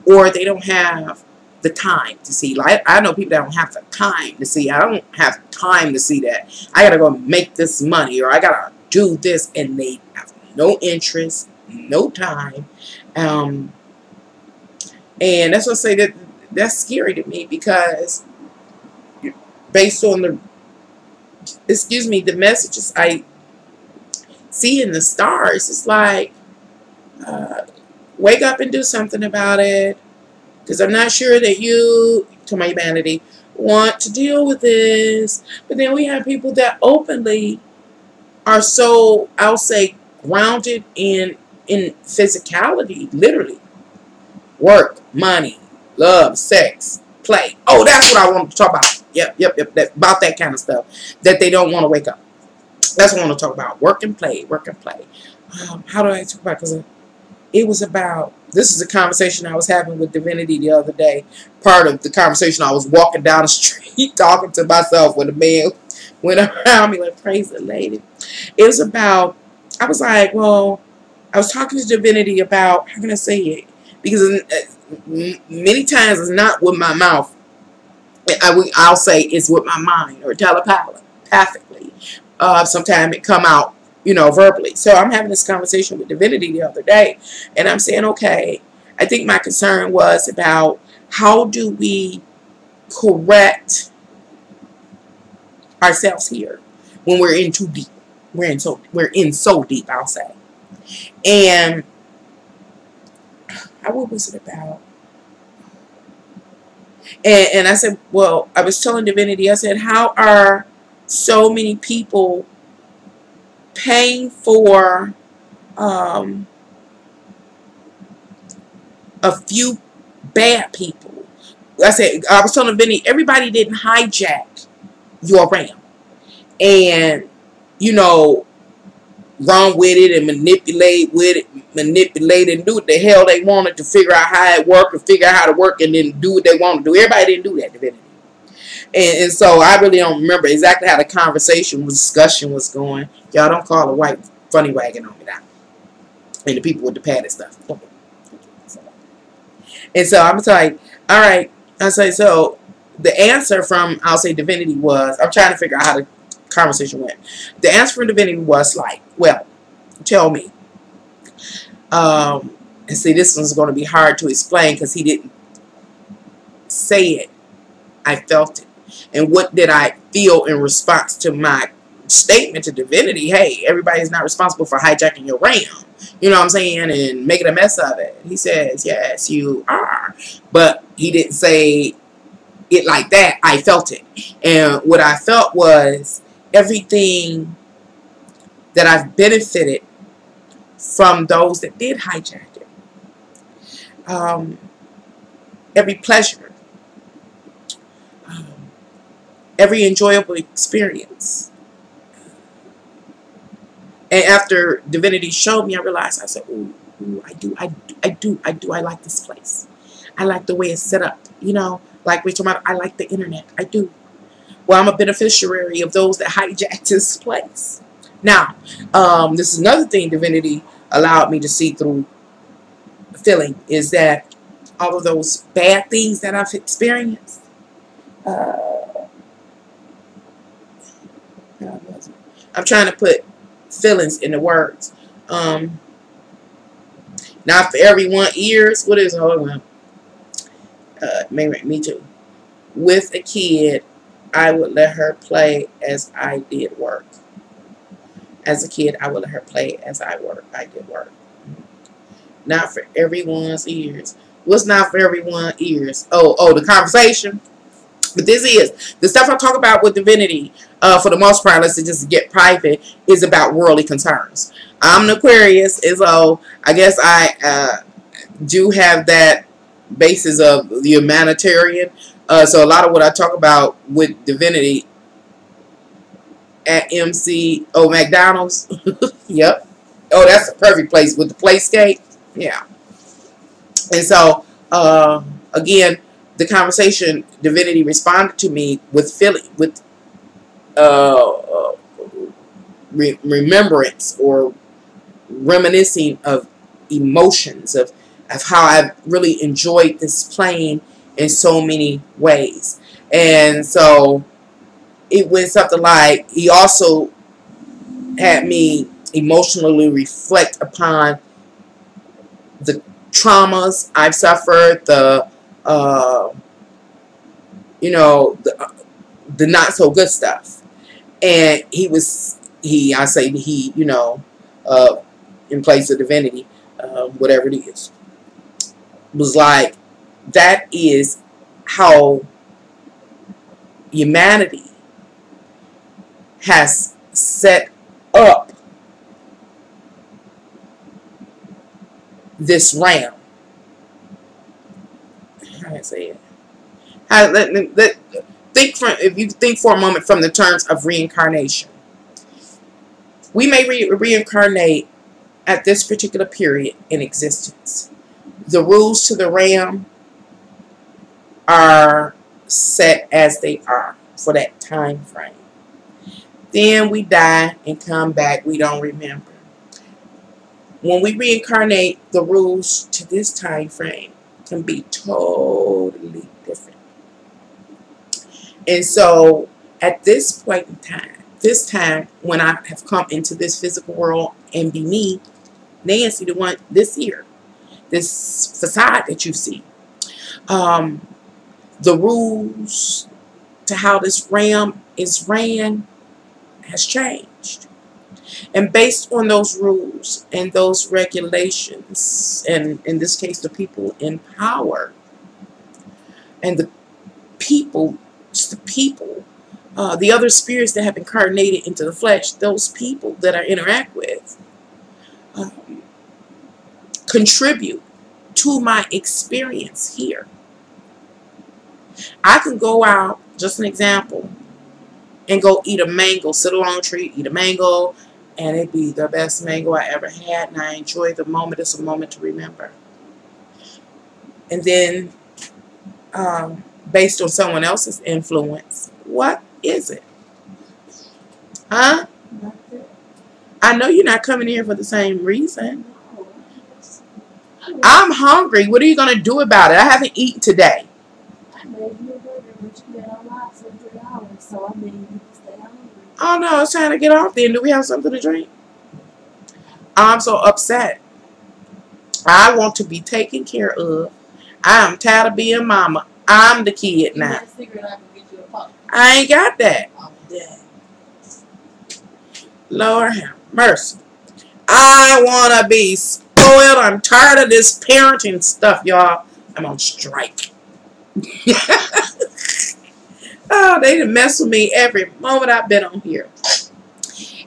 or they don't have the time to see. Like, I know people that don't have the time to see. I don't have time to see that. I gotta go make this money, or I gotta do this, and they have no interest, no time, and that's what I say that's scary to me, because based on the messages I see in the stars, it's like, wake up and do something about it, because I'm not sure that you, to my humanity, want to deal with this. But then we have people that openly are so, I'll say, grounded in physicality, literally. Work, money, love, sex, play. Oh, that's what I want to talk about. Yep, about that kind of stuff, that they don't want to wake up. That's what I want to talk about. Work and play, work and play. How do I talk about it? Because it was about, this is a conversation I was having with Divinity the other day. Part of the conversation, I was walking down the street talking to myself when the man went around me like, praise the lady. It was about, I was like, well, I was talking to Divinity about, how can I say it? Because many times it's not with my mouth. I'll say it's with my mind, or telepathically. Sometimes it come out, verbally. So I'm having this conversation with Divinity the other day, and I'm saying, okay, I think my concern was about how do we correct ourselves here when we're in too deep. We're in so deep, I'll say. And what was it about? And I said, well, I was telling Divinity, I said, how are so many people paying for a few bad people? I said, I was telling Divinity, everybody didn't hijack your RAM and, run with it and manipulate and do what the hell they wanted to figure out how it worked, and figure out how to work, and then do what they want to do. Everybody didn't do that, Divinity. And so I really don't remember exactly how the discussion was going. Y'all don't call a white funny wagon on me now. And the people with the padded stuff. And so I'm like, all right. I say, so the answer from, I'll say, Divinity was, I'm trying to figure out how the conversation went. The answer from Divinity was like, well, tell me. And see, this one's going to be hard to explain because he didn't say it. I felt it. And what did I feel in response to my statement to Divinity? Hey, everybody's not responsible for hijacking your RAM. You know what I'm saying? And making a mess of it. He says, yes, you are. But he didn't say it like that. I felt it. And what I felt was everything that I've benefited from those that did hijack it. Every pleasure, um, every enjoyable experience. And after Divinity showed me, I realized, I said, ooh, I like this place. I like the way it's set up. You know, like we're talking about, I like the internet. I do. Well, I'm a beneficiary of those that hijacked this place. Now, this is another thing Divinity allowed me to see through feeling, is that all of those bad things that I've experienced, I'm trying to put feelings into words. Not for everyone ears. What is it? Hold on. Me too. With a kid, I would let her play as I did work. As a kid, I would let her play as I did work. Not for everyone's ears. What's not for everyone's ears? Oh, the conversation. But this is the stuff I talk about with Divinity. For the most part, let's just get private, is about worldly concerns. I'm an Aquarius, and so I guess I do have that basis of the humanitarian. So a lot of what I talk about with Divinity at McDonald's. Yep. Oh, that's a perfect place with the playscape. Yeah. And so, again, the conversation, Divinity responded to me with feeling, with remembrance or reminiscing of emotions of how I've really enjoyed this plane in so many ways. And so it went something like, he also had me emotionally reflect upon the traumas I've suffered, the the not so good stuff. And I say he, in place of Divinity, whatever it is, was like, that is how humanity has set up this realm. How do I say it? If you think for a moment from the terms of reincarnation, we may reincarnate at this particular period in existence. The rules to the realm are set as they are for that time frame. Then we die and come back. We don't remember. When we reincarnate, the rules to this time frame can be totally different. And so at this point in time, when I have come into this physical world and be me, Nancy, the one this year, this facade that you see, the rules to how this realm is ran has changed. And based on those rules and those regulations, and in this case the people in power, and the the other spirits that have incarnated into the flesh, those people that I interact with, contribute to my experience here. I can go out, just an example, and go eat a mango, sit along a tree, eat a mango, and it'd be the best mango I ever had, and I enjoy the moment. It's a moment to remember. And then, based on someone else's influence, what is it? Huh? I know you're not coming here for the same reason. I'm hungry. What are you going to do about it? I haven't eaten today. Oh no, it's time to get off then. Do we have something to drink? I'm so upset. I want to be taken care of. I'm tired of being mama. I'm the kid now. I ain't got that. Lord have mercy. I want to be spoiled. I'm tired of this parenting stuff, y'all. I'm on strike. Oh, they done mess with me every moment I've been on here.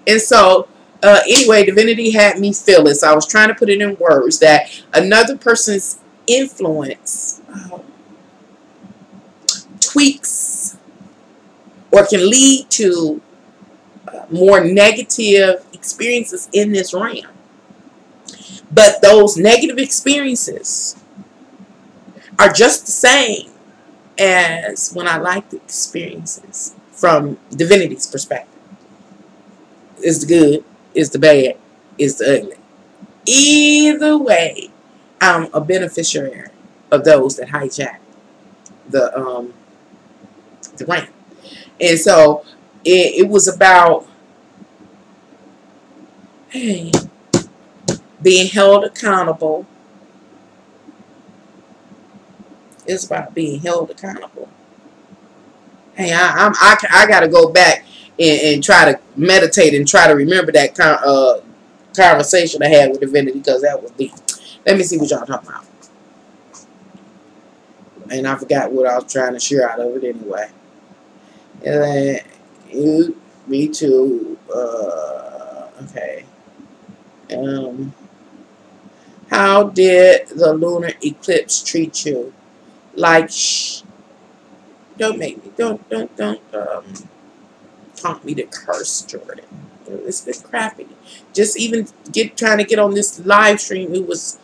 And so, anyway, divinity had me feel this. I was trying to put it in words that another person's influence tweaks or can lead to more negative experiences in this realm. But those negative experiences are just the same as when I like the experiences from divinity's perspective. It's the good, it's the bad, it's the ugly. Either way, I'm a beneficiary of those that hijack the ramp. And so it was about, hey, being held accountable. It's about being held accountable. Hey, I got to go back and try to meditate and try to remember that conversation I had with divinity, because that was deep. Let me see what y'all talking about. And I forgot what I was trying to share out of it anyway. And then, me too. Okay. How did the lunar eclipse treat you? Like, don't make me, don't taunt me to curse, Jordan. It's been crappy. Just even trying to get on this live stream, it was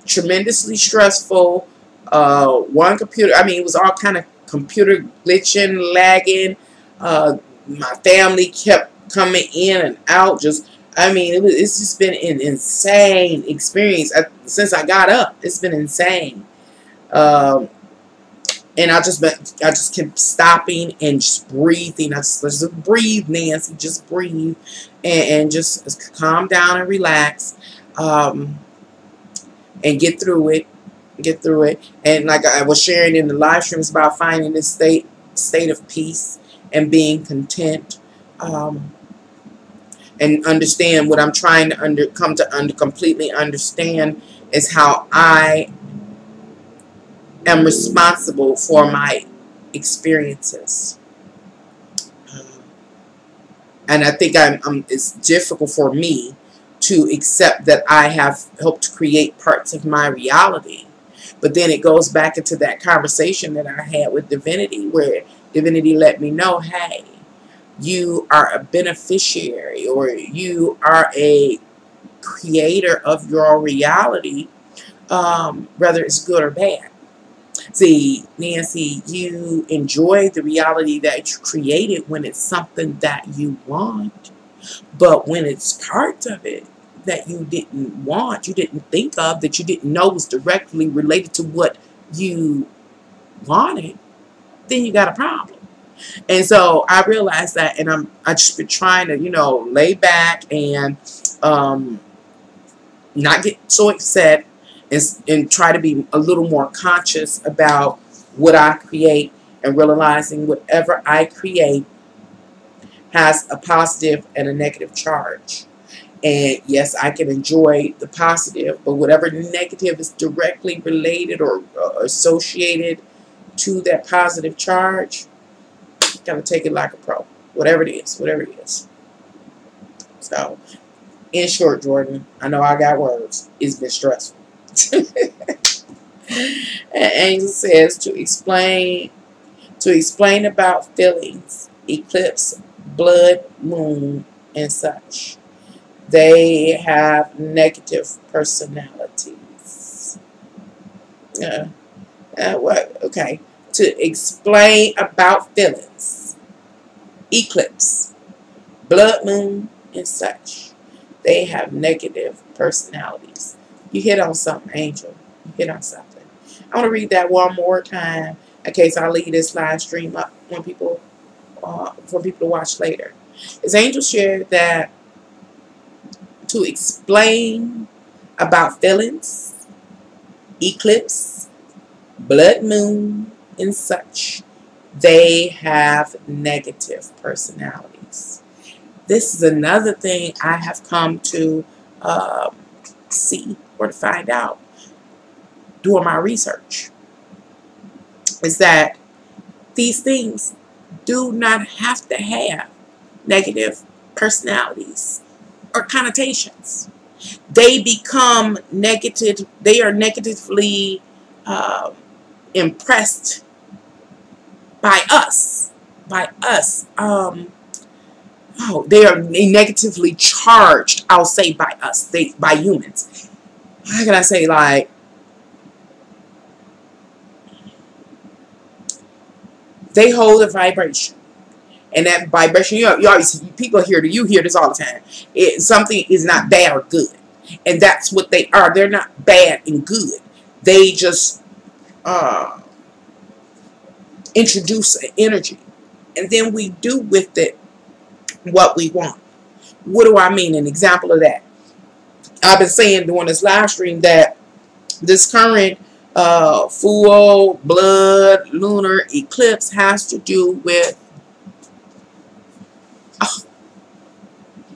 tremendously stressful. One computer, I mean, it was all kind of computer glitching, lagging. My family kept coming in and out. Just, I mean, it's just been an insane experience since I got up. It's been insane. And I just kept stopping and just breathing. I just breathe, Nancy. Just breathe, and just calm down and relax, and get through it. Get through it. And like I was sharing in the live stream, it's about finding this state of peace and being content, and understand what I'm trying to completely understand is how I am responsible for my experiences. And I think it's difficult for me to accept that I have helped create parts of my reality. But then it goes back into that conversation that I had with divinity, where divinity let me know, hey, you are a beneficiary, or you are a creator of your reality, whether it's good or bad. See, Nancy, you enjoy the reality that you created when it's something that you want. But when it's parts of it that you didn't want, you didn't think of, that you didn't know was directly related to what you wanted, then you got a problem. And so I realized that, and I just been trying to, lay back and not get so upset, and try to be a little more conscious about what I create, and realizing whatever I create has a positive and a negative charge. And yes, I can enjoy the positive, but whatever negative is directly related or associated to that positive charge, gotta take it like a pro. Whatever it is. So, in short, Jordan, I know I got words. It's been stressful. And Angel says to explain about feelings, eclipse, blood, moon, and such. They have negative personalities. What? Okay. To explain about feelings, eclipse, blood moon, and such. They have negative personalities. You hit on something, Angel. You hit on something. I want to read that one more time in case I leave this live stream up for people to watch later. As Angel shared that to explain about feelings, eclipse, blood moon, and such, they have negative personalities. This is another thing I have come to see or to find out. doing my research is that these things do not have to have negative personalities or connotations. They become negative. They are negatively impressed by us. By us. They are negatively charged. I'll say by us. By humans. How can I say, like, they hold a vibration, and that vibration, you always, people hear, you hear this all the time. Something is not bad or good, and that's what they are. They're not bad and good. They just introduce an energy, and then we do with it what we want. What do I mean? An example of that, I've been saying during this live stream that this current full blood lunar eclipse has to do with, oh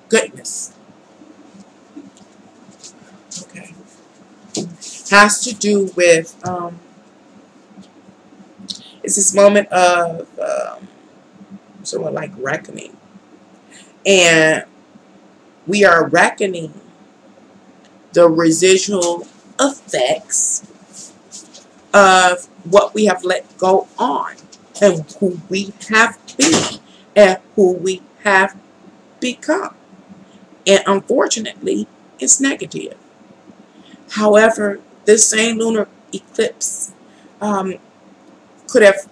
goodness, okay, has to do with it's this moment of sort of like reckoning, and we are reckoning the residual effects of what we have let go on, and who we have been, and who we have become. And unfortunately, it's negative. However, this same lunar eclipse could have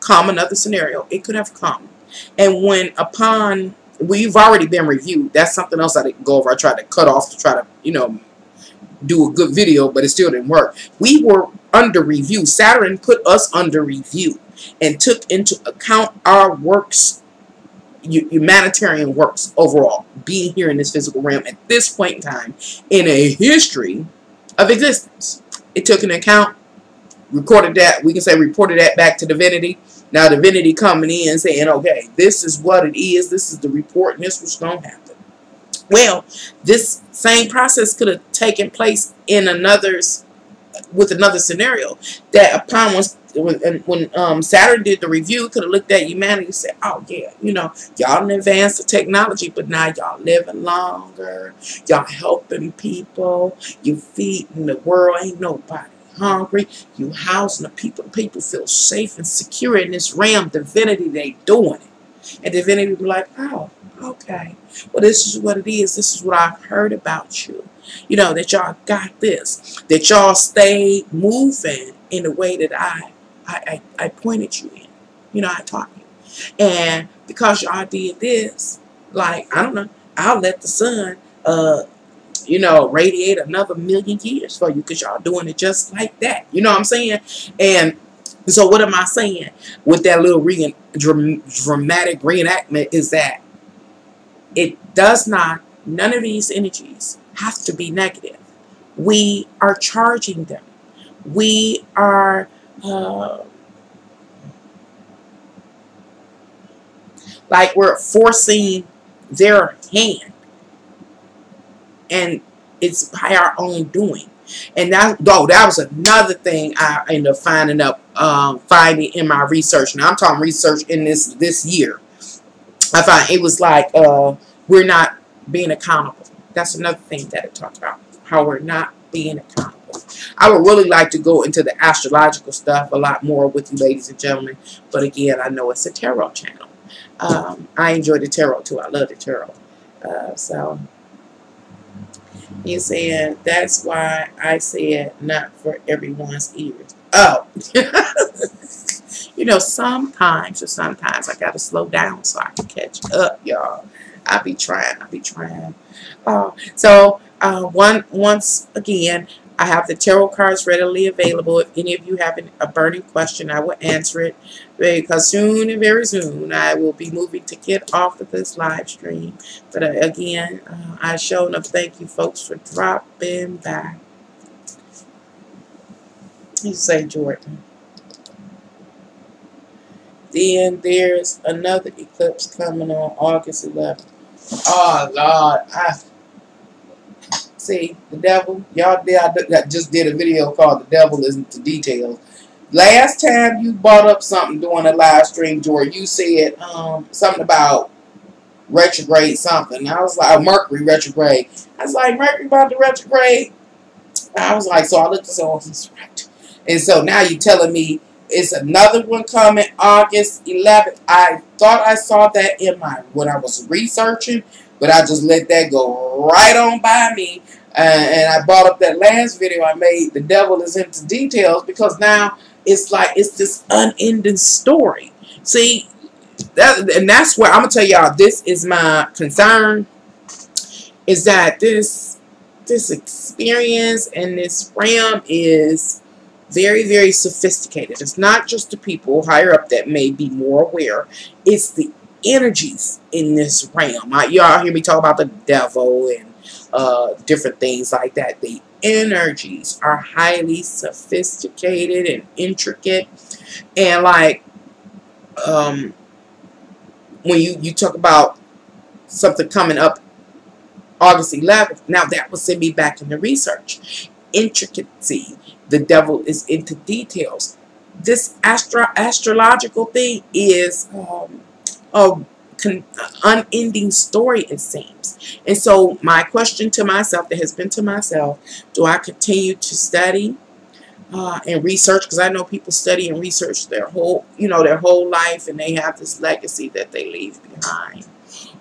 come, another scenario, it could have come. And when upon, we've already been reviewed. That's something else I didn't go over. I tried to cut off to try to, do a good video, but it still didn't work. We were under review. Saturn put us under review and took into account our works, humanitarian works overall, being here in this physical realm at this point in time in a history of existence. It took into account, recorded that, we can say reported that back to divinity. Now divinity coming in saying, okay, this is what it is, this is the report, and this was going to happen. Well, this same process could have taken place in with another scenario. That upon when Saturn did the review, could have looked at humanity and said, oh yeah, y'all done advanced the technology, but now y'all living longer, y'all helping people, you feeding the world, ain't nobody hungry, you housing the people feel safe and secure in this realm. Divinity, they doing it. And divinity be like, oh, okay, well, this is what it is. This is what I've heard about you. That y'all got this. That y'all stay moving in the way that I pointed you in. I taught you. And because y'all did this, like, I don't know, I'll let the sun, radiate another 1,000,000 years for you because y'all doing it just like that. You know what I'm saying? And so what am I saying with that little dramatic reenactment is that it does not, none of these energies have to be negative. We are charging them. We are like we're forcing their hand. And it's by our own doing. And that was another thing I ended up finding in my research. Now I'm talking research in this year. I find it was like we're not being accountable. That's another thing that it talked about, how we're not being accountable. I would really like to go into the astrological stuff a lot more with you, ladies and gentlemen. But again, I know it's a tarot channel. I enjoy the tarot too. I love the tarot. So he's saying that's why I said not for everyone's ears. Oh, sometimes I gotta slow down so I can catch up, y'all. I be trying. Once again, I have the tarot cards readily available. If any of you have a burning question, I will answer it, because soon and very soon I will be moving to get off of this live stream. But again, I show enough thank you folks for dropping by. You say, Jordan. Then there's another eclipse coming on August 11th. Oh, Lord. See, the devil. Y'all did. I just did a video called "The Devil Isn't the Details." Last time you brought up something during a live stream, Joy, you said something about retrograde something. I was like, Mercury retrograde. I was like, Mercury about to retrograde. I was like, so I looked and said, oh, he's right. And so now you're telling me it's another one coming August 11th. I thought I saw that in when I was researching, but I just let that go right on by me. And I brought up that last video I made, The Devil is into Details, because now it's like it's this unending story. See, and that's where I'm going to tell y'all, this is my concern, is that this experience and this realm is very, very sophisticated. It's not just the people higher up that may be more aware. It's the energies in this realm. Y'all hear me talk about the devil and different things like that. The energies are highly sophisticated and intricate. And like when you talk about something coming up August 11th, now that will send me back into research. Intricacy. The devil is into details. This astrological thing is unending story, it seems. And so my question to myself, that has been to myself, do I continue to study and research? Because I know people study and research their whole life, and they have this legacy that they leave behind.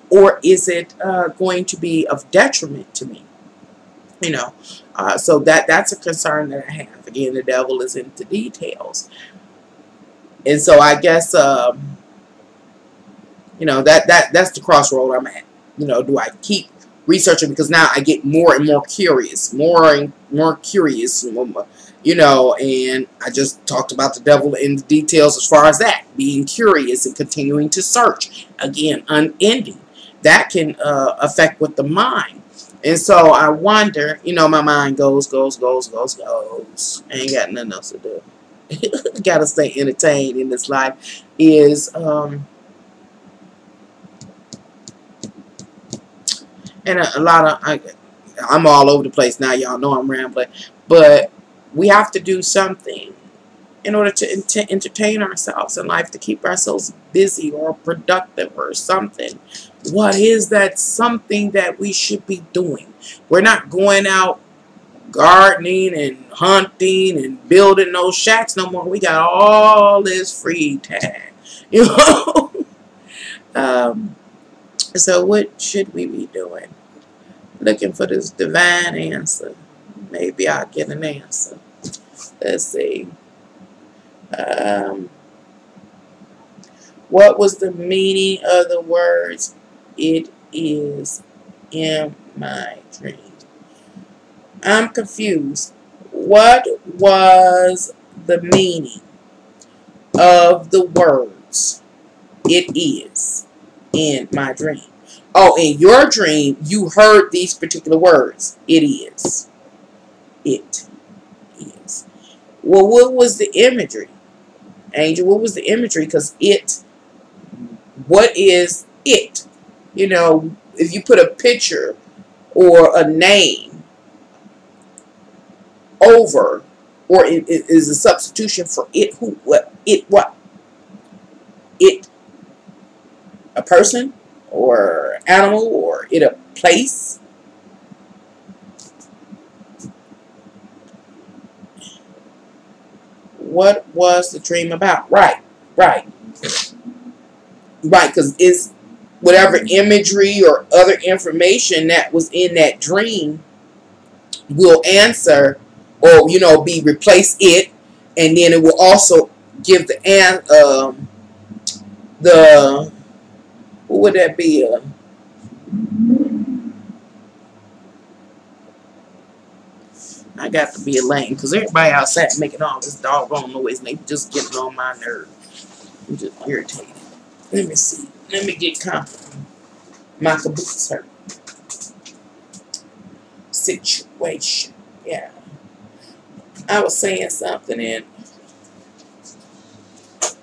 Or is it going to be of detriment to me? So that's a concern that I have. Again, the devil is into details. And so I guess, that's the crossroad I'm at. Do I keep researching? Because now I get more and more curious, more and more curious, and I just talked about the devil in the details as far as that, being curious and continuing to search. Again, unending. That can affect with the mind. And so I wonder, my mind goes. Ain't got nothing else to do. Got to stay entertained in this life. And a lot of, I'm all over the place now. Y'all know I'm rambling. But we have to do something in order to entertain ourselves in life, to keep ourselves busy or productive or something. What is that something that we should be doing? We're not going out gardening and hunting and building those shacks no more. We got all this free time. So what should we be doing? Looking for this divine answer. Maybe I'll get an answer. Let's see. What was the meaning of the words, "It is in my dream"? I'm confused. What was the meaning of the words, "It is in my dream"? Oh, in your dream, you heard these particular words. It is. It is. Well, what was the imagery? Angel, what was the imagery? Because what is it? If you put a picture or a name over, or it is a substitution for it, who, what, it, what? It, a person, or animal, or it a place? What was the dream about? Right, because it's whatever imagery or other information that was in that dream will answer, or be replace it, and then it will also give the what would that be? I got to be a lame, because everybody outside making all this doggone noise and they just getting on my nerves. I'm just irritated. Let me see. Let me get comfortable. My caboose hurt. Situation. Yeah. I was saying something and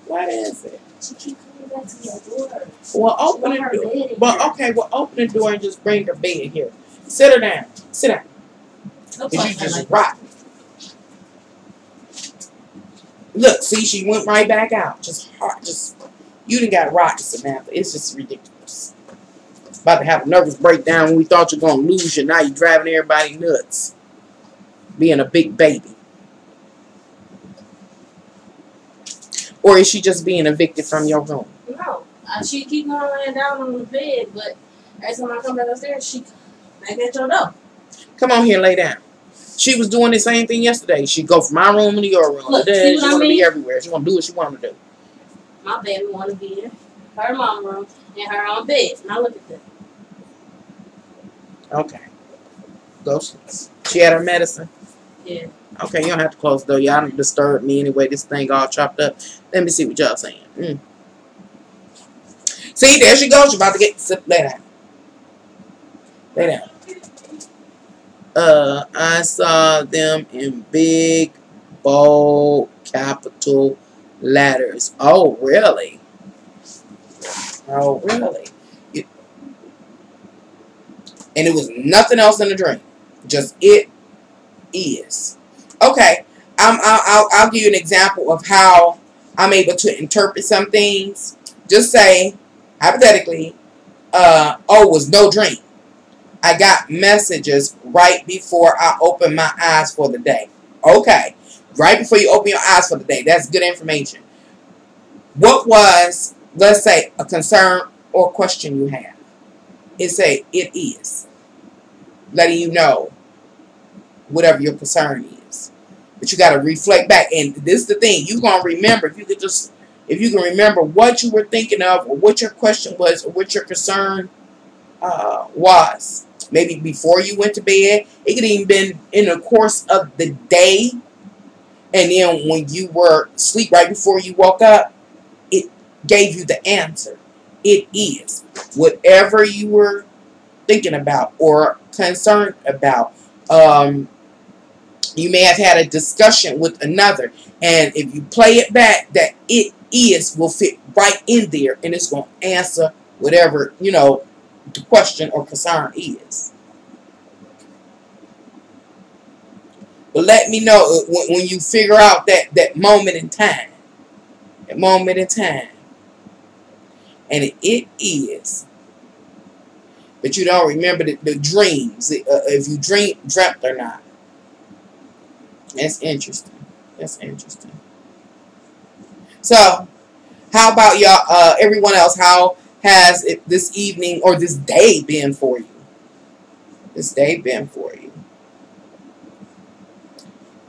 what is it? She keep coming back to your door. Well, open the door. Well, okay. Well, open the door and just bring her bed here. Sit her down. Sit down. Looks Is like you that, just like, rotten. Look, see, she went right back out. Just hot, just you done got rotten, Samantha. It's just ridiculous. About to have a nervous breakdown when we thought you're gonna lose you. Now you're driving everybody nuts. Being a big baby. Or is she just being evicted from your room? No. She keep going laying down on the bed, but every time I come back upstairs, she back at your door. Come on here, lay down. She was doing the same thing yesterday. She'd go from my room to your room. Look, Then see she what I want to be mean? everywhere. She want to do what she want to do. My baby want to be in her mom room in her own bed. Now look at this. Okay. Go. She had her medicine. Yeah. Okay, you don't have to close the door. Y'all don't disturb me anyway. This thing all chopped up. Let me see what y'all saying. See, there she goes. She's about to get... Lay down. Lay down. I saw them in big, bold, capital letters. Oh, really? Oh, really? And it was nothing else in the dream. Just it is. Okay. I'll give you an example of how I'm able to interpret some things. Just say, hypothetically, was no dream. I got messages right before I opened my eyes for the day. Okay. Right before you open your eyes for the day. That's good information. What was, let's say, a concern or question you have? It say, it is. Letting you know whatever your concern is. But you got to reflect back. And this is the thing. You're going to remember. If you can remember what you were thinking of, or what your question was, or what your concern was. Maybe before you went to bed. It could even been in the course of the day. And then when you were asleep right before you woke up, it gave you the answer. It is. Whatever you were thinking about or concerned about. You may have had a discussion with another. And if you play it back, that it is will fit right in there. And it's going to answer whatever, the question or concern is. But let me know when you figure out that moment in time. That moment in time. And it is. But you don't remember the dreams. If you dreamt or not. That's interesting. That's interesting. So, how about y'all, everyone else? How has this evening or this day been for you? This day been for you?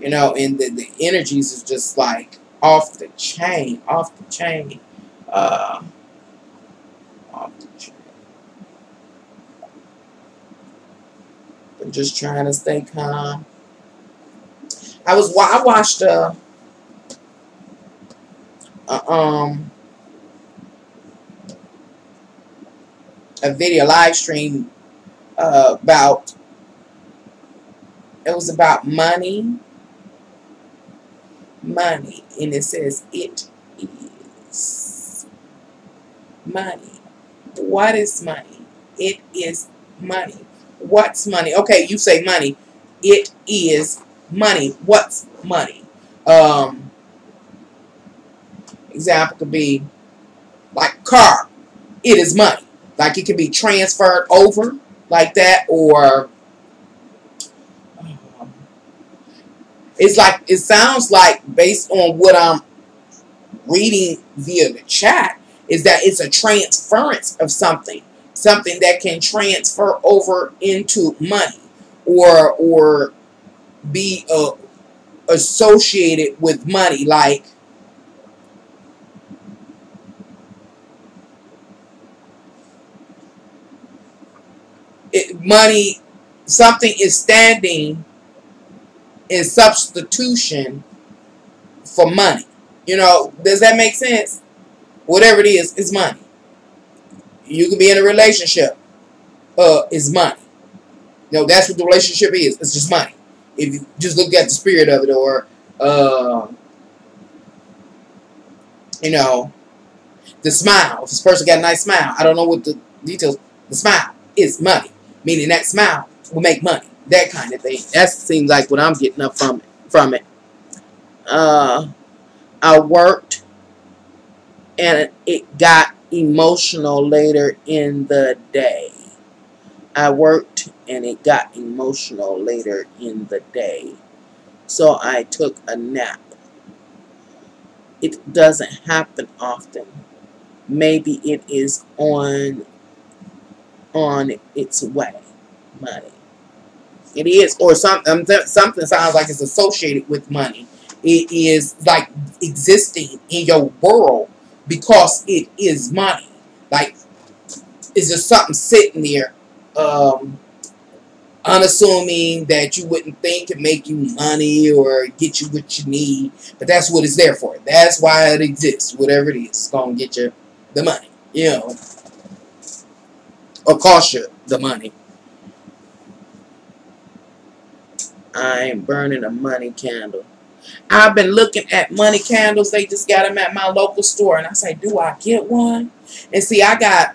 And the energies is just like off the chain. Off the chain. Off the chain. I'm just trying to stay calm. I watched a video live stream about money, and it says it is money. What is money? It is money. What's money? Okay, you say money. It is money. What's money? Example could be like car. It is money. Like it can be transferred over like that, or it sounds like, based on what I'm reading via the chat, is that it's a transference of something that can transfer over into money, or be associated with money, like money. Something is standing in substitution for money. Does that make sense? Whatever it is, it's money. You can be in a relationship. It's money. That's what the relationship is. It's just money. If you just look at the spirit of it, or the smile. If this person got a nice smile, I don't know what the details. The smile is money, meaning that smile will make money. That kind of thing. That seems like what I'm getting up from it. I worked, and it got emotional later in the day. I worked, and it got emotional later in the day. So I took a nap. It doesn't happen often. Maybe it is on its way. Money. It is, or something. Something sounds like it's associated with money. It is like existing in your world because it is money. Like, it's just something sitting there, unassuming, that you wouldn't think could make you money or get you what you need. But that's what it's there for. That's why it exists. Whatever it is, it's gonna get you the money. Or cost you the money. I'm burning a money candle. I've been looking at money candles. They just got them at my local store, and I say, do I get one? And see, I got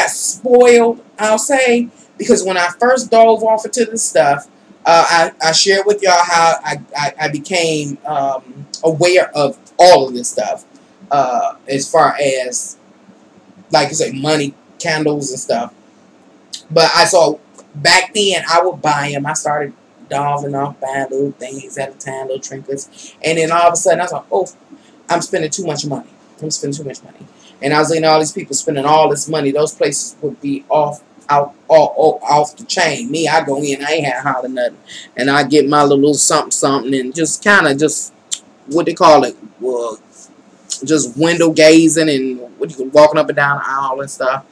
spoiled, I'll say, because when I first dove off into this stuff, I shared with y'all how I became aware of all of this stuff, as far as, like I say, money candles and stuff. But I saw back then I would buy them. I started diving off, buying little things at a time, little trinkets, and then all of a sudden I was like, oh, I'm spending too much money. And I was looking at all these people spending all this money. Those places would be off the chain. Me, I go in, I ain't had holler nothing, and I get my little something, and just kind of just what they call it, just window gazing and walking up and down the aisle and stuff.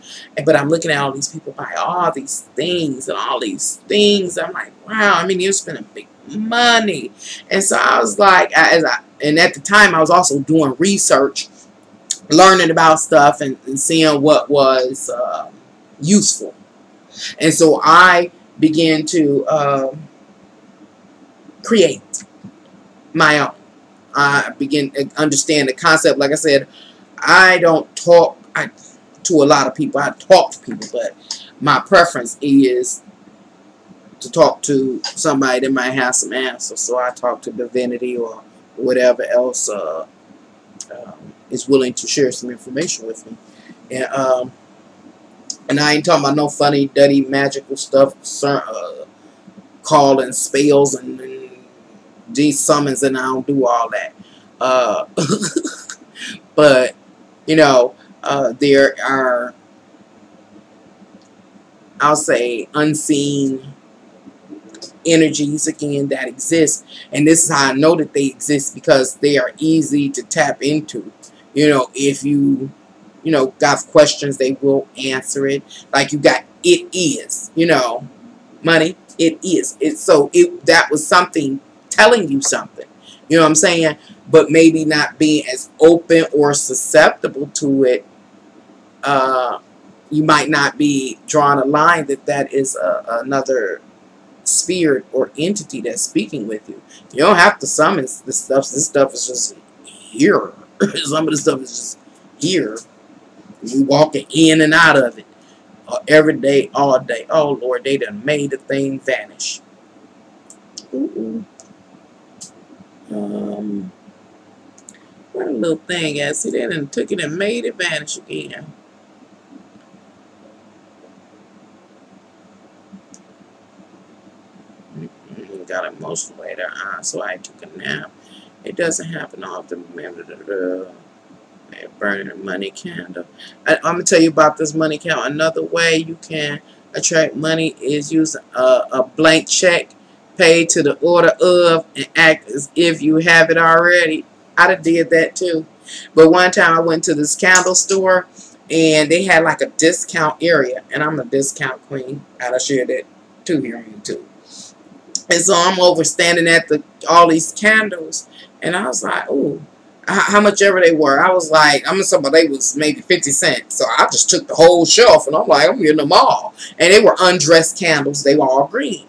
But I'm looking at all these people buy all these things and all these things. I'm like, wow. I mean, you're spending big money. And so I was like, and at the time I was also doing research, learning about stuff and seeing what was useful. And so I began to create my own. I begin to understand the concept. Like I said, I don't talk to a lot of people. I talk to people, but my preference is to talk to somebody that might have some answers. So I talk to divinity or whatever else is willing to share some information with me. And I ain't talking about no funny, dirty, magical stuff, calling spells and these summons, and I don't do all that. But, there are, I'll say, unseen energies, again, that exist. And this is how I know that they exist, because they are easy to tap into. If you, got questions, they will answer it. Like you got, it is, money, it is. That was something telling you something. You know what I'm saying? But maybe not being as open or susceptible to it. You might not be drawing a line that is another spirit or entity that's speaking with you. You don't have to summon this stuff. This stuff is just here. Some of the stuff is just here. You walking in and out of it every day, all day. Oh Lord, they done made the thing vanish. Ooh. Where the little thing at? See, they done took it and made it vanish again. Got emotional later on, so I took a nap. It doesn't happen often. Burning a money candle. I'm gonna tell you about this money candle. Another way you can attract money is use a blank check paid to the order of and act as if you have it already. I done did that too. But one time I went to this candle store and they had like a discount area, and I'm a discount queen. I done shared that too here on YouTube. And so I'm over standing at all these candles, and I was like, ooh, how much ever they were. I was like, I'm talking they was maybe 50 cents. So I just took the whole shelf, and I'm like, I'm getting them all. And they were undressed candles. They were all green.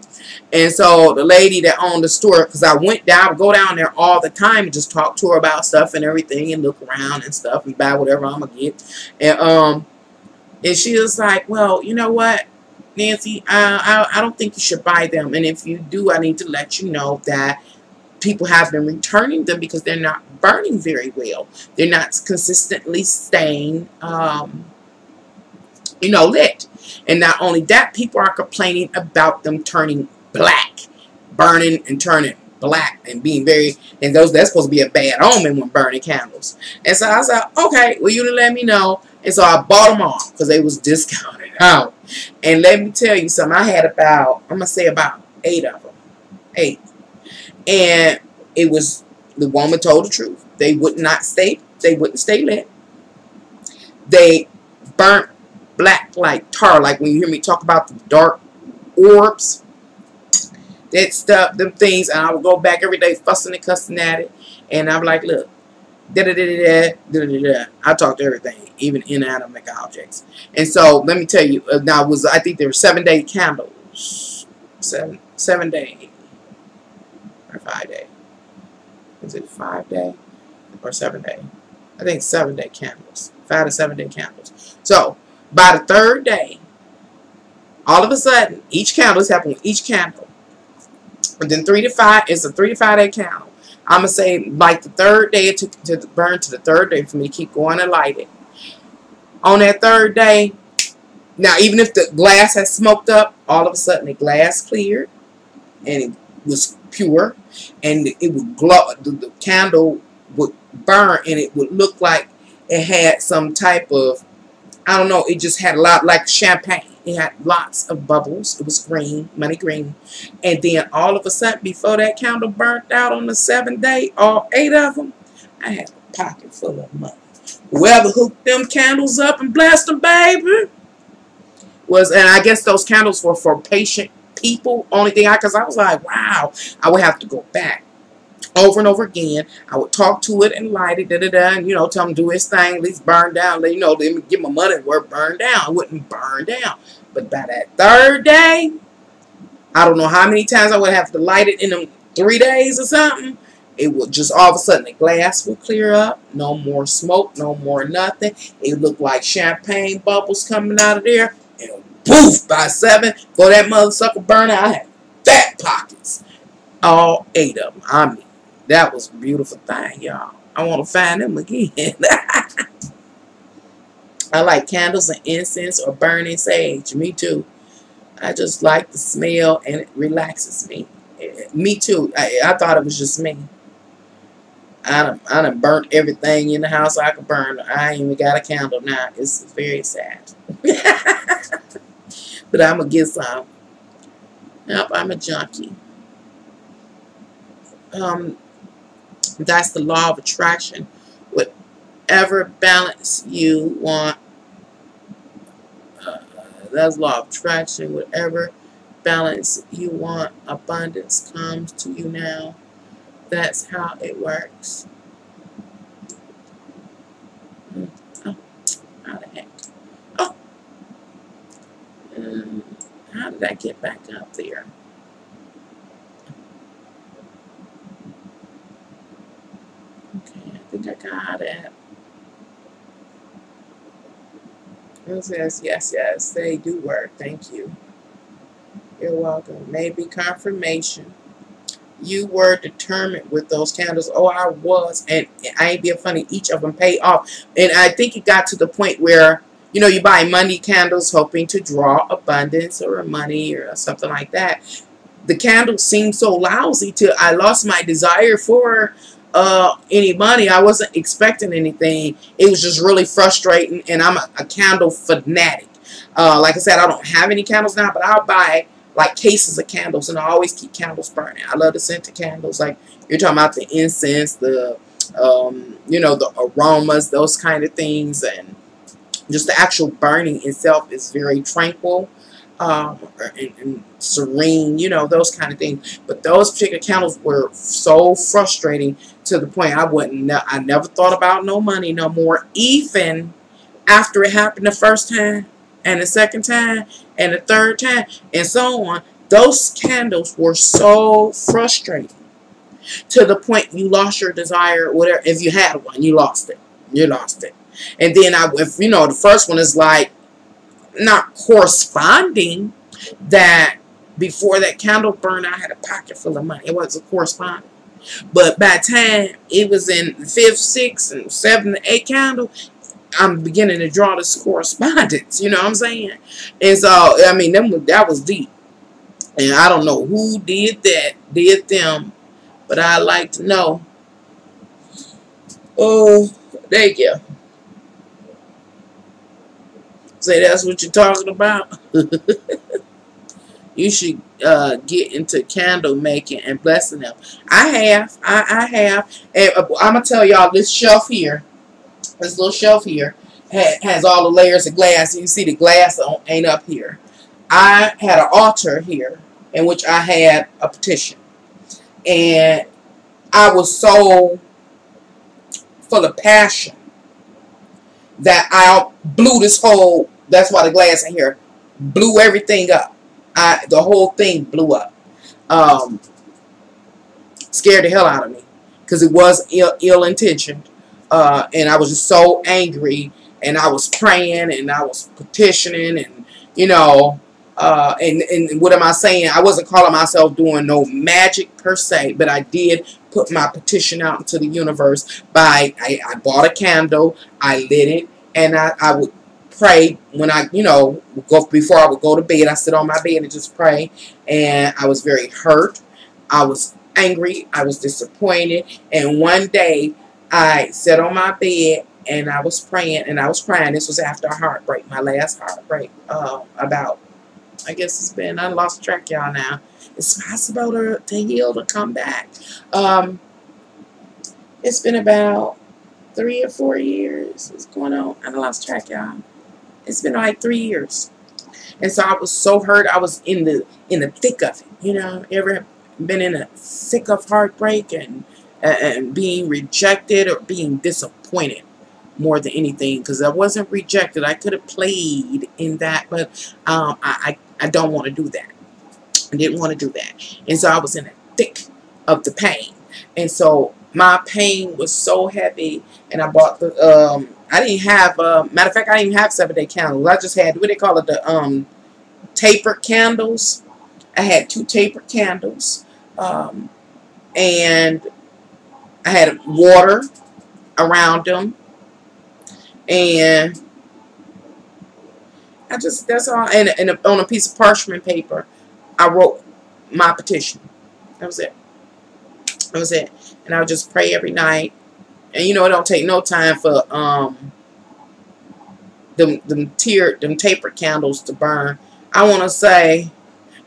And so the lady that owned the store, because I would go down there all the time and just talk to her about stuff and everything and look around and stuff and buy whatever I'm going to get. And she was like, well, you know what? Nancy, I don't think you should buy them. And if you do, I need to let you know that people have been returning them because they're not burning very well. They're not consistently staying, lit. And not only that, people are complaining about them turning black, burning and turning black and being very, and that's supposed to be a bad omen when burning candles. And so I was like, okay, well, you didn't let me know. And so I bought them all because they was discounted out. And let me tell you something, I had about 8 of them. 8. And it was, the woman told the truth. They wouldn't stay lit. They burnt black like tar, like when you hear me talk about the dark orbs, that stuff, them things. And I would go back every day fussing and cussing at it. And I'm like, look, da-da-da-da-da, I talk to everything, even inanimate objects. And so let me tell you, I think there were 7-day candles. 7-day or 5-day. Is it 5-day or 7-day? I think 7-day candles. 5 to 7-day candles. So by the 3rd day, all of a sudden, each candle is happening with each candle. And then 3 to 5 is a 3 to 5 day candle. I'm gonna say like the 3rd day it took to burn to the 3rd day for me to keep going and light it. On that 3rd day, now even if the glass has smoked up, all of a sudden the glass cleared and it was pure, and it would glow. The candle would burn, and it would look like it had some type of, I don't know, it just had a lot like champagne. It had lots of bubbles. It was green, money green. And then all of a sudden, before that candle burnt out on the 7th day, all 8 of them, I had a pocket full of money. Whoever hooked them candles up and blessed them, baby, and I guess those candles were for patient people. Only thing because I was like, wow, I would have to go back over and over again. I would talk to it and light it, and tell them do its thing, at least burn down. Let me get my money where it burned down. It wouldn't burn down. But by that 3rd day, I don't know how many times I would have to light it in them 3 days or something. It would just all of a sudden the glass would clear up. No more smoke, no more nothing. It looked like champagne bubbles coming out of there. And poof, by 7, for that mother sucker burn out, I had fat pockets. All 8 of them. I mean, that was a beautiful thing, y'all. I want to find them again. I like candles and incense or burning sage. Me too. I just like the smell and it relaxes me. Me too. I thought it was just me. I done burnt everything in the house I could burn. I ain't even got a candle now. It's very sad. But I'm going to get some. Yep, I'm a junkie. That's the law of attraction. Whatever balance you want, that's law of attraction. Whatever balance you want, abundance comes to you now. That's how it works. Oh, how the heck? Oh, how did I get back up there? Okay, I think I got it. Yes, they do work. Thank you. You're welcome. Maybe confirmation. You were determined with those candles. Oh, I was. And I ain't being funny. Each of them paid off. And I think it got to the point where, you buy money candles hoping to draw abundance or money or something like that. The candles seemed so lousy till I lost my desire for any money. I wasn't expecting anything. It was just really frustrating, and I'm a candle fanatic. Like I said, I don't have any candles now, but I'll buy like cases of candles, and I always keep candles burning. I love the scented candles. Like you're talking about the incense, the the aromas, those kind of things, and just the actual burning itself is very tranquil. And serene, those kind of things. But those particular candles were so frustrating to the point I never thought about no money no more, even after it happened the first time and the second time and the third time and so on. Those candles were so frustrating to the point you lost your desire or whatever. If you had one, you lost it. And then the first one is like not corresponding, that before that candle burned, I had a pocket full of money. It was a correspondent. But by the time it was in the 5th, 6th, and 7th, and 8th candle, I'm beginning to draw this correspondence. You know what I'm saying? And so, I mean, that was deep. And I don't know who did that, did them, but I'd like to know. Oh, thank you. Say that's what you're talking about. You should get into candle making and blessing them. I have. I have. And I'm going to tell y'all, this shelf here, this little shelf here, has all the layers of glass. You see the glass ain't up here. I had an altar here in which I had a petition. And I was so full of passion that I blew this whole, that's why the glass in here, blew everything up. The whole thing blew up. Scared the hell out of me because it was ill-intentioned. And I was just so angry, and I was praying and I was petitioning, and you know, and what am I saying? I wasn't calling myself doing no magic per se, but I did put my petition out into the universe by I bought a candle, I lit it, and I would pray when I, you know, before I would go to bed. I sit on my bed and just pray, and I was very hurt. I was angry. I was disappointed, and one day I sat on my bed and I was praying and I was crying. This was after a heartbreak, my last heartbreak. About, I guess it's been, I lost track, y'all, now. It's possible to heal, to come back. It's been about 3 or 4 years. What's going on? I lost track, y'all. It's been like 3 years. And so I was so hurt. I was in the thick of it. You know, ever been in a thick of heartbreak and being rejected or being disappointed more than anything, because I wasn't rejected. I could have played in that, but I don't want to do that. I didn't want to do that. And so I was in the thick of the pain. And so my pain was so heavy, and I bought the, I didn't have, matter of fact, I didn't even have 7-day candles. I just had, what they call it, the tapered candles. I had 2 tapered candles, and I had water around them, and I just, that's all, and on a piece of parchment paper, I wrote my petition. That was it. That was it. And I would just pray every night. And you know, it don't take no time for them tapered candles to burn. I want to say,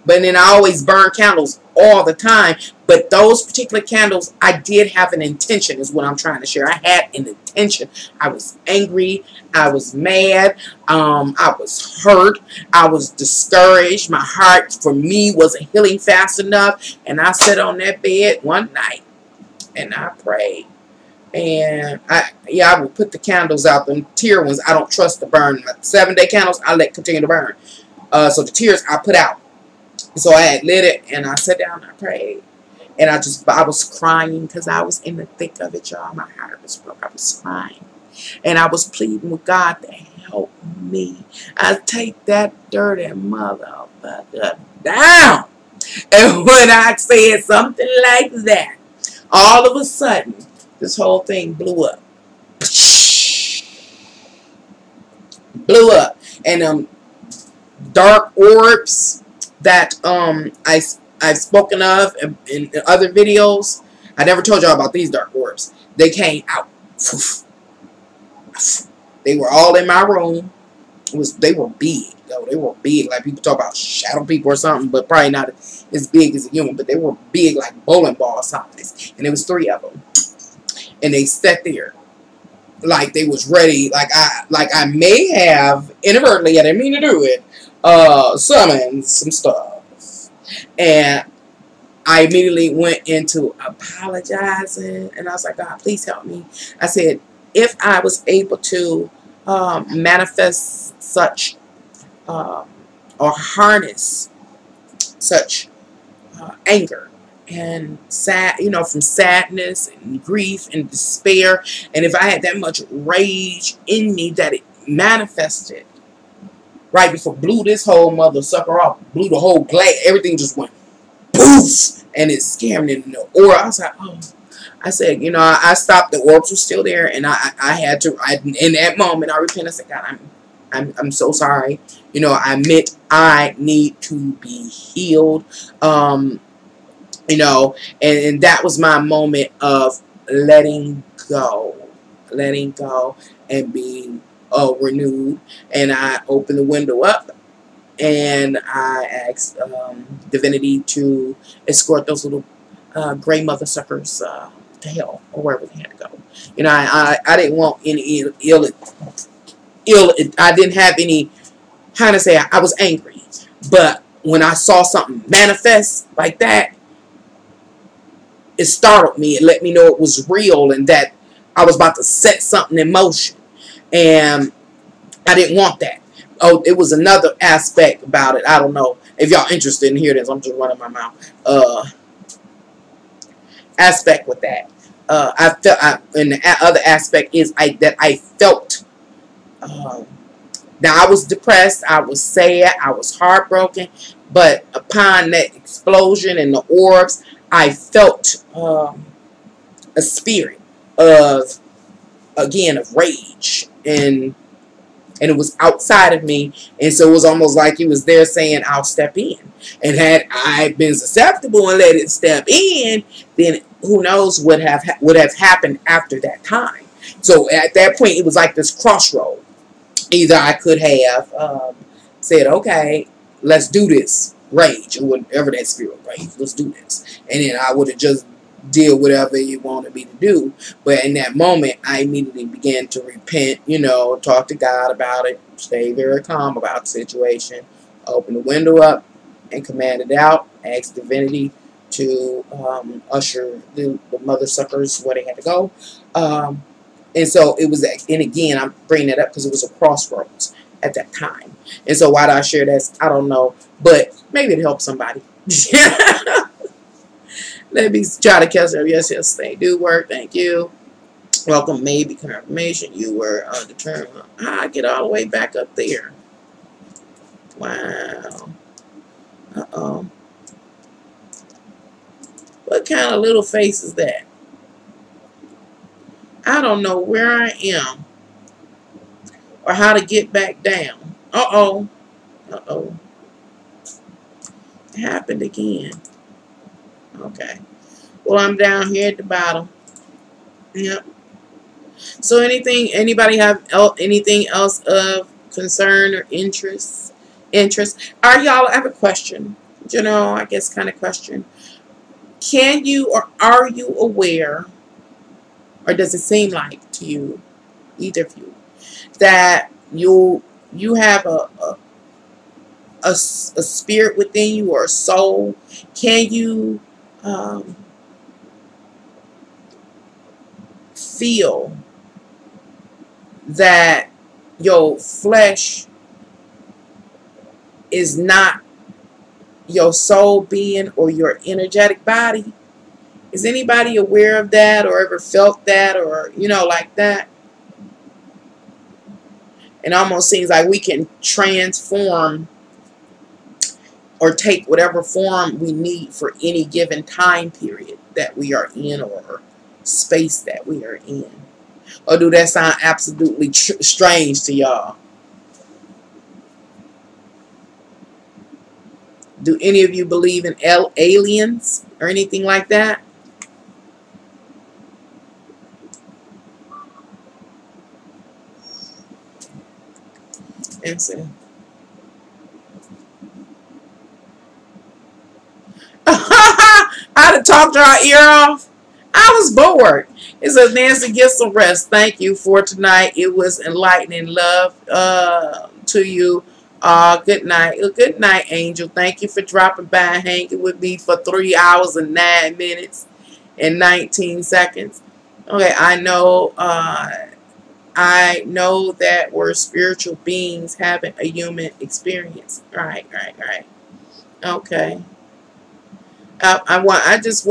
but then I always burn candles all the time. But those particular candles, I did have an intention, is what I'm trying to share. I had an intention. I was angry. I was mad. I was hurt. I was discouraged. My heart, for me, wasn't healing fast enough. And I sat on that bed one night and I prayed. And I would put the candles out. Them tear ones, I don't trust to burn. My 7-day candles, I let continue to burn. So the tears I put out. So I had lit it, and I sat down and I prayed. And I was crying because I was in the thick of it, y'all. My heart was broke. I was crying. And I was pleading with God to help me. I take that dirty motherfucker down. And when I said something like that, all of a sudden, this whole thing blew up. Blew up. And dark orbs that I've spoken of in other videos. I never told y'all about these dark orbs. They came out. They were all in my room. They were big, though. They were big. Like people talk about shadow people or something, but probably not as big as a human. But they were big, like bowling ball size. And there was 3 of them. And they sat there like they was ready. Like I may have inadvertently, I didn't mean to do it, summoned some stuff. And I immediately went into apologizing, and I was like, God, please help me. I said, if I was able to manifest such or harness such anger and sad, you know, from sadness and grief and despair, and if I had that much rage in me that it manifested right before blew this whole mother sucker off, blew the whole glass, everything just went poof, and it scared me in the aura. I was like, oh. I said, you know, I stopped. The orbs were still there, and I had to. In that moment, I repented. I said, God, I'm so sorry. You know, I admit I need to be healed. You know, and that was my moment of letting go, and being renewed. And I opened the window up, and I asked Divinity to escort those little gray mother suckers to hell or wherever they had to go. You know, I didn't want any ill. I didn't have any. How to say? I was angry, but when I saw something manifest like that, it startled me. It let me know it was real and that I was about to set something in motion, and I didn't want that. Oh, it was another aspect about it. I don't know if y'all interested in hearing this. I'm just running my mouth. Aspect with that. I felt, and the other aspect is that I felt. Now I was depressed. I was sad. I was heartbroken. But upon that explosion and the orbs, I felt a spirit of, again, of rage, and it was outside of me, and so it was almost like he was there saying, I'll step in. And had I been susceptible and let it step in, then who knows what would have happened after that time. So at that point, it was like this crossroad. Either I could have said, okay, let's do this, rage, or whatever that spirit rage, let's do this. And then I would have just did whatever you wanted me to do. But in that moment, I immediately began to repent, you know, talk to God about it, stay very calm about the situation, open the window up and command it out, ask Divinity to usher the mother suckers where they had to go. And so it was, and again, I'm bringing that up because it was a crossroads at that time. And so why did I share that? I don't know, but maybe it helped somebody. Let me try to catch up. Yes, they do work. Thank you. Welcome, maybe confirmation. You were determined. I get all the way back up there. Wow. Uh-oh. What kind of little face is that? I don't know where I am or how to get back down. Uh-oh. Uh-oh. It happened again. Okay. Well, I'm down here at the bottom. Yep. So anybody have anything else of concern or interest? Are y'all, I have a question. You know, I guess kind of question. Can you or are you aware, or does it seem like to you, either of you, that you have a spirit within you or a soul? Can you feel that your flesh is not your soul being or your energetic body? Is anybody aware of that or ever felt that, or, you know, like that? It almost seems like we can transform or take whatever form we need for any given time period that we are in or space that we are in. Or do that sound absolutely strange to y'all? Do any of you believe in aliens or anything like that? Answer. I'd have talked our ear off. I was bored. It says, Nancy, get some rest. Thank you for tonight. It was enlightening. Love to you. Good night. Good night, Angel. Thank you for dropping by and hanging with me for 3 hours and 9 minutes and 19 seconds. Okay, I know that we're spiritual beings having a human experience. Right. Okay. I just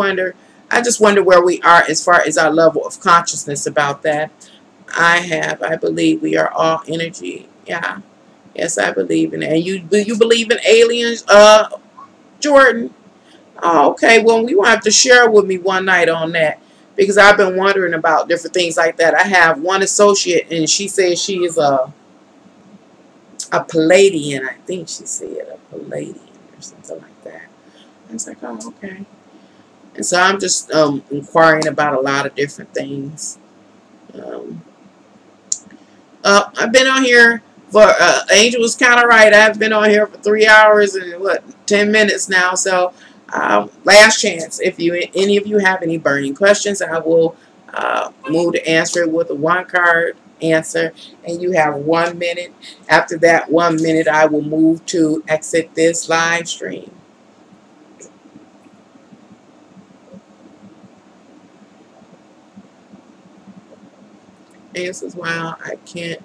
wonder where we are as far as our level of consciousness about that. I believe we are all energy. Yeah. Yes, I believe in it. And you believe in aliens, Jordan? Oh, okay. Well, you want to have to share with me one night on that because I've been wondering about different things like that. I have one associate, and she says she is a Palladian. I think she said a Palladian or something like that. I was like, oh, okay. And so I'm just inquiring about a lot of different things. Um, I've been on here for Angel was kind of right. I've been on here for 3 hours and 10 minutes now. So last chance. If any of you have any burning questions, I will move to answer it with a 1 card answer, and you have 1 minute. After that 1 minute, I will move to exit this live stream. And this is why I can't.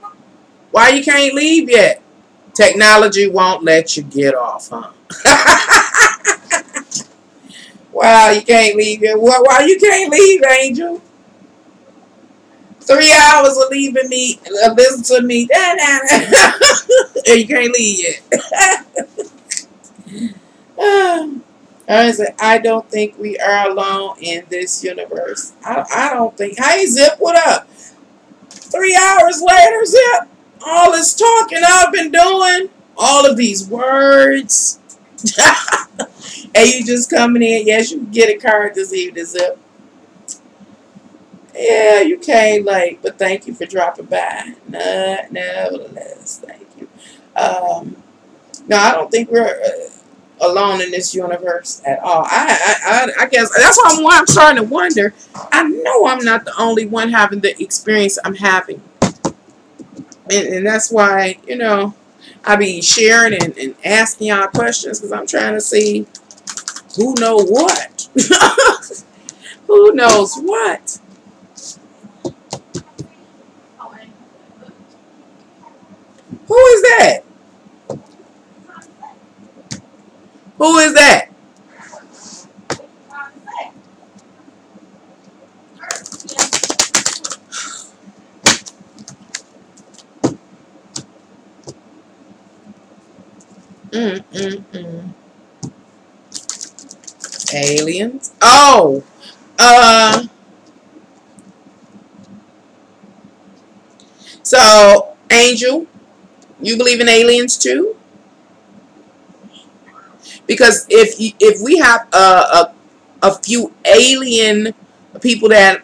Why you can't leave yet? Technology won't let you get off, huh? Wow, you can't leave yet. Why you can't leave, Angel? 3 hours of leaving me, listen to me, and you can't leave yet. I don't think we are alone in this universe. I don't think. Hey, Zip, what up? 3 hours later, Zip. All this talking I've been doing, all of these words, and you just coming in. Yes, you can get a card this evening, Zip. Yeah, you came late, but thank you for dropping by. Nevertheless, thank you. No, I don't think we're alone in this universe at all. I guess that's why I'm starting to wonder. I know I'm not the only one having the experience I'm having. And that's why, I be sharing and asking y'all questions because I'm trying to see who know what. Who knows what? Who is that? Who is that? Mm-mm-mm. Aliens? Oh! So, Angel, you believe in aliens too? Because if we have a few alien people that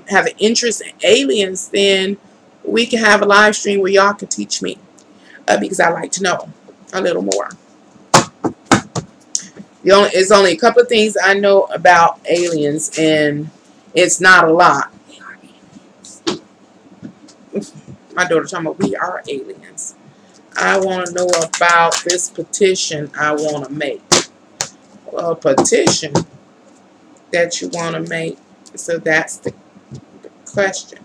have an interest in aliens, then we can have a live stream where y'all can teach me because I like to know a little more. It's only a couple of things I know about aliens, and it's not a lot. My daughter talking about we are aliens. I want to know about this petition I want to make. Well, a petition that you want to make. So that's the question.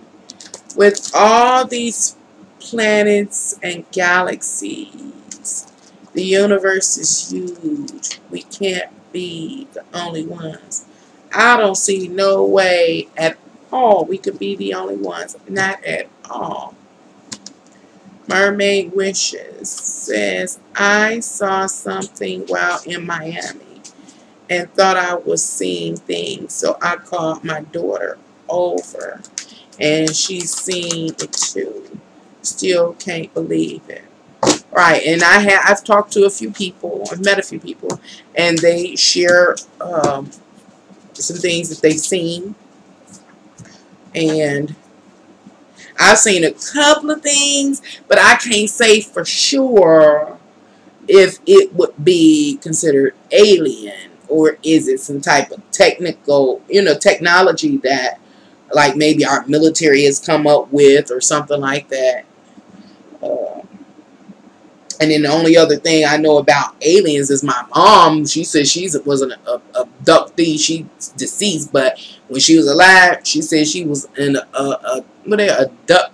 With all these planets and galaxies, the universe is huge. We can't be the only ones. I don't see no way at all we could be the only ones. Not at all. Mermaid Wishes says, I saw something while in Miami and thought I was seeing things. So I called my daughter over and she's seen it too. Still can't believe it. Right, and I've talked to a few people, I've met a few people, and they share some things that they've seen, and I've seen a couple of things, but I can't say for sure if it would be considered alien or is it some type of technical, technology that like maybe our military has come up with or something like that. And then the only other thing I know about aliens is my mom. She said she was an abductee. She's deceased, but when she was alive, she said she was an abductee.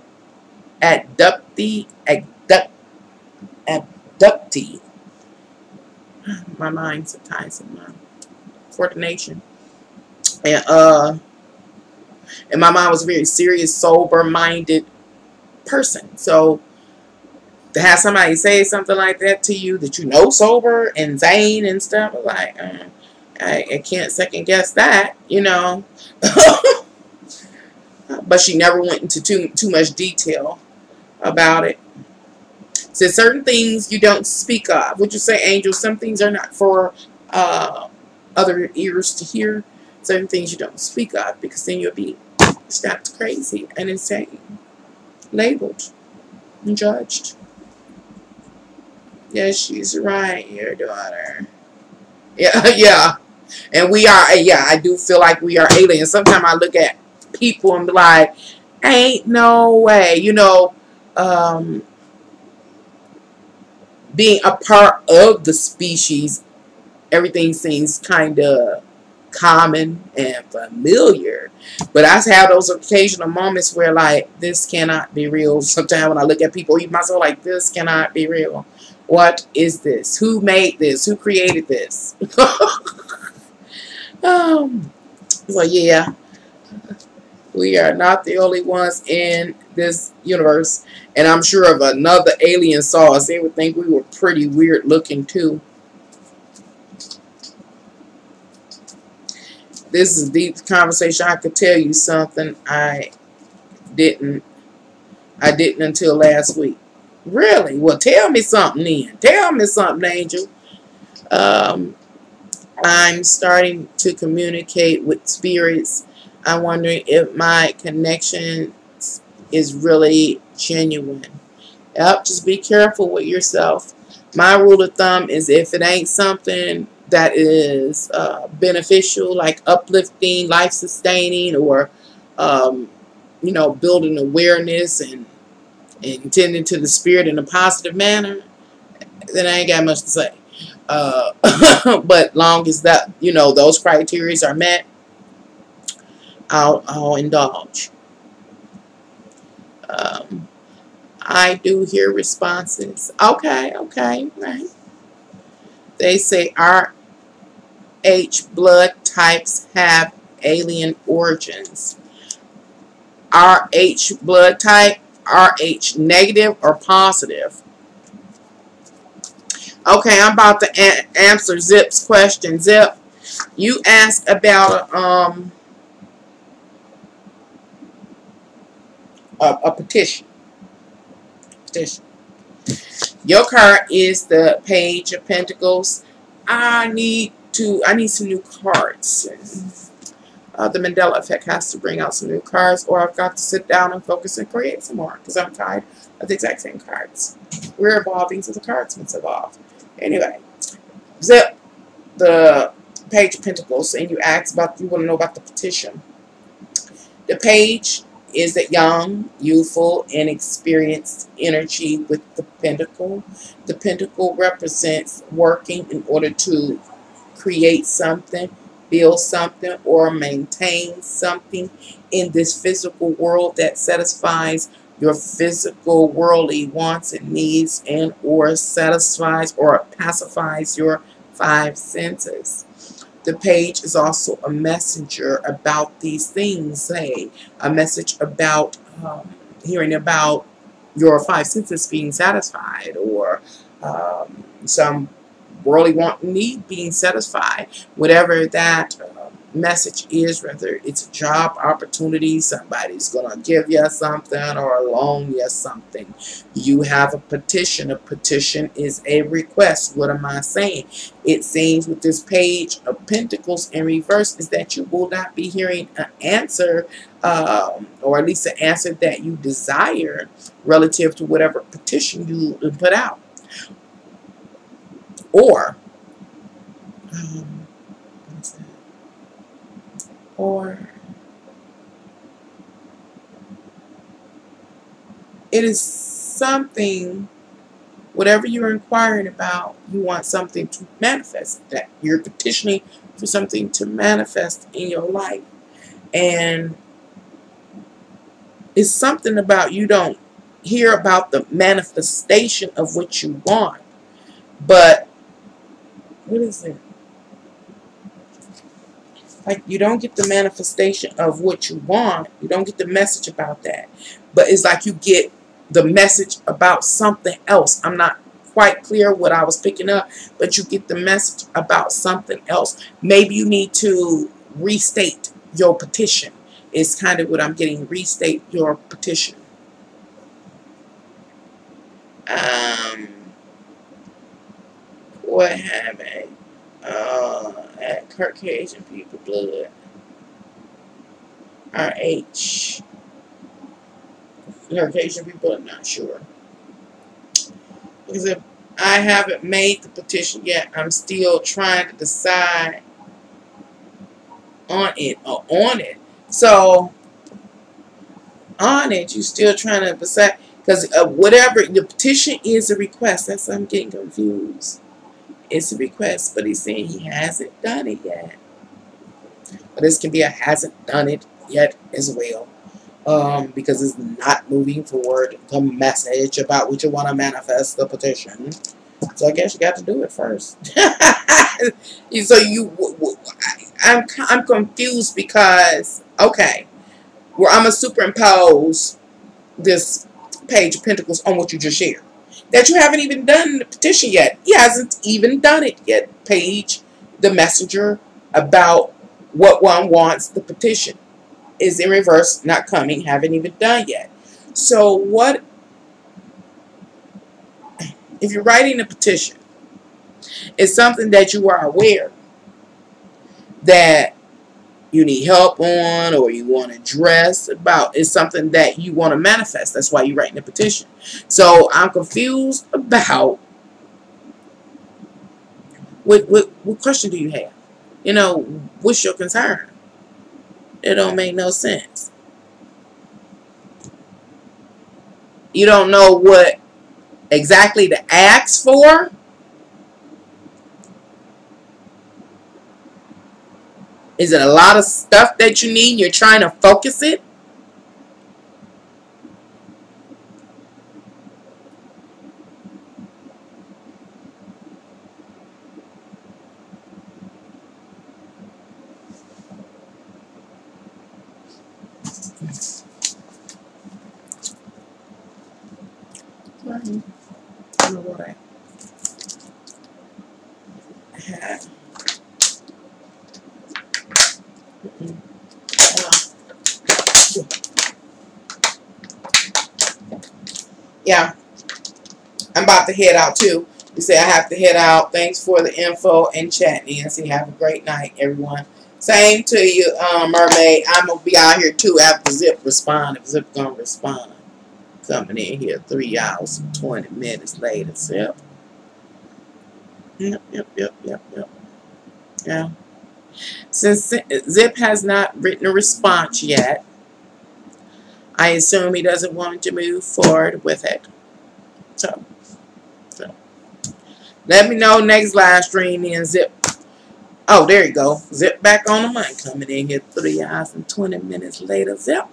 My mind's sometimes in my coordination. And my mom was a very serious, sober-minded person. So to have somebody say something like that to you that you know sober and sane and stuff, like I can't second guess that, you know. But she never went into too much detail about it. Said certain things you don't speak of. Would you say, Angel? Some things are not for other ears to hear. Certain things you don't speak of, because then you'll be snapped crazy and insane, labeled and judged. Yes, she's right, your daughter. Yeah, yeah. And we are, yeah, I do feel like we are aliens. Sometimes I look at people and be like, ain't no way, you know, being a part of the species, everything seems kind of common and familiar. But I have those occasional moments where, like, this cannot be real. Sometimes when I look at people, even myself, like, this cannot be real. What is this? Who made this? Who created this? So yeah, we are not the only ones in this universe. And I'm sure if another alien saw us, they would think we were pretty weird looking too. This is a deep conversation. I could tell you something I didn't until last week. Really? Well, tell me something then. Tell me something, Angel. I'm starting to communicate with spirits. I'm wondering if my connection is really genuine. Yep, just be careful with yourself. My rule of thumb is if it ain't something that is beneficial, like uplifting, life sustaining, or you know, building awareness and tending to the spirit in a positive manner, then I ain't got much to say. But long as that, you know, those criteria are met, I'll indulge. I do hear responses. Okay, right. They say RH blood types have alien origins. RH blood type, RH negative or positive? Okay, I'm about to answer Zip's question. Zip, you asked about a petition. Your card is the Page of Pentacles. I need some new cards. The Mandela effect has to bring out some new cards, or I've got to sit down and focus and create some more, because I'm tired of the exact same cards. We're evolving, so the cards must evolve. Anyway, Zip, the Page of Pentacles, and you want to know about the petition. The Page is that young, youthful, inexperienced energy with the Pentacle. The Pentacle represents working in order to create something, build something, or maintain something in this physical world that satisfies your physical worldly wants and needs, and or satisfies or pacifies your five senses. The Page is also a messenger about these things, say a message about hearing about your five senses being satisfied, or some worldly want and need being satisfied, whatever that message is, whether it's a job opportunity, somebody's gonna give you something or loan you something. You have a petition. A petition is a request. What am I saying? It seems with this Page of Pentacles in reverse is that you will not be hearing an answer, or at least an answer that you desire relative to whatever petition you put out. Or it is something, whatever you're inquiring about, you want something to manifest, that you're petitioning for something to manifest in your life. And it's something about, you don't hear about the manifestation of what you want, but what is it? Like, you don't get the manifestation of what you want. You don't get the message about that. But it's like you get the message about something else. I'm not quite clear what I was picking up, but you get the message about something else. Maybe you need to restate your petition. Is kind of what I'm getting. Restate your petition. What happened? At Caucasian people blood. RH. Caucasian people, I'm not sure. Because if I haven't made the petition yet, I'm still trying to decide on it or on it. So on it, you're still trying to decide, because whatever the petition is a request. That's I'm getting confused. It's a request, but he's saying he hasn't done it yet. But this can be a hasn't done it yet as well. Because it's not moving forward the message about what you want to manifest the petition. So I guess you got to do it first. So I'm confused because okay, where I'm gonna superimpose this page of pentacles on what you just shared. That you haven't even done the petition yet. He hasn't even done it yet. Page, the messenger about what one wants the petition is in reverse, not coming, haven't even done yet. So what if you're writing a petition? It's something that you are aware that you need help on or you want to address about. It's something that you want to manifest. That's why you're writing a petition. So I'm confused about what question do you have? You know, what's your concern? It don't make no sense. You don't know what exactly to ask for. Is it a lot of stuff that you need? You're trying to focus it? Yeah, I'm about to head out too. You say I have to head out. Thanks for the info and chat, Nancy. Have a great night, everyone. Same to you, Mermaid. I'm gonna be out here too after Zip respond. If Zip gonna respond, coming in here 3 hours and 20 minutes later. Zip. Yep. Yeah. Since Zip has not written a response yet, I assume he doesn't want to move forward with it. So let me know next live stream and Zip. Oh, there you go. Zip back on the mic. Coming in here 3 hours and 20 minutes later. Zip.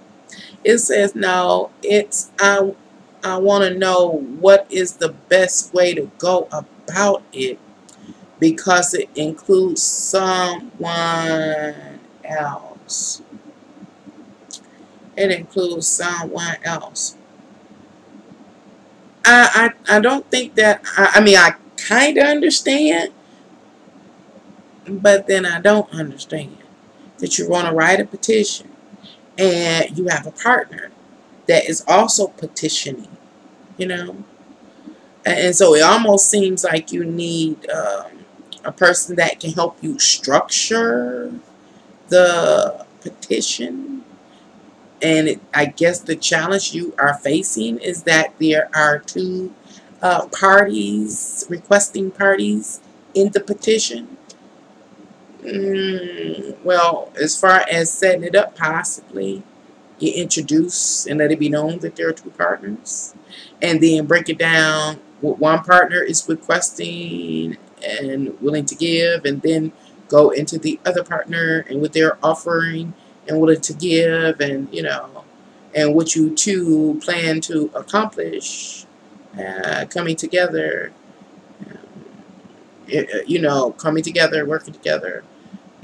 It says no. It's I want to know what is the best way to go about it because it includes someone else. It includes someone else. I don't think that, I mean, I kind of understand, but then I don't understand that you want to write a petition and you have a partner that is also petitioning, you know? And so it almost seems like you need a person that can help you structure the petition. And I guess the challenge you are facing is that there are two parties, requesting parties in the petition. Well, as far as setting it up, possibly you introduce and let it be known that there are two partners, and then break it down what one partner is requesting and willing to give, and then go into the other partner and what they're offering and willing to give, and and what you two plan to accomplish, coming together, coming together, working together.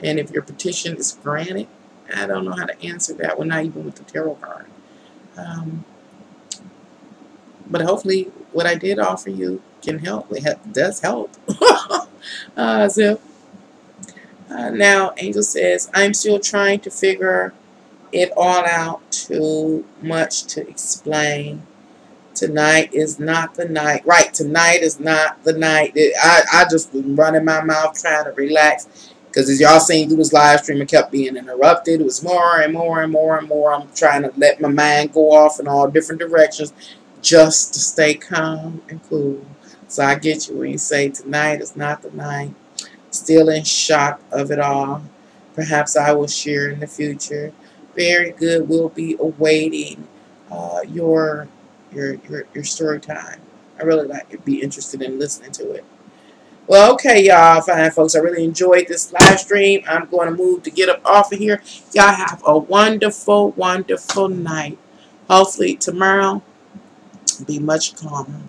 And if your petition is granted, I don't know how to answer that one, not even with the tarot card. But hopefully what I did offer you can help. It does help. So now Angel says, I'm still trying to figure it all out. Too much to explain. Tonight is not the night. Right, tonight is not the night. I just was running my mouth trying to relax. Because as y'all seen through this live stream, it kept being interrupted. It was more and more and more and more. I'm trying to let my mind go off in all different directions just to stay calm and cool. So I get you when you say tonight is not the night. Still in shock of it all. Perhaps I will share in the future. Very good. We'll be awaiting your story time. I really like to be interested in listening to it. Well, okay, y'all, fine folks. I really enjoyed this live stream. I'm going to move to get up off of here. Y'all have a wonderful, wonderful night. Hopefully tomorrow be much calmer.